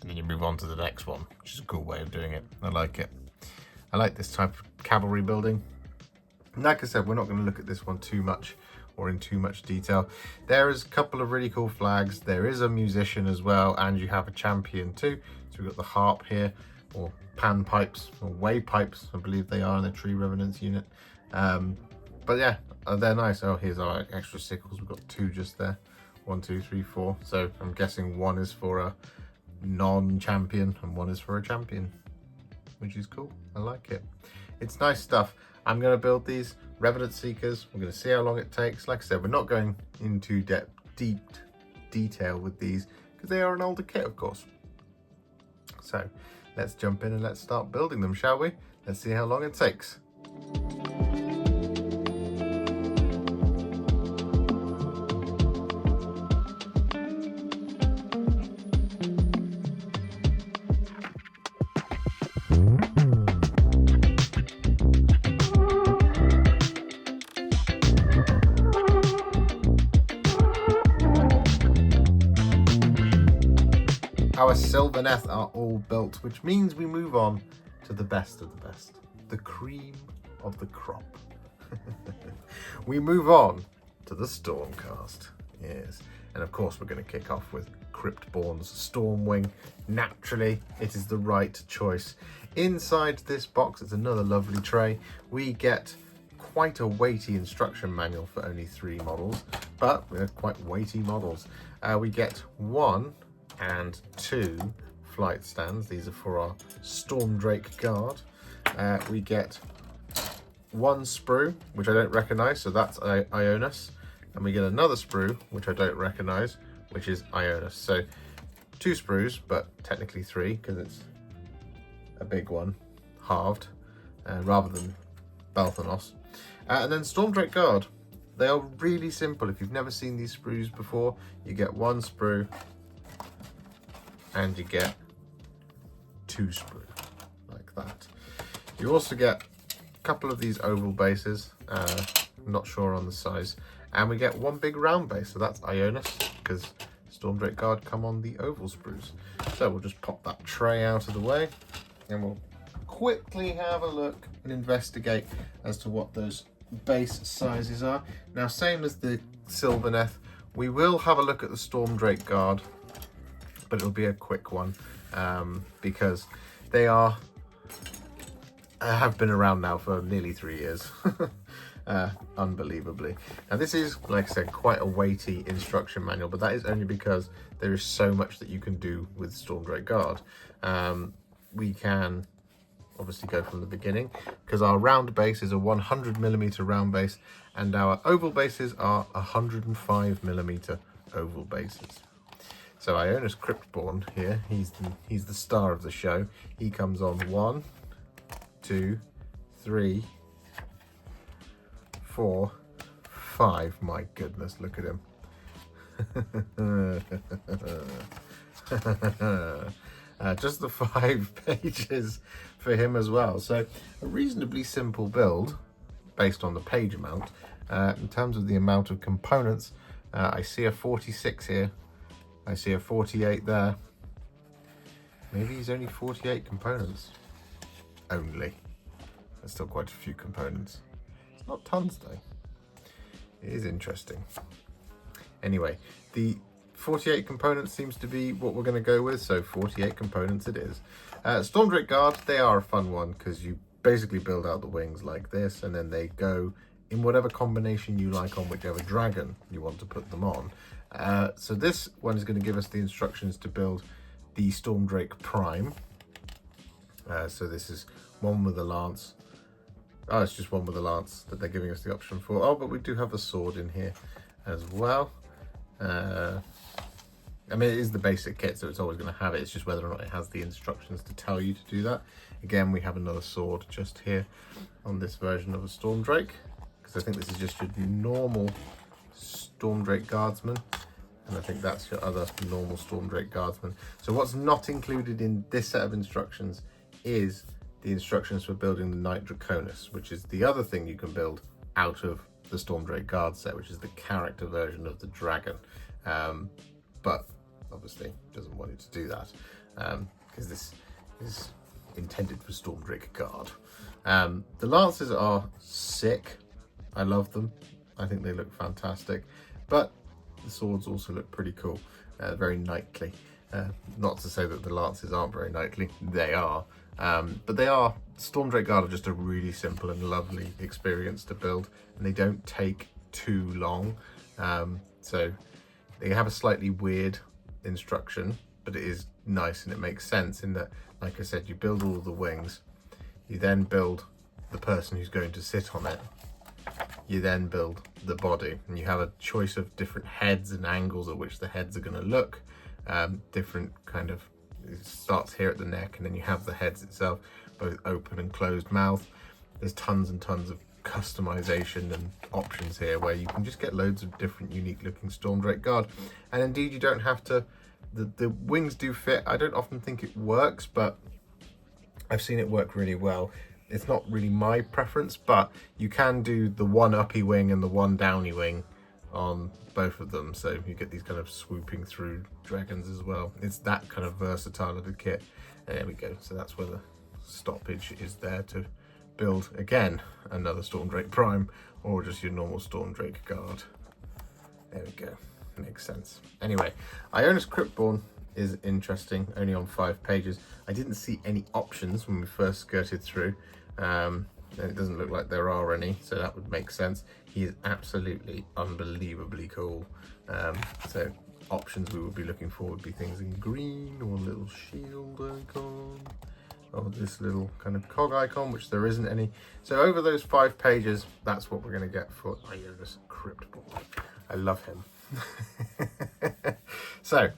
and then you move on to the next one, which is a cool way of doing it. I like it. I like this type of cavalry building. And like I said, we're not going to look at this one too much or in too much detail. There is a couple of really cool flags. There is a musician as well, and you have a champion too. So we've got the harp here, or pan pipes, or way pipes, I believe they are in the tree Revenants unit. But yeah, they're nice. Oh, here's our extra sickles. We've got 2 just there. 1, 2, 3, 4. So I'm guessing 1 is for a non-champion and 1 is for a champion, which is cool. I like it. It's nice stuff. I'm going to build these Revenant Seekers. We're going to see how long it takes. Like I said, we're not going into deep detail with these because they are an older kit, of course. So let's jump in and let's start building them, shall we? Let's see how long it takes. Our Sylvaneth are all built, which means we move on to the best of the best. The cream of the crop. We move on to the Stormcast. Yes. And of course we're going to kick off with Cryptborn's Stormwing. Naturally, it is the right choice. Inside this box, it's another lovely tray. We get quite a weighty instruction manual for only 3 models, but they're quite weighty models. We get 1 and 2 flight stands. These are for our Stormdrake guard. We get 1 sprue, which I don't recognise, so that's Ionus. And we get another sprue, which I don't recognise, which is Ionus. So 2 sprues, but technically 3, because it's a big one, halved, rather than Belthanos. And then Stormdrake guard. They are really simple. If you've never seen these sprues before, you get 1 sprue, and you get 2 sprue, like that. You also get a couple of these oval bases, not sure on the size, and we get 1 big round base, so that's Ionus, because Stormdrake guard come on the oval sprues. So we'll just pop that tray out of the way, and we'll quickly have a look and investigate as to what those base sizes are. Now, same as the Sylvaneth, we will have a look at the Stormdrake guard, but it'll be a quick one, because they have been around now for nearly 3 years. Unbelievably. Now this is, like I said, quite a weighty instruction manual, but that is only because there is so much that you can do with Stormdrake guard. We can obviously go from the beginning, because our round base is a 100mm round base, and our oval bases are 105mm oval bases. So Ionus Cryptborn here, he's the star of the show. He comes on 1, 2, 3, 4, 5. My goodness, look at him. Just the 5 pages for him as well. So a reasonably simple build based on the page amount. In terms of the amount of components, I see a 46 here. I see a 48 there. Maybe he's only 48 components. Only. There's still quite a few components. It's not tons though. It is interesting. Anyway, the 48 components seems to be what we're going to go with, so 48 components it is. Stormdrake guard, they are a fun one, because you basically build out the wings like this, and then they go in whatever combination you like on whichever dragon you want to put them on. So this one is going to give us the instructions to build the Stormdrake Prime. So this is 1 with a lance. Oh, it's just 1 with a lance that they're giving us the option for. Oh, but we do have a sword in here as well. I mean, it is the basic kit, so it's always going to have it. It's just whether or not it has the instructions to tell you to do that. Again, we have another sword just here on this version of a Stormdrake, because I think this is just your normal Stormdrake Guardsman, and I think that's your other normal Stormdrake Guardsman. So what's not included in this set of instructions is the instructions for building the Knight Draconis, which is the other thing you can build out of the Stormdrake Guard set, which is the character version of the dragon. But obviously doesn't want you to do that, because this is intended for Stormdrake Guard. The lances are sick. I love them. I think they look fantastic, but the swords also look pretty cool, very knightly. Not to say that the lances aren't very knightly, they are, but they are. Stormdrake Guard are just a really simple and lovely experience to build, and they don't take too long. So they have a slightly weird instruction, but it is nice and it makes sense in that, like I said, you build all of the wings, you then build the person who's going to sit on it, you then build the body, and you have a choice of different heads and angles at which the heads are going to look. Different kind of, it starts here at the neck, and then you have the heads itself, both open and closed mouth. There's tons and tons of customization and options here where you can just get loads of different unique looking Stormdrake Guard. And indeed, you don't have to, the wings do fit. I don't often think it works, but I've seen it work really well. It's not really my preference, but you can do the 1 uppy wing and the 1 downy wing on both of them, so you get these kind of swooping through dragons as well. It's that kind of versatile of a kit. There we go. So that's where the stoppage is there to build again another Stormdrake Prime or just your normal Stormdrake Guard. There we go. Makes sense. Anyway, Ionus Cryptborn is interesting, only on 5 pages. I didn't see any options when we first skirted through, and it doesn't look like there are any, so that would make sense. He is absolutely unbelievably cool. So options we would be looking for would be things in green, or a little shield icon, or this little kind of cog icon, which there isn't any. So over those 5 pages, that's what we're going to get for Ionus Cryptborn. I love him. So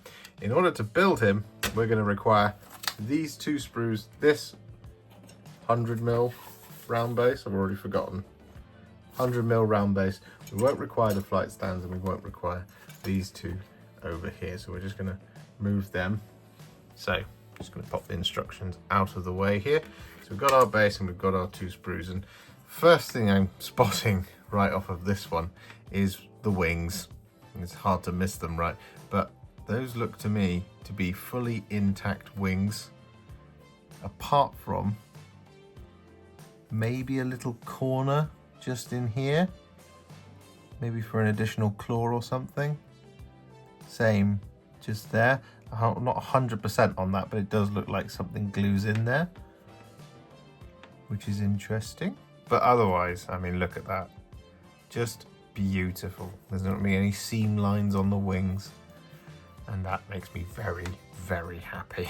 in order to build him, we're going to require these 2 sprues, this 100mm round base, I've already forgotten, 100mm round base. We won't require the flight stands, and we won't require these 2 over here, so we're just going to move them. So I'm just going to pop the instructions out of the way here. So we've got our base and we've got our 2 sprues, and first thing I'm spotting right off of this one is the wings. It's hard to miss them, right? But those look to me to be fully intact wings, apart from maybe a little corner just in here, maybe for an additional claw or something. Same just there. I'm not 100% on that, but it does look like something glues in there, which is interesting. But otherwise, I mean, look at that. Just beautiful. There's not really any seam lines on the wings, and that makes me very, very happy.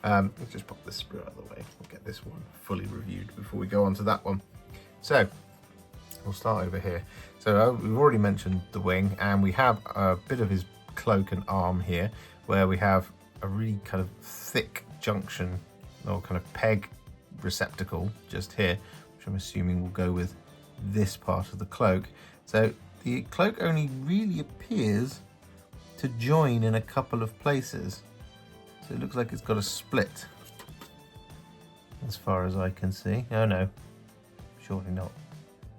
Let's just pop this sprue out of the way. We'll get this one fully reviewed before we go on to that one. So we'll start over here. So we've already mentioned the wing, and we have a bit of his cloak and arm here, where we have a really kind of thick junction or kind of peg receptacle just here, which I'm assuming will go with this part of the cloak. So the cloak only really appears to join in a couple of places. So it looks like it's got a split as far as I can see. Oh no, surely not.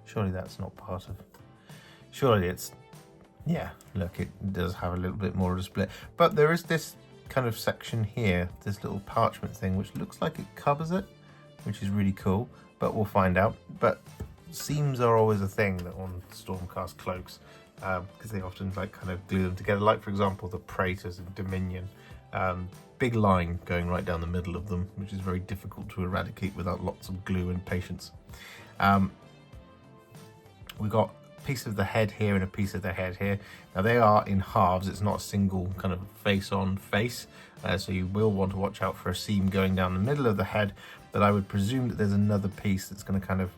Surely that's not part of... Surely it's... Yeah, look, it does have a little bit more of a split. But there is this kind of section here, this little parchment thing, which looks like it covers it, which is really cool, but we'll find out. But seams are always a thing that on Stormcast cloaks, because they often like kind of glue them together. Like for example, the Praetors in Dominion, big line going right down the middle of them, which is very difficult to eradicate without lots of glue and patience. We've got a piece of the head here and a piece of the head here. Now they are in halves, it's not a single kind of face on face, so you will want to watch out for a seam going down the middle of the head, but I would presume that there's another piece that's going to kind of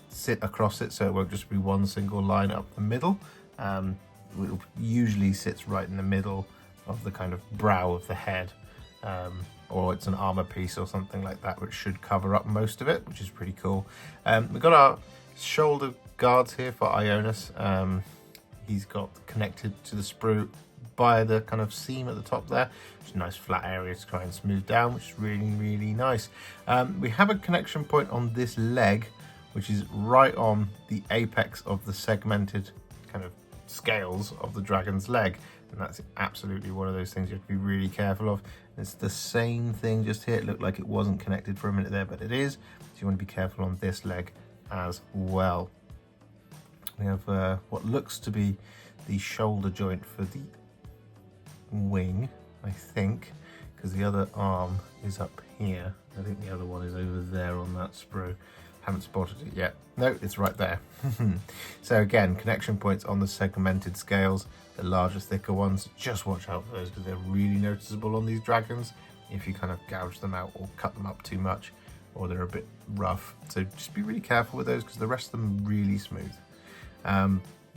sit across it, so it won't just be one single line up the middle. It usually sits right in the middle of the kind of brow of the head, or it's an armor piece or something like that, which should cover up most of it, which is pretty cool. We've got our shoulder guards here for Ionus. He's got connected to the sprue by the kind of seam at the top there, which is a nice flat area to try and smooth down, which is really, really nice. We have a connection point on this leg, which is right on the apex of the segmented kind of scales of the dragon's leg. And that's absolutely one of those things you have to be really careful of. It's the same thing just here. It looked like it wasn't connected for a minute there, but it is. So you want to be careful on this leg as well. We have what looks to be the shoulder joint for the wing, I think, because the other arm is up here. I think the other one is over there on that sprue. Haven't spotted it yet. No, it's right there. So again, connection points on the segmented scales, the larger, thicker ones. Just watch out for those because they're really noticeable on these dragons if you kind of gouge them out or cut them up too much, or they're a bit rough. So just be really careful with those because the rest of them are really smooth.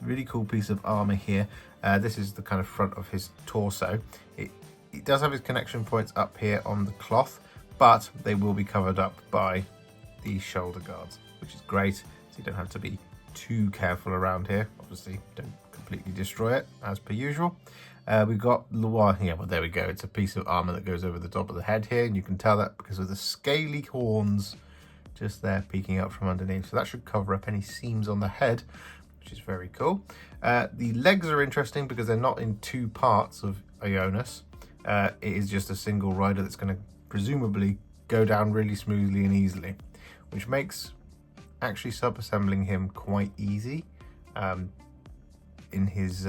Really cool piece of armor here. This is the kind of front of his torso. It does have his connection points up here on the cloth, but they will be covered up by these shoulder guards, which is great, so you don't have to be too careful around here. Obviously don't completely destroy it as per usual. We've got yeah, well there we go, it's a piece of armor that goes over the top of the head here, and you can tell that because of the scaly horns just there peeking out from underneath, so that should cover up any seams on the head. which is very cool. The legs are interesting because they're not in two parts of Ionus. It is just a single rider that's going to presumably go down really smoothly and easily, which makes actually sub-assembling him quite easy in his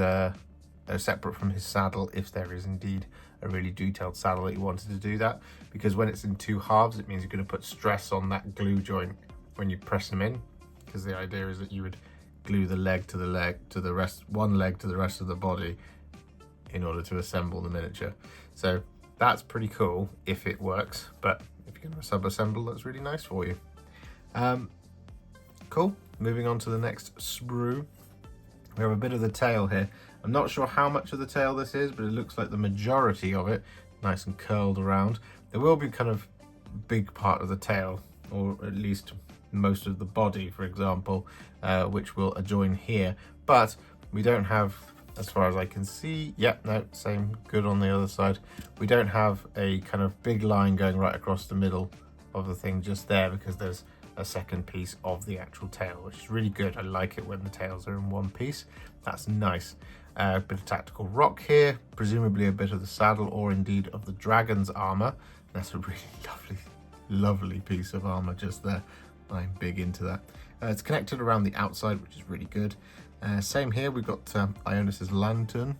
separate from his saddle, if there is indeed a really detailed saddle that you wanted to do that, because when it's in two halves it means you're going to put stress on that glue joint when you press them in, because the idea is that you would glue the leg to the leg to the rest, one leg to the rest of the body in order to assemble the miniature. So that's pretty cool if it works, but if you're going to sub-assemble, that's really nice for you. Cool. Moving on to the next sprue. We have a bit of the tail here. I'm not sure how much of the tail this is, but it looks like the majority of it, nice and curled around. There will be kind of big part of the tail, or at least most of the body, for example, which will adjoin here. But we don't have, as far as I can see, yep, no, same, good on the other side. We don't have a kind of big line going right across the middle of the thing just there, because there's a second piece of the actual tail, which is really good. I like it when the tails are in one piece. That's nice. A bit of tactical rock here, presumably a bit of the saddle or indeed of the dragon's armor. That's a really lovely piece of armor just there. I'm big into that. It's connected around the outside, which is really good. Same here, we've got Ionus's lantern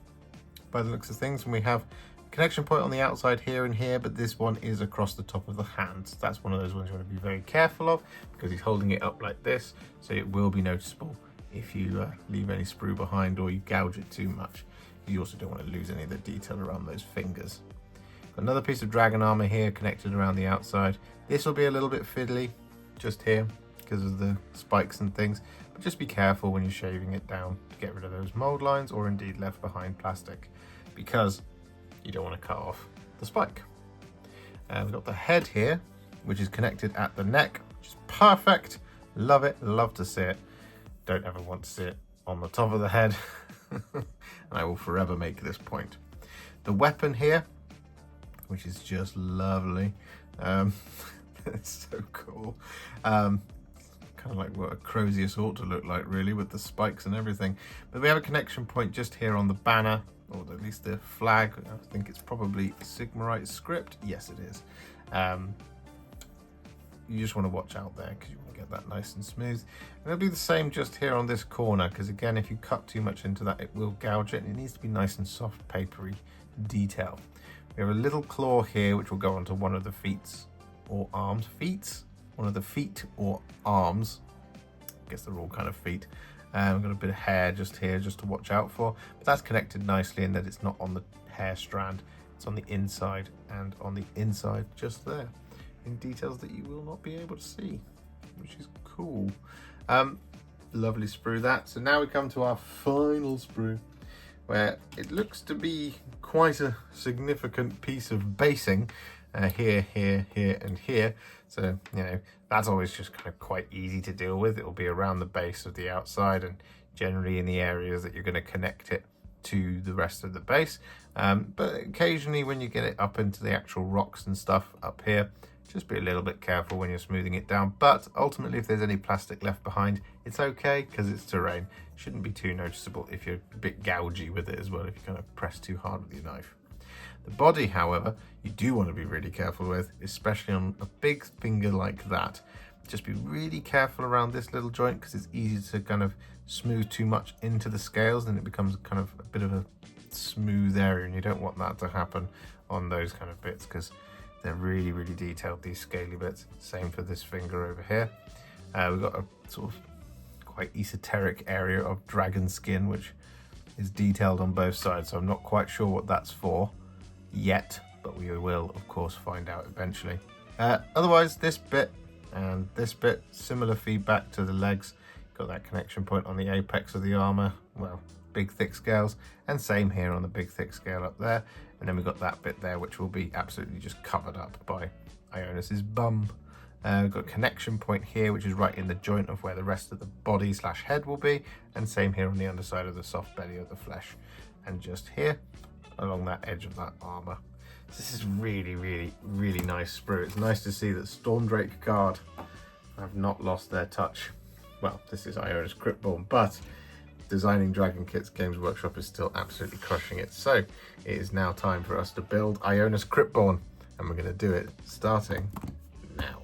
by the looks of things, and we have a connection point on the outside here and here, but this one is across the top of the hand. That's one of those ones you want to be very careful of, because he's holding it up like this, so it will be noticeable if you leave any sprue behind or you gouge it too much. You also don't want to lose any of the detail around those fingers. Got another piece of dragon armor here connected around the outside. This will be a little bit fiddly just here because of the spikes and things, but just be careful when you're shaving it down to get rid of those mold lines or indeed left behind plastic, because you don't want to cut off the spike. We've got the head here, which is connected at the neck, which is perfect. Love it, love to see it. Don't ever want to see it on the top of the head. And I will forever make this point. The weapon here, which is just lovely. It's so cool. Kind of like what a Crozius ought to look like, really, with the spikes and everything. But we have a connection point just here on the banner, or at least the flag. I think it's probably Sigmarite script. Yes, it is. You just want to watch out there because you want to get that nice and smooth. And it'll be the same just here on this corner, because again, if you cut too much into that, it will gouge it, and it needs to be nice and soft, papery detail. We have a little claw here, which will go onto one of the feet or arms. One of the feet or arms. I guess they're all kind of feet. We've got a bit of hair just here, just to watch out for. But that's connected nicely in that it's not on the hair strand. It's on the inside, and on the inside just there, in details that you will not be able to see, which is cool. Lovely sprue that. So now we come to our final sprue, where it looks to be quite a significant piece of basing. Here, here, here, and here. So, you know, that's always just kind of quite easy to deal with. It will be around the base of the outside and generally in the areas that you're going to connect it to the rest of the base. But occasionally when you get it up into the actual rocks and stuff up here, just be a little bit careful when you're smoothing it down. But ultimately, if there's any plastic left behind, it's okay because it's terrain. Shouldn't be too noticeable if you're a bit gougy with it as well, if you kind of press too hard with your knife. The body, however, you do want to be really careful with, especially on a big finger like that. Just be really careful around this little joint, because it's easy to kind of smooth too much into the scales, and it becomes kind of a bit of a smooth area, and you don't want that to happen on those kind of bits, because they're really, really detailed, these scaly bits. Same for this finger over here. We've got a sort of quite esoteric area of dragon skin, which is detailed on both sides, so I'm not quite sure what that's for yet, but we will of course find out eventually. Otherwise, this bit and this bit, similar feedback to the legs. Got that connection point on the apex of the armor, well, big thick scales, and same here on the big thick scale up there. And then we've got that bit there, which will be absolutely just covered up by Ionus's bum. We've got a connection point here, which is right in the joint of where the rest of the body / head will be, and same here on the underside of the soft belly of the flesh, and just here along that edge of that armor. So this is really, really, really nice sprue. It's nice to see that Stormdrake Guard have not lost their touch. Well, this is Ionus Cryptborn, but designing dragon kits, Games Workshop is still absolutely crushing it. So it is now time for us to build Ionus Cryptborn, and we're going to do it starting now.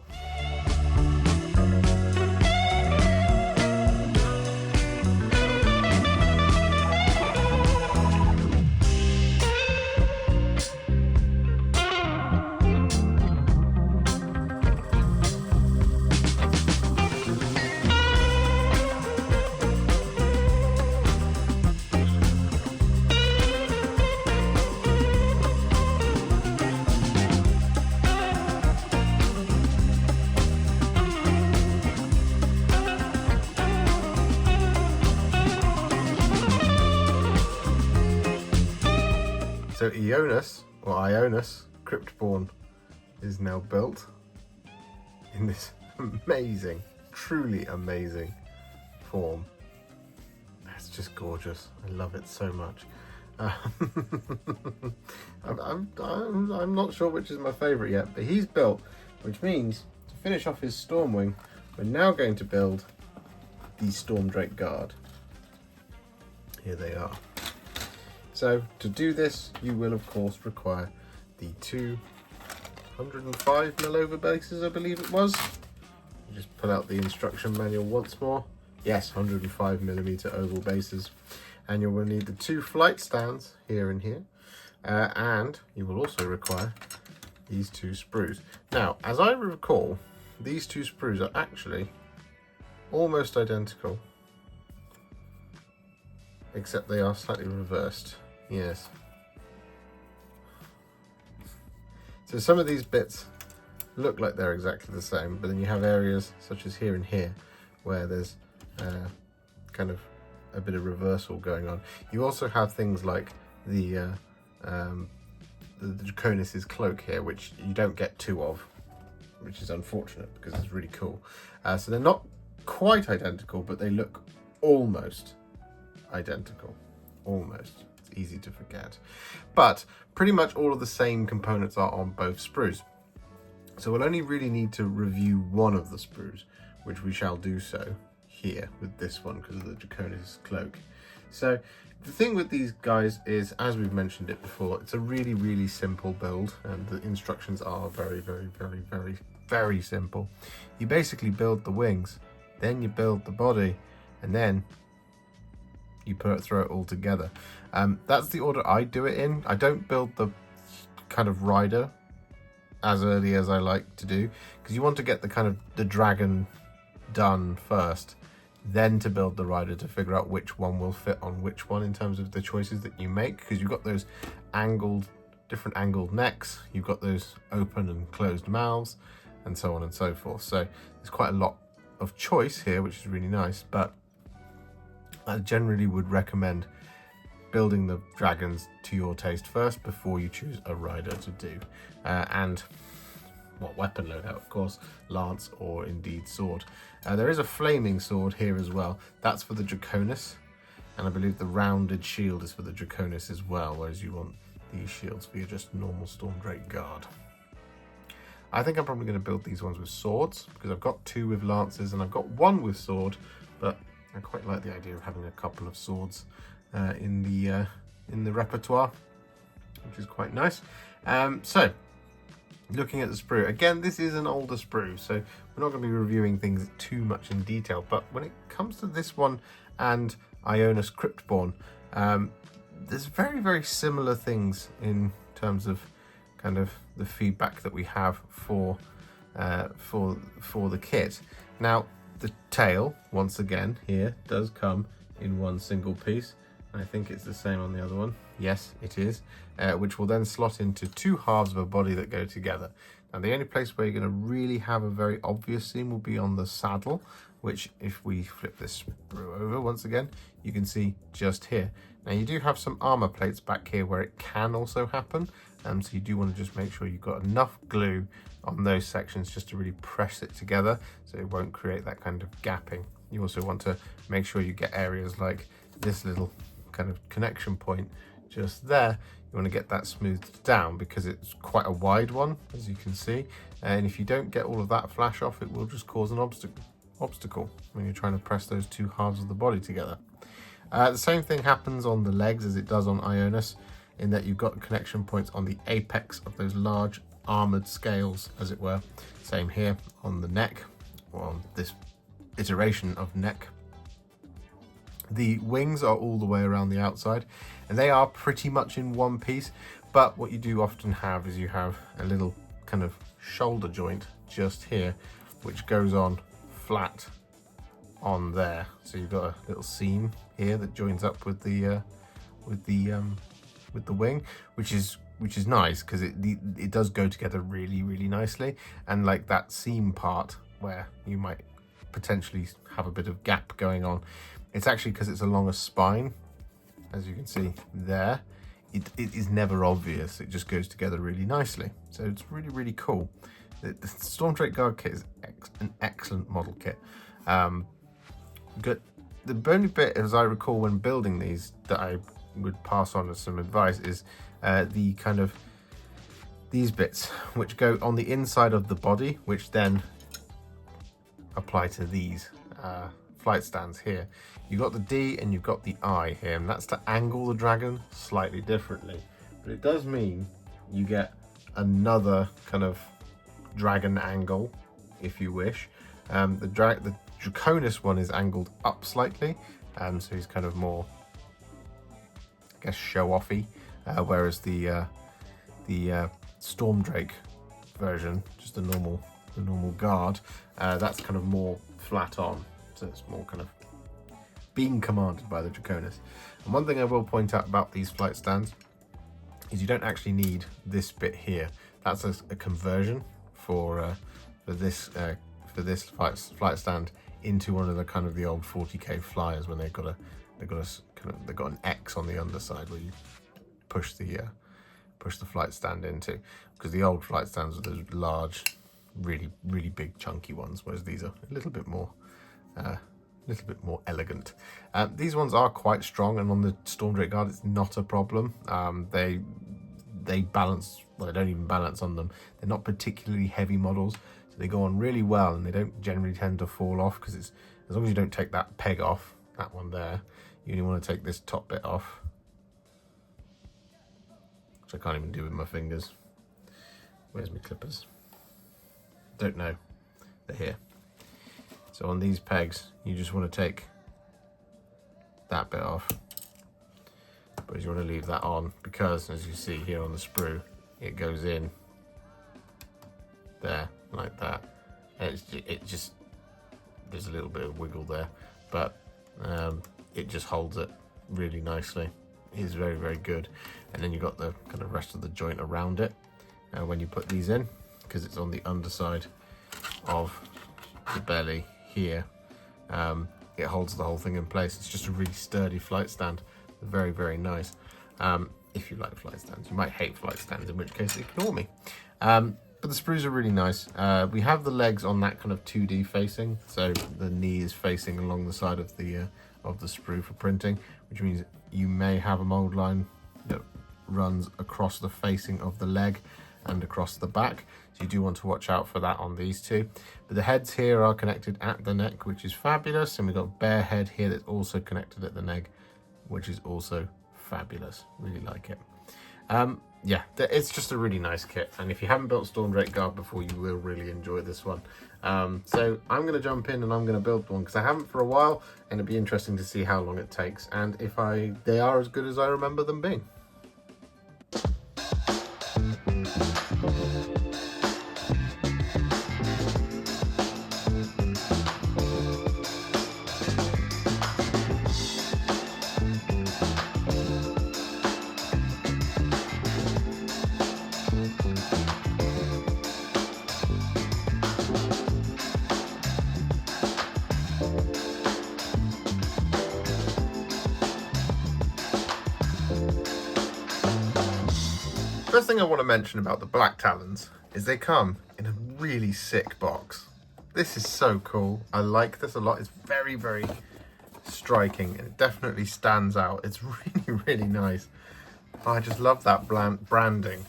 So Ionus, or Ionus, Cryptborn, is now built in this amazing, truly amazing form. It's just gorgeous. I love it so much. I'm not sure which is my favourite yet, but he's built, which means to finish off his Stormwing, we're now going to build the Stormdrake Guard. Here they are. So to do this, you will of course require the 205mm over bases, I believe it was. Just pull out the instruction manual once more. Yes, 105mm oval bases. And you will need the 2 flight stands here and here. And you will also require these 2 sprues. Now, as I recall, these 2 sprues are actually almost identical, except they are slightly reversed. Yes. So some of these bits look like they're exactly the same, but then you have areas such as here and here where there's kind of a bit of reversal going on. You also have things like the Draconis' cloak here, which you don't get 2 of, which is unfortunate because it's really cool. So they're not quite identical, but they look almost identical. Almost. Easy to forget, but pretty much all of the same components are on both sprues. So we'll only really need to review one of the sprues, which we shall do so here with this one because of the Draconis cloak. So the thing with these guys is, as we've mentioned it before, it's a really, really simple build, and the instructions are very, very, very, very, very simple. You basically build the wings, then you build the body, and then you throw it all together. That's the order I do it in. I don't build the kind of rider as early as I like to do, because you want to get the kind of the dragon done first, then to build the rider to figure out which one will fit on which one in terms of the choices that you make, because you've got those different angled necks, you've got those open and closed mouths, and so on and so forth. So there's quite a lot of choice here, which is really nice, but I generally would recommend building the dragons to your taste first before you choose a rider to do. And what weapon loadout, of course, lance or indeed sword. There is a flaming sword here as well. That's for the Draconis, and I believe the rounded shield is for the Draconis as well, whereas you want these shields for your just normal Stormdrake Guard. I think I'm probably going to build these ones with swords, because I've got 2 with lances and I've got 1 with sword, but I quite like the idea of having a couple of swords in the repertoire, which is quite nice. So, looking at the sprue, again, this is an older sprue, so we're not going to be reviewing things too much in detail, but when it comes to this one and Ionus Cryptborn, there's very, very similar things in terms of kind of the feedback that we have for the kit. Now, the tail, once again, here does come in 1 single piece. I think it's the same on the other one. Yes, it is. Which will then slot into 2 halves of a body that go together. Now, the only place where you're going to really have a very obvious seam will be on the saddle, which, if we flip this sprue over once again, you can see just here. Now, you do have some armor plates back here where it can also happen. So you do want to just make sure you've got enough glue on those sections just to really press it together so it won't create that kind of gapping. You also want to make sure you get areas like this little kind of connection point just there. You want to get that smoothed down because it's quite a wide one, as you can see, and if you don't get all of that flash off, it will just cause an obstacle when you're trying to press those 2 halves of the body together. The same thing happens on the legs as it does on Ionus, in that you've got connection points on the apex of those large armored scales, as it were. Same here on the neck, or on this iteration of neck. The wings are all the way around the outside, and they are pretty much in one piece, but what you do often have is you have a little kind of shoulder joint just here, which goes on flat on there. So you've got a little seam here that joins up with the wing, which is nice because it does go together really nicely. And like that seam part where you might potentially have a bit of gap going on, it's actually because it's along a spine, as you can see there. It is never obvious. It just goes together really nicely. So it's really cool. The Stormdrake Guard kit is an excellent model kit. Good. The only bit, as I recall when building these, that I would pass on as some advice is the kind of these bits which go on the inside of the body, which then apply to these flight stands here. You've got the D and you've got the I here, and that's to angle the dragon slightly differently. But it does mean you get another kind of dragon angle, if you wish. The Draconis one is angled up slightly, so he's kind of more, I guess, show-offy, whereas the Stormdrake version, just the normal guard, that's kind of more flat on, so it's more kind of being commanded by the Draconis. And one thing I will point out about these flight stands is you don't actually need this bit here. That's a conversion for this flight stand into one of the kind of the old 40k flyers, when they've got an X on the underside where you push the flight stand into, because the old flight stands are those large, really big chunky ones, whereas these are a little bit more elegant. These ones are quite strong, and on the Stormdrake Guard it's not a problem. They balance, well, they don't even balance on them. They're not particularly heavy models, so they go on really well, and they don't generally tend to fall off, because it's, as long as you don't take that peg off, that one there, you only want to take this top bit off, which I can't even do with my fingers. Where's my clippers? Don't know. They're here. So on these pegs, you just want to take that bit off, but you want to leave that on, because as you see here on the sprue, it goes in there like that, and it just there's a little bit of wiggle there, but it just holds it really nicely. It's very good. And then you've got the kind of rest of the joint around it when you put these in, because it's on the underside of the belly here. It holds the whole thing in place. It's just a really sturdy flight stand. Very nice. If you like flight stands. You might hate flight stands, in which case ignore me. But the sprues are really nice. We have the legs on that kind of 2D facing, so the knee is facing along the side of the sprue for printing, which means you may have a mold line that runs across the facing of the leg and across the back, so you do want to watch out for that on these two. But the heads here are connected at the neck, which is fabulous, and we've got a bare head here that's also connected at the neck, which is also fabulous. Really like it. Yeah, it's just a really nice kit, and if you haven't built Stormdrake Guard before, you will really enjoy this one. So I'm going to jump in and I'm going to build one, because I haven't for a while, and it'd be interesting to see how long it takes, and if they are as good as I remember them being. First thing I want to mention about the Blacktalons is they come in a really sick box. This is so cool. I like this a lot. It's very striking, and it definitely stands out. It's really nice. I just love that branding.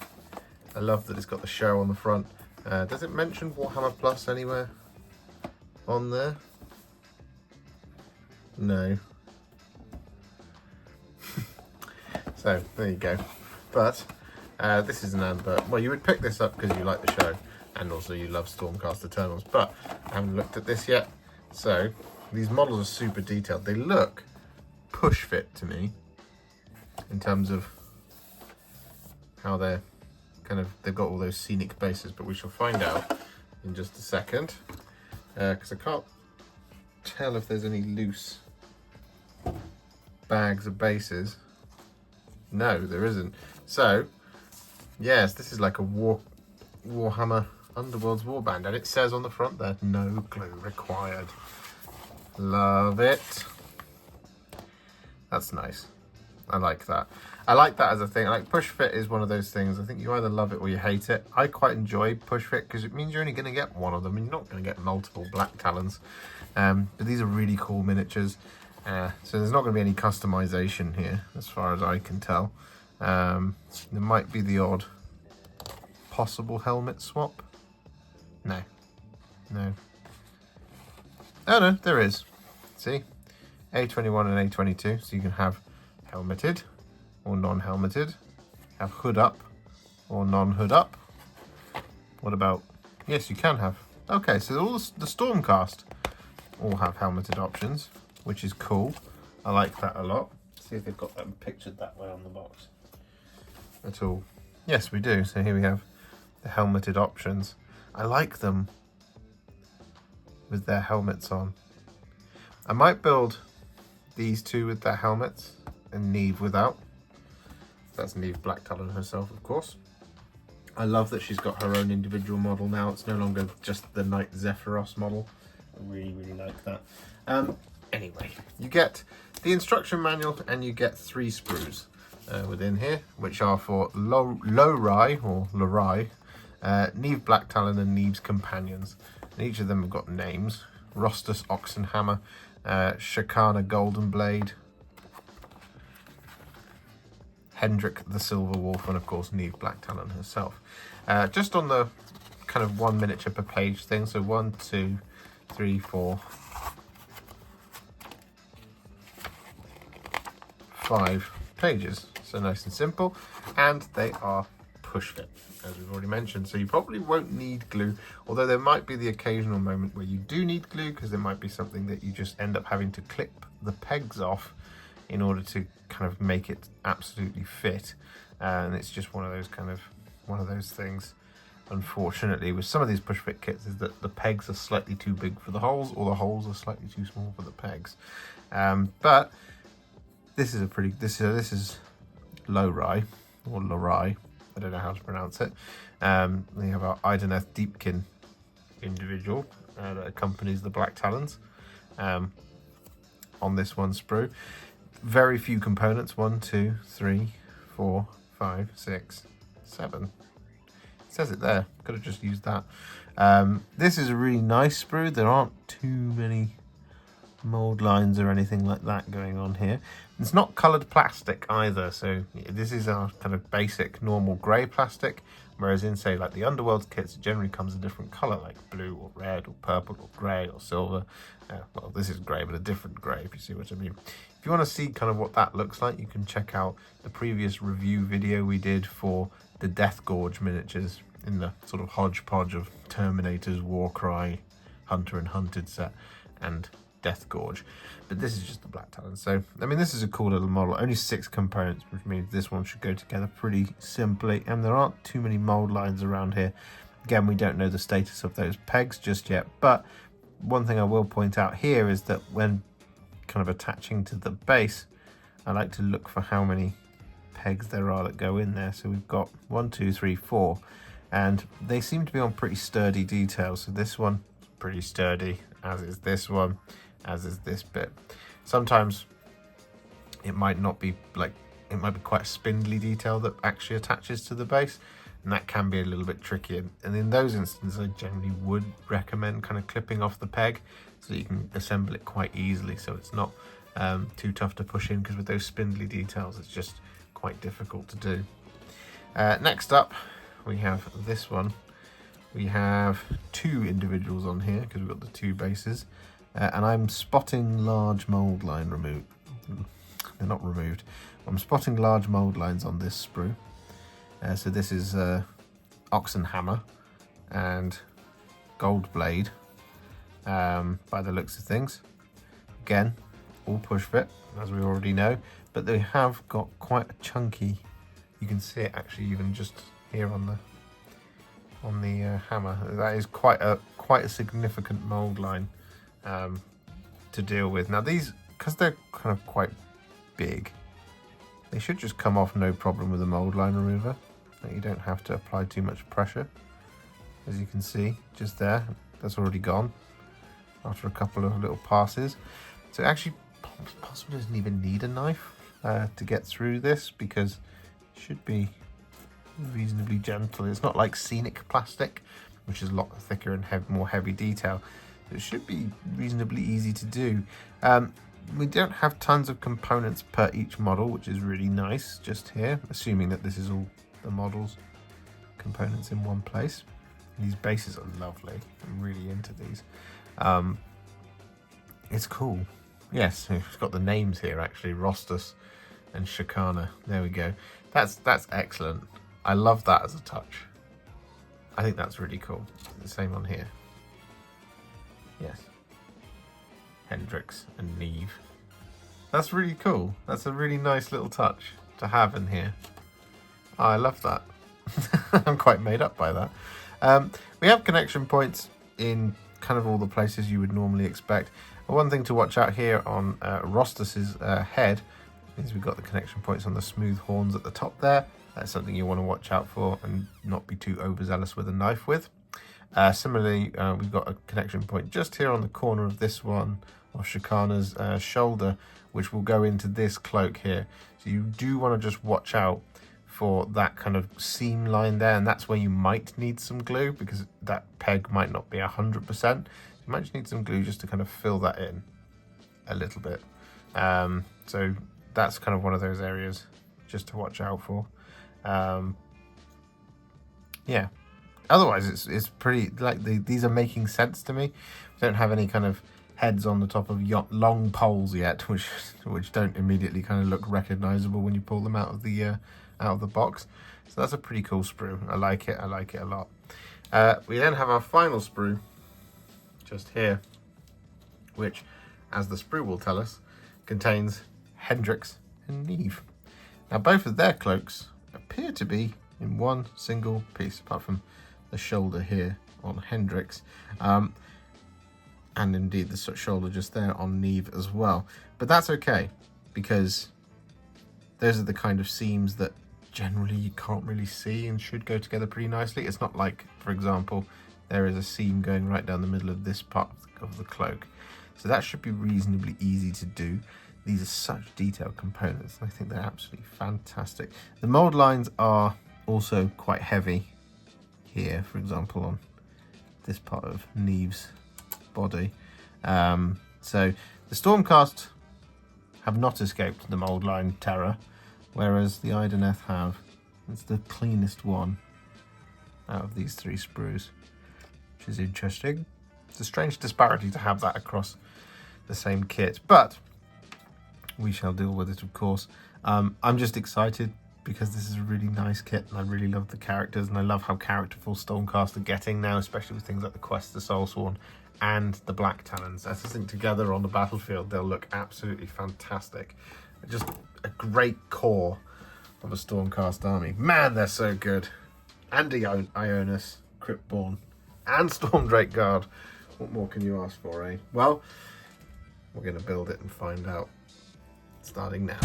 I love that it's got the show on the front. Does it mention Warhammer Plus anywhere on there? No. So there you go. But this is an advert. Well, you would pick this up because you like the show and also you love Stormcast Eternals, but I haven't looked at this yet. So these models are super detailed. They look push fit to me in terms of how they're they've got all those scenic bases, but we shall find out in just a second because I can't tell if there's any loose bags of bases. No, there isn't. So yes, this is like a Warhammer Underworld's warband, and it says on the front there, no glue required. Love it. That's nice. I like that. I like that as a thing. Like, push fit is one of those things. I think you either love it or you hate it. I quite enjoy push fit because it means you're only going to get one of them and you're not going to get multiple Blacktalons. But these are really cool miniatures. So there's not going to be any customization here as far as I can tell. There might be the odd possible helmet swap. No. No. Oh no, there is. See? A21 and A22. So you can have helmeted or non-helmeted, have hood up or non-hood up. What about, yes, you can have, okay, so all the Stormcast all have helmeted options, which is cool. I like that a lot. Let's see if they've got them pictured that way on the box at all. Yes, we do. So here we have the helmeted options. I like them with their helmets on. I might build these two with their helmets and Neve without. That's Neve Blacktalon herself, of course. I love that she's got her own individual model now. It's no longer just the Knight Zephyros model. I really, really like that. Anyway, you get the instruction manual and you get 3 sprues within here, which are for Lorai or Lorai, Neve Blacktalon and Neve's companions. And each of them have got names. Rostus Oxenhammer, Shakana Golden Blade, Hendrik the Silver Wolf, and of course Neve Blacktalon herself. Just on the kind of 1 miniature per page thing, so 1, 2, 3, 4, 5 pages. So nice and simple, and they are push fit, as we've already mentioned. So you probably won't need glue, although there might be the occasional moment where you do need glue, because there might be something that you just end up having to clip the pegs off in order to kind of make it absolutely fit. And it's just one of those things, unfortunately, with some of these push fit kits, is that the pegs are slightly too big for the holes, or the holes are slightly too small for the pegs. But this is this is Lorai or Lorai. I don't know how to pronounce it. We have our Ionus Deepkin individual that accompanies the Blacktalons on this one sprue. Very few components. 1, 2, 3, 4, 5, 6, 7. It says it there. Could have just used that. This is a really nice sprue. There aren't too many mold lines or anything like that going on here. It's not coloured plastic either, so this is our kind of basic normal grey plastic, whereas in, say, like the Underworld kits, it generally comes a different colour, like blue or red or purple or grey or silver. Well, this is grey, but a different grey, if you see what I mean. If you want to see kind of what that looks like, you can check out the previous review video we did for the Death Gorge miniatures in the sort of hodgepodge of Terminators, Warcry, Hunter and Hunted set, and Death Gorge. But this is just the Blacktalon. So, I mean, this is a cool little model. Only 6 components, which means this one should go together pretty simply. And there aren't too many mold lines around here. Again, we don't know the status of those pegs just yet. But one thing I will point out here is that when kind of attaching to the base, I like to look for how many pegs there are that go in there. So we've got 1, 2, 3, 4. And they seem to be on pretty sturdy details. So this one is pretty sturdy, as is this one, as is this bit. Sometimes it might not be like, it might be quite a spindly detail that actually attaches to the base, and that can be a little bit tricky. And in those instances, I generally would recommend kind of clipping off the peg so that you can assemble it quite easily, so it's not too tough to push in, because with those spindly details, it's just quite difficult to do. Next up, we have this one. We have 2 individuals on here because we've got the 2 bases, and I'm spotting large mold line they're not removed. I'm spotting large mould lines on this sprue. So this is Oxenhammer and Gold Blade, by the looks of things. Again, all push fit, as we already know, but they have got quite a chunky, you can see it actually even just here on the hammer. That is quite a significant mould line to deal with. Now these, because they're kind of quite big, they should just come off no problem with a mould line remover. You don't have to apply too much pressure. As you can see, just there, that's already gone after a couple of little passes. So it actually possibly doesn't even need a knife to get through this, because it should be reasonably gentle. It's not like scenic plastic, which is a lot thicker and more heavy detail. It should be reasonably easy to do. We don't have tons of components per each model, which is really nice just here, assuming that this is all the models components in one place. These bases are lovely. I'm really into these. It's cool. Yes, it's got the names here actually, Rostus and Shakana. There we go. That's excellent. I love that as a touch. I think that's really cool. The same on here. Yes. Hendrix and Neve. That's really cool. That's a really nice little touch to have in here. Oh, I love that. I'm quite made up by that. We have connection points in kind of all the places you would normally expect. One thing to watch out here on Rostus's head is we've got the connection points on the smooth horns at the top there. That's something you want to watch out for and not be too overzealous with a knife with. Similarly, we've got a connection point just here on the corner of this one, of Shakana's shoulder, which will go into this cloak here. So you do want to just watch out for that kind of seam line there, and that's where you might need some glue, because that peg might not be 100%. You might just need some glue just to kind of fill that in a little bit. So that's kind of one of those areas just to watch out for. Yeah. Otherwise, it's pretty, like, these are making sense to me. We don't have any kind of heads on the top of long poles yet, which don't immediately kind of look recognizable when you pull them out of the box. So that's a pretty cool sprue. I like it a lot. We then have our final sprue just here, which, as the sprue will tell us, contains Hendrix and Neve. Now both of their cloaks appear to be in one single piece, apart from the shoulder here on Hendrix, and indeed the shoulder just there on Neve as well. But that's okay, because those are the kind of seams that generally you can't really see and should go together pretty nicely. It's not like, for example, there is a seam going right down the middle of this part of the cloak. So that should be reasonably easy to do. These are such detailed components. I think they're absolutely fantastic. The mold lines are also quite heavy here, for example, on this part of Neve's body. So the Stormcast have not escaped the mold line terror, whereas the Idoneth have. It's the cleanest one out of these three sprues, which is interesting. It's a strange disparity to have that across the same kit, but we shall deal with it, of course. I'm just excited because this is a really nice kit, and I really love the characters, and I love how characterful Stormcast are getting now, especially with things like the Quest of Soulsworn and the Blacktalons. As I think together on the battlefield, they'll look absolutely fantastic. Just a great core of a Stormcast army. Man, they're so good. And Ionus, Cryptborn, and Stormdrake Guard. What more can you ask for, eh? Well, we're going to build it and find out. Starting now.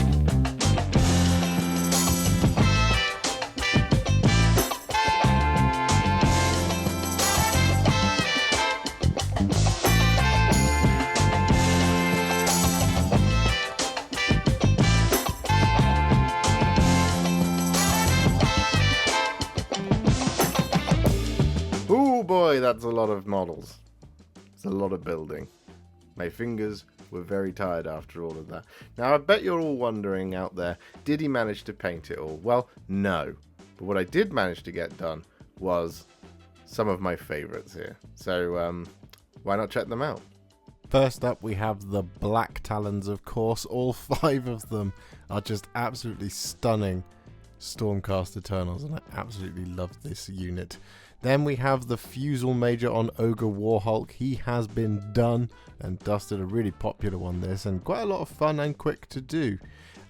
Oh boy, that's a lot of models. It's a lot of building. My fingers were very tired after all of that. Now, I bet you're all wondering out there, did he manage to paint it all? Well, no. But what I did manage to get done was some of my favorites here. So, why not check them out? First up, we have the Blacktalons, of course. All 5 of them are just absolutely stunning Stormcast Eternals, and I absolutely love this unit. Then we have the Fusil-Major on Ogor Warhulk. He has been done and dusted, a really popular one this, and quite a lot of fun and quick to do.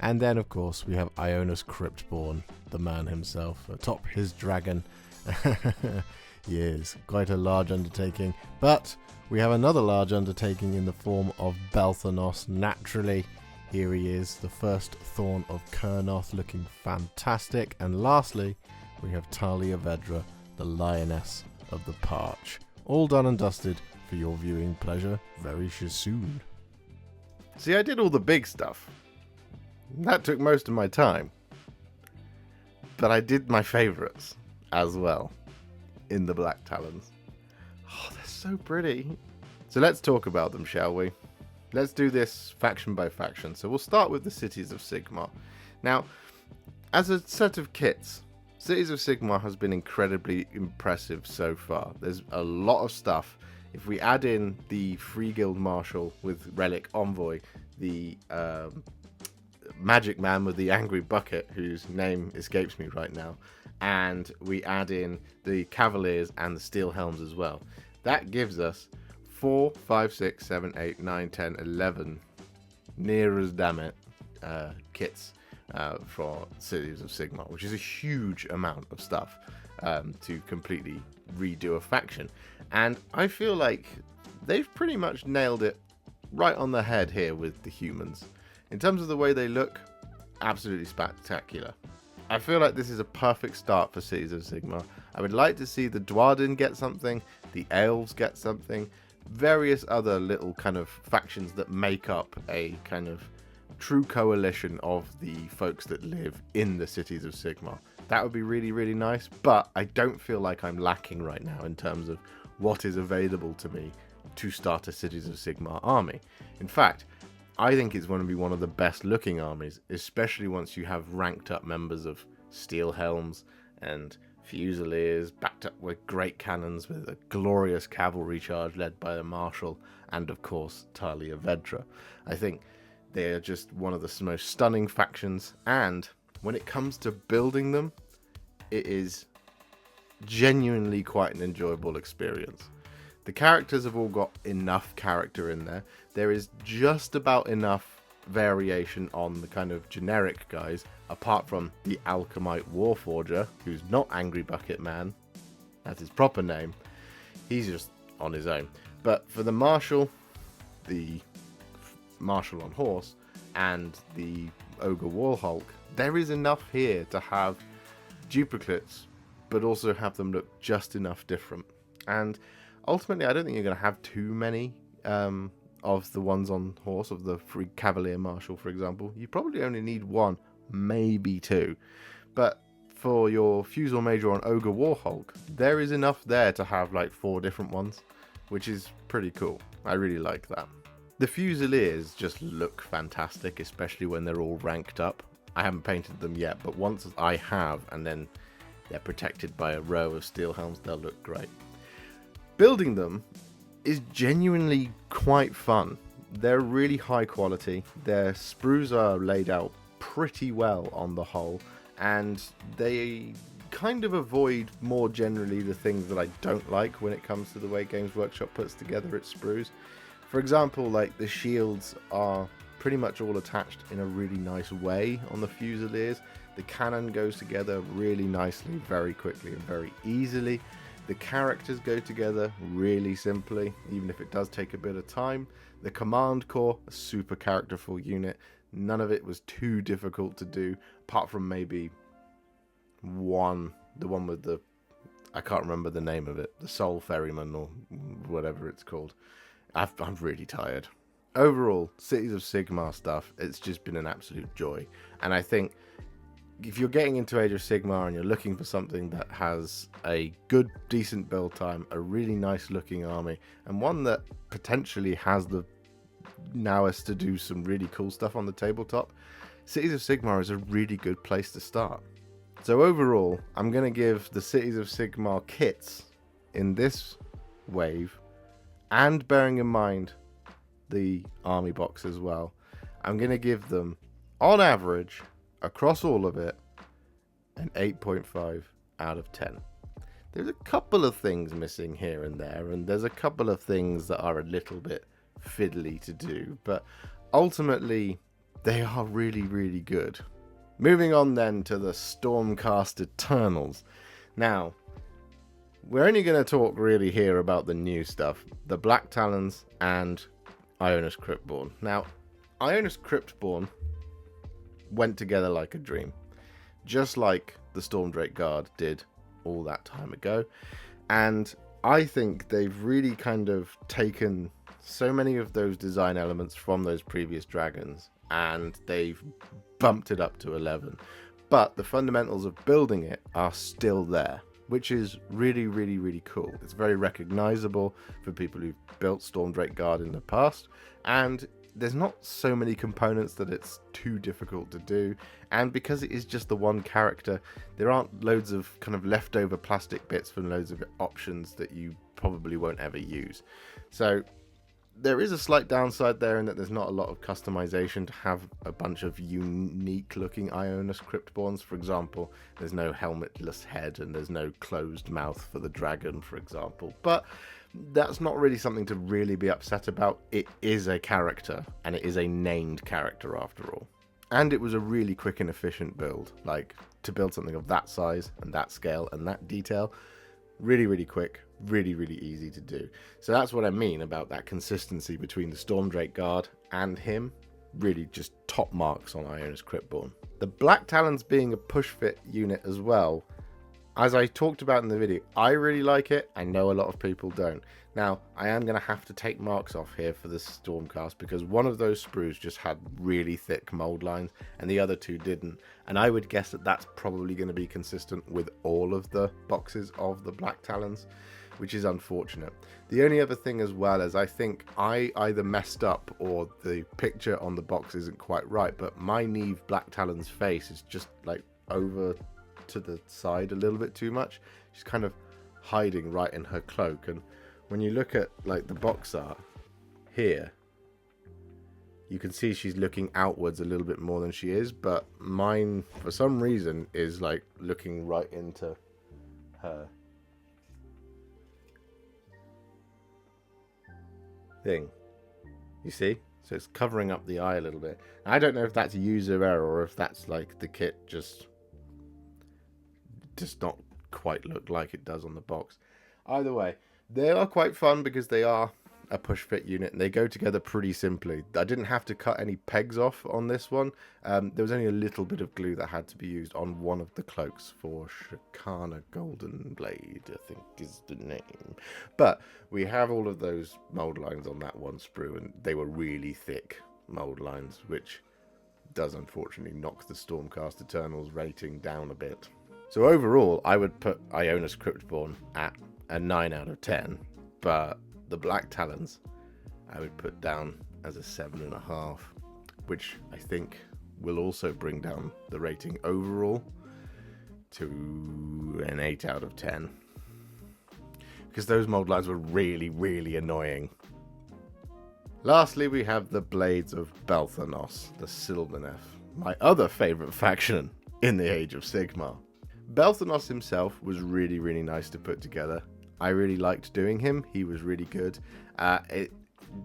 And then, of course, we have Ionus Cryptborn, the man himself, atop his dragon. He is quite a large undertaking, but we have another large undertaking in the form of Belthanos. Naturally, here he is, the first Thorn of Kurnoth, looking fantastic. And lastly, we have Tahlia Vedra, the Lioness of the Parch. All done and dusted for your viewing pleasure very soon. See, I did all the big stuff. That took most of my time. But I did my favourites as well in the Blacktalons. Oh, they're so pretty. So let's talk about them, shall we? Let's do this faction by faction. So we'll start with the Cities of Sigmar. Now, as a set of kits, Cities of Sigmar has been incredibly impressive so far. There's a lot of stuff. If we add in the Freeguild Marshal with Relic Envoy, the Magic Man with the Angry Bucket, whose name escapes me right now, and we add in the Cavaliers and the Steel Helms as well, that gives us 4, 5, 6, 7, 8, 9, 10, 11 near as damn it kits for Cities of Sigmar, which is a huge amount of stuff to completely redo a faction. And I feel like they've pretty much nailed it right on the head here with the humans. In terms of the way they look, absolutely spectacular. I feel like this is a perfect start for Cities of Sigmar. I would like to see the Dwarden get something, the Elves get something, various other little kind of factions that make up a kind of true coalition of the folks that live in the Cities of Sigmar. That would be really, really nice, but I don't feel like I'm lacking right now in terms of what is available to me to start a Cities of Sigmar army. In fact, I think it's going to be one of the best looking armies, especially once you have ranked up members of Steel Helms and Fusiliers, backed up with great cannons with a glorious cavalry charge led by a Marshal, and of course Tahlia Vedra. I think they are just one of the most stunning factions, and when it comes to building them, it is genuinely quite an enjoyable experience. The characters have all got enough character in there. There is just about enough variation on the kind of generic guys, apart from the Alchemite Warforger, who's not Angry Bucket Man. That's his proper name. He's just on his own. But for the Marshal, the Marshal on horse, and the Ogor Warhulk, there is enough here to have duplicates, but also have them look just enough different. And ultimately, I don't think you're going to have too many of the ones on horse, of the Freeguild Cavalier Marshal, for example. You probably only need 1, maybe 2. But for your Fusil-Major on Ogor Warhulk, there is enough there to have like 4 different ones, which is pretty cool. I really like that. The Fusiliers just look fantastic, especially when they're all ranked up. I haven't painted them yet, but once I have, and then they're protected by a row of Steel Helms, they'll look great. Building them is genuinely quite fun. They're really high quality. Their sprues are laid out pretty well on the whole, and they kind of avoid more generally the things that I don't like when it comes to the way Games Workshop puts together its sprues. For example, like the shields are pretty much all attached in a really nice way on the Fusiliers. The cannon goes together really nicely, very quickly and very easily. The characters go together really simply, even if it does take a bit of time. The Command Corps, a super characterful unit. None of it was too difficult to do, apart from maybe one, the one with the, I can't remember the name of it, the Soul Ferryman or whatever it's called. I'm really tired. Overall, Cities of Sigmar stuff, it's just been an absolute joy. And I think if you're getting into Age of Sigmar and you're looking for something that has a good, decent build time, a really nice looking army, and one that potentially has the nous to do some really cool stuff on the tabletop, Cities of Sigmar is a really good place to start. So overall, I'm going to give the Cities of Sigmar kits in this wave, and bearing in mind the army box as well, I'm going to give them, on average, across all of it, an 8.5 out of 10. There's a couple of things missing here and there, and there's a couple of things that are a little bit fiddly to do, but ultimately they are really, really good. Moving on then to the Stormcast Eternals. Now, we're only going to talk really here about the new stuff, the Blacktalons and Ionus Cryptborn. Now, Ionus Cryptborn went together like a dream, just like the Stormdrake Guard did all that time ago, and I think they've really kind of taken so many of those design elements from those previous dragons and they've bumped it up to 11, but the fundamentals of building it are still there, which is really, really, really cool. It's very recognizable for people who've built Stormdrake Guard in the past, and there's not so many components that it's too difficult to do, and because it is just the one character, there aren't loads of kind of leftover plastic bits from loads of options that you probably won't ever use. So there is a slight downside there in that there's not a lot of customization to have a bunch of unique looking Ionus Cryptborns. For example, there's no helmetless head and there's no closed mouth for the dragon, for example, but that's not really something to really be upset about. It is a character, and it is a named character after all. And it was a really quick and efficient build. Like, to build something of that size and that scale and that detail, really, really quick, really, really easy to do. So that's what I mean about that consistency between the Stormdrake Guard and him. Really just top marks on Ionus Cryptborn. The Blacktalons being a push fit unit as well, as I talked about in the video, I really like it. I know a lot of people don't. Now, I am going to have to take marks off here for this Stormcast because one of those sprues just had really thick mold lines and the other two didn't. And I would guess that that's probably going to be consistent with all of the boxes of the Blacktalons, which is unfortunate. The only other thing as well is I think I either messed up or the picture on the box isn't quite right, but my Neve Blacktalon's face is just like over to the side a little bit too much. She's kind of hiding right in her cloak, and when you look at like the box art here, you can see she's looking outwards a little bit more than she is, but mine for some reason is like looking right into her thing. You see? So it's covering up the eye a little bit. I don't know if that's a user error or if that's like the kit just does not quite look like it does on the box. Either way, they are quite fun because they are a push fit unit and they go together pretty simply. I didn't have to cut any pegs off on this one. There was only a little bit of glue that had to be used on one of the cloaks for Shakana Golden Blade, I think is the name. But we have all of those mold lines on that one sprue, and they were really thick mold lines, which does unfortunately knock the Stormcast Eternals rating down a bit. So overall, I would put Ionus Cryptborn at a 9 out of 10, but the Blacktalons I would put down as a 7.5, which I think will also bring down the rating overall to an 8 out of 10. Because those mold lines were really, really annoying. Lastly, we have the Blades of Belthanos, the Sylvaneth, my other favourite faction in the Age of Sigmar. Belthanos himself was really, really nice to put together. I really liked doing him. He was really good. It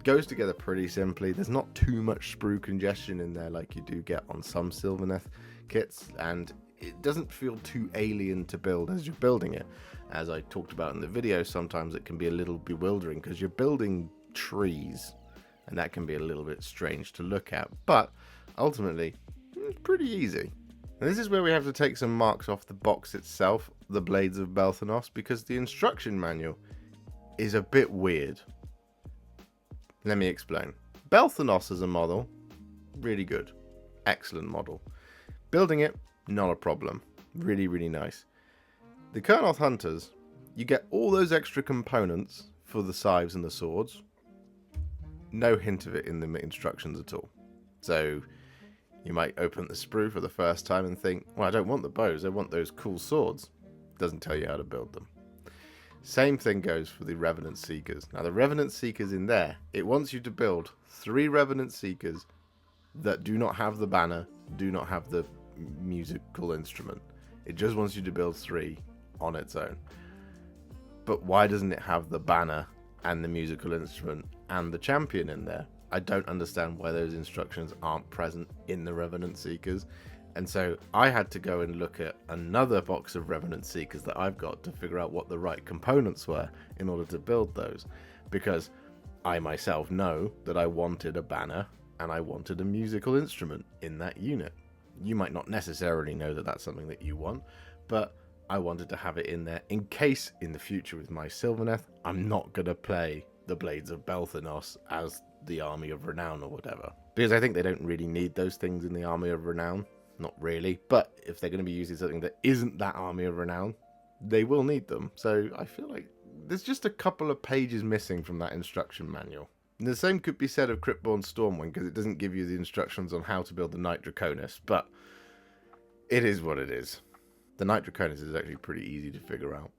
goes together pretty simply. There's not too much sprue congestion in there like you do get on some Sylvaneth kits, and it doesn't feel too alien to build as you're building it. As I talked about in the video, sometimes it can be a little bewildering because you're building trees, and that can be a little bit strange to look at, but ultimately, it's pretty easy. And this is where we have to take some marks off the box itself, the Blades of Belthanos, because the instruction manual is a bit weird. Let me explain. Belthanos as a model, really good. Excellent model. Building it, not a problem. Really, really nice. The Kurnoth Hunters, you get all those extra components for the scythes and the swords. No hint of it in the instructions at all. So you might open the sprue for the first time and think, well, I don't want the bows, I want those cool swords. Doesn't tell you how to build them. Same thing goes for the Revenant Seekers. Now the Revenant Seekers in there, it wants you to build 3 Revenant Seekers that do not have the banner, do not have the musical instrument. It just wants you to build 3 on its own. But why doesn't it have the banner and the musical instrument and the champion in there? I don't understand why those instructions aren't present in the Revenant Seekers. And so I had to go and look at another box of Revenant Seekers that I've got to figure out what the right components were in order to build those. Because I myself know that I wanted a banner and I wanted a musical instrument in that unit. You might not necessarily know that that's something that you want, but I wanted to have it in there in case in the future with my Sylvaneth, I'm not going to play the Blades of Belthanos as the Army of Renown or whatever. Because I think they don't really need those things in the Army of Renown. Not really, but if they're going to be using something that isn't that Army of Renown, they will need them. So I feel like there's just a couple of pages missing from that instruction manual. And the same could be said of Cryptborn Stormwing, because it doesn't give you the instructions on how to build the Knight Draconis, but it is what it is. The Knight Draconis is actually pretty easy to figure out,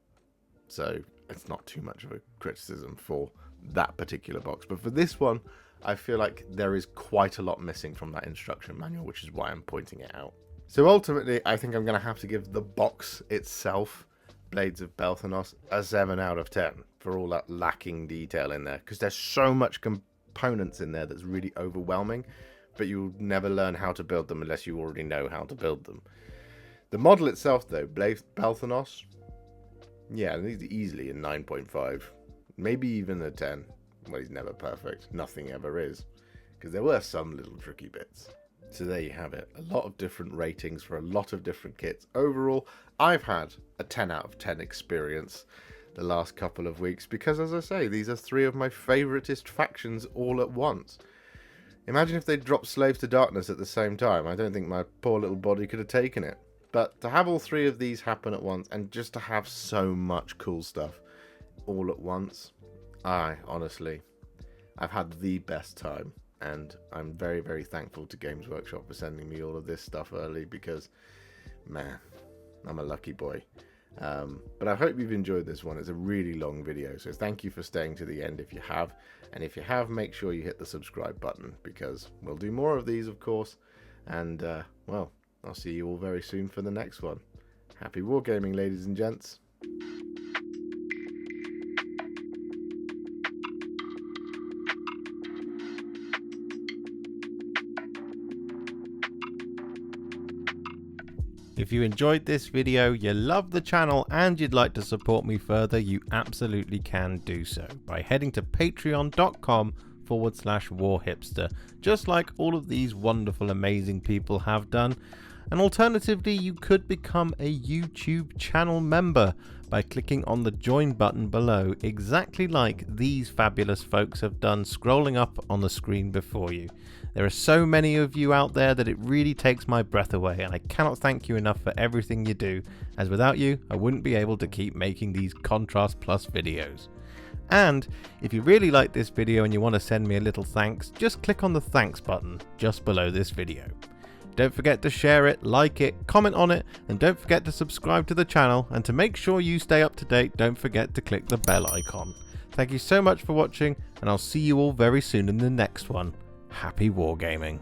so it's not too much of a criticism for that particular box. But for this one, I feel like there is quite a lot missing from that instruction manual, which is why I'm pointing it out. So ultimately, I think I'm going to have to give the box itself, Blades of Belthanos, a 7 out of 10 for all that lacking detail in there, because there's so much components in there that's really overwhelming, but you'll never learn how to build them unless you already know how to build them. The model itself, though, Blades of Belthanos, yeah, he's easily a 9.5, maybe even a 10. Well, he's never perfect. Nothing ever is. Because there were some little tricky bits. So there you have it. A lot of different ratings for a lot of different kits. Overall, I've had a 10 out of 10 experience the last couple of weeks. Because, as I say, these are 3 of my favoritist factions all at once. Imagine if they dropped Slaves to Darkness at the same time. I don't think my poor little body could have taken it. But to have all 3 of these happen at once, and just to have so much cool stuff all at once, honestly, I've had the best time, and I'm very, very thankful to Games Workshop for sending me all of this stuff early, because, man, I'm a lucky boy. But I hope you've enjoyed this one. It's a really long video, so thank you for staying to the end if you have. And if you have, make sure you hit the subscribe button, because we'll do more of these, of course. And, well, I'll see you all very soon for the next one. Happy wargaming, ladies and gents. If you enjoyed this video, you love the channel, and you'd like to support me further, you absolutely can do so by heading to patreon.com/warhipster, just like all of these wonderful, amazing people have done. And alternatively, you could become a YouTube channel member by clicking on the join button below, exactly like these fabulous folks have done, scrolling up on the screen before you. There are so many of you out there that it really takes my breath away, and I cannot thank you enough for everything you do, as without you, I wouldn't be able to keep making these Contrast Plus videos. And if you really like this video and you want to send me a little thanks, just click on the thanks button just below this video. Don't forget to share it, like it, comment on it, and don't forget to subscribe to the channel. And to make sure you stay up to date, don't forget to click the bell icon. Thank you so much for watching, and I'll see you all very soon in the next one. Happy wargaming.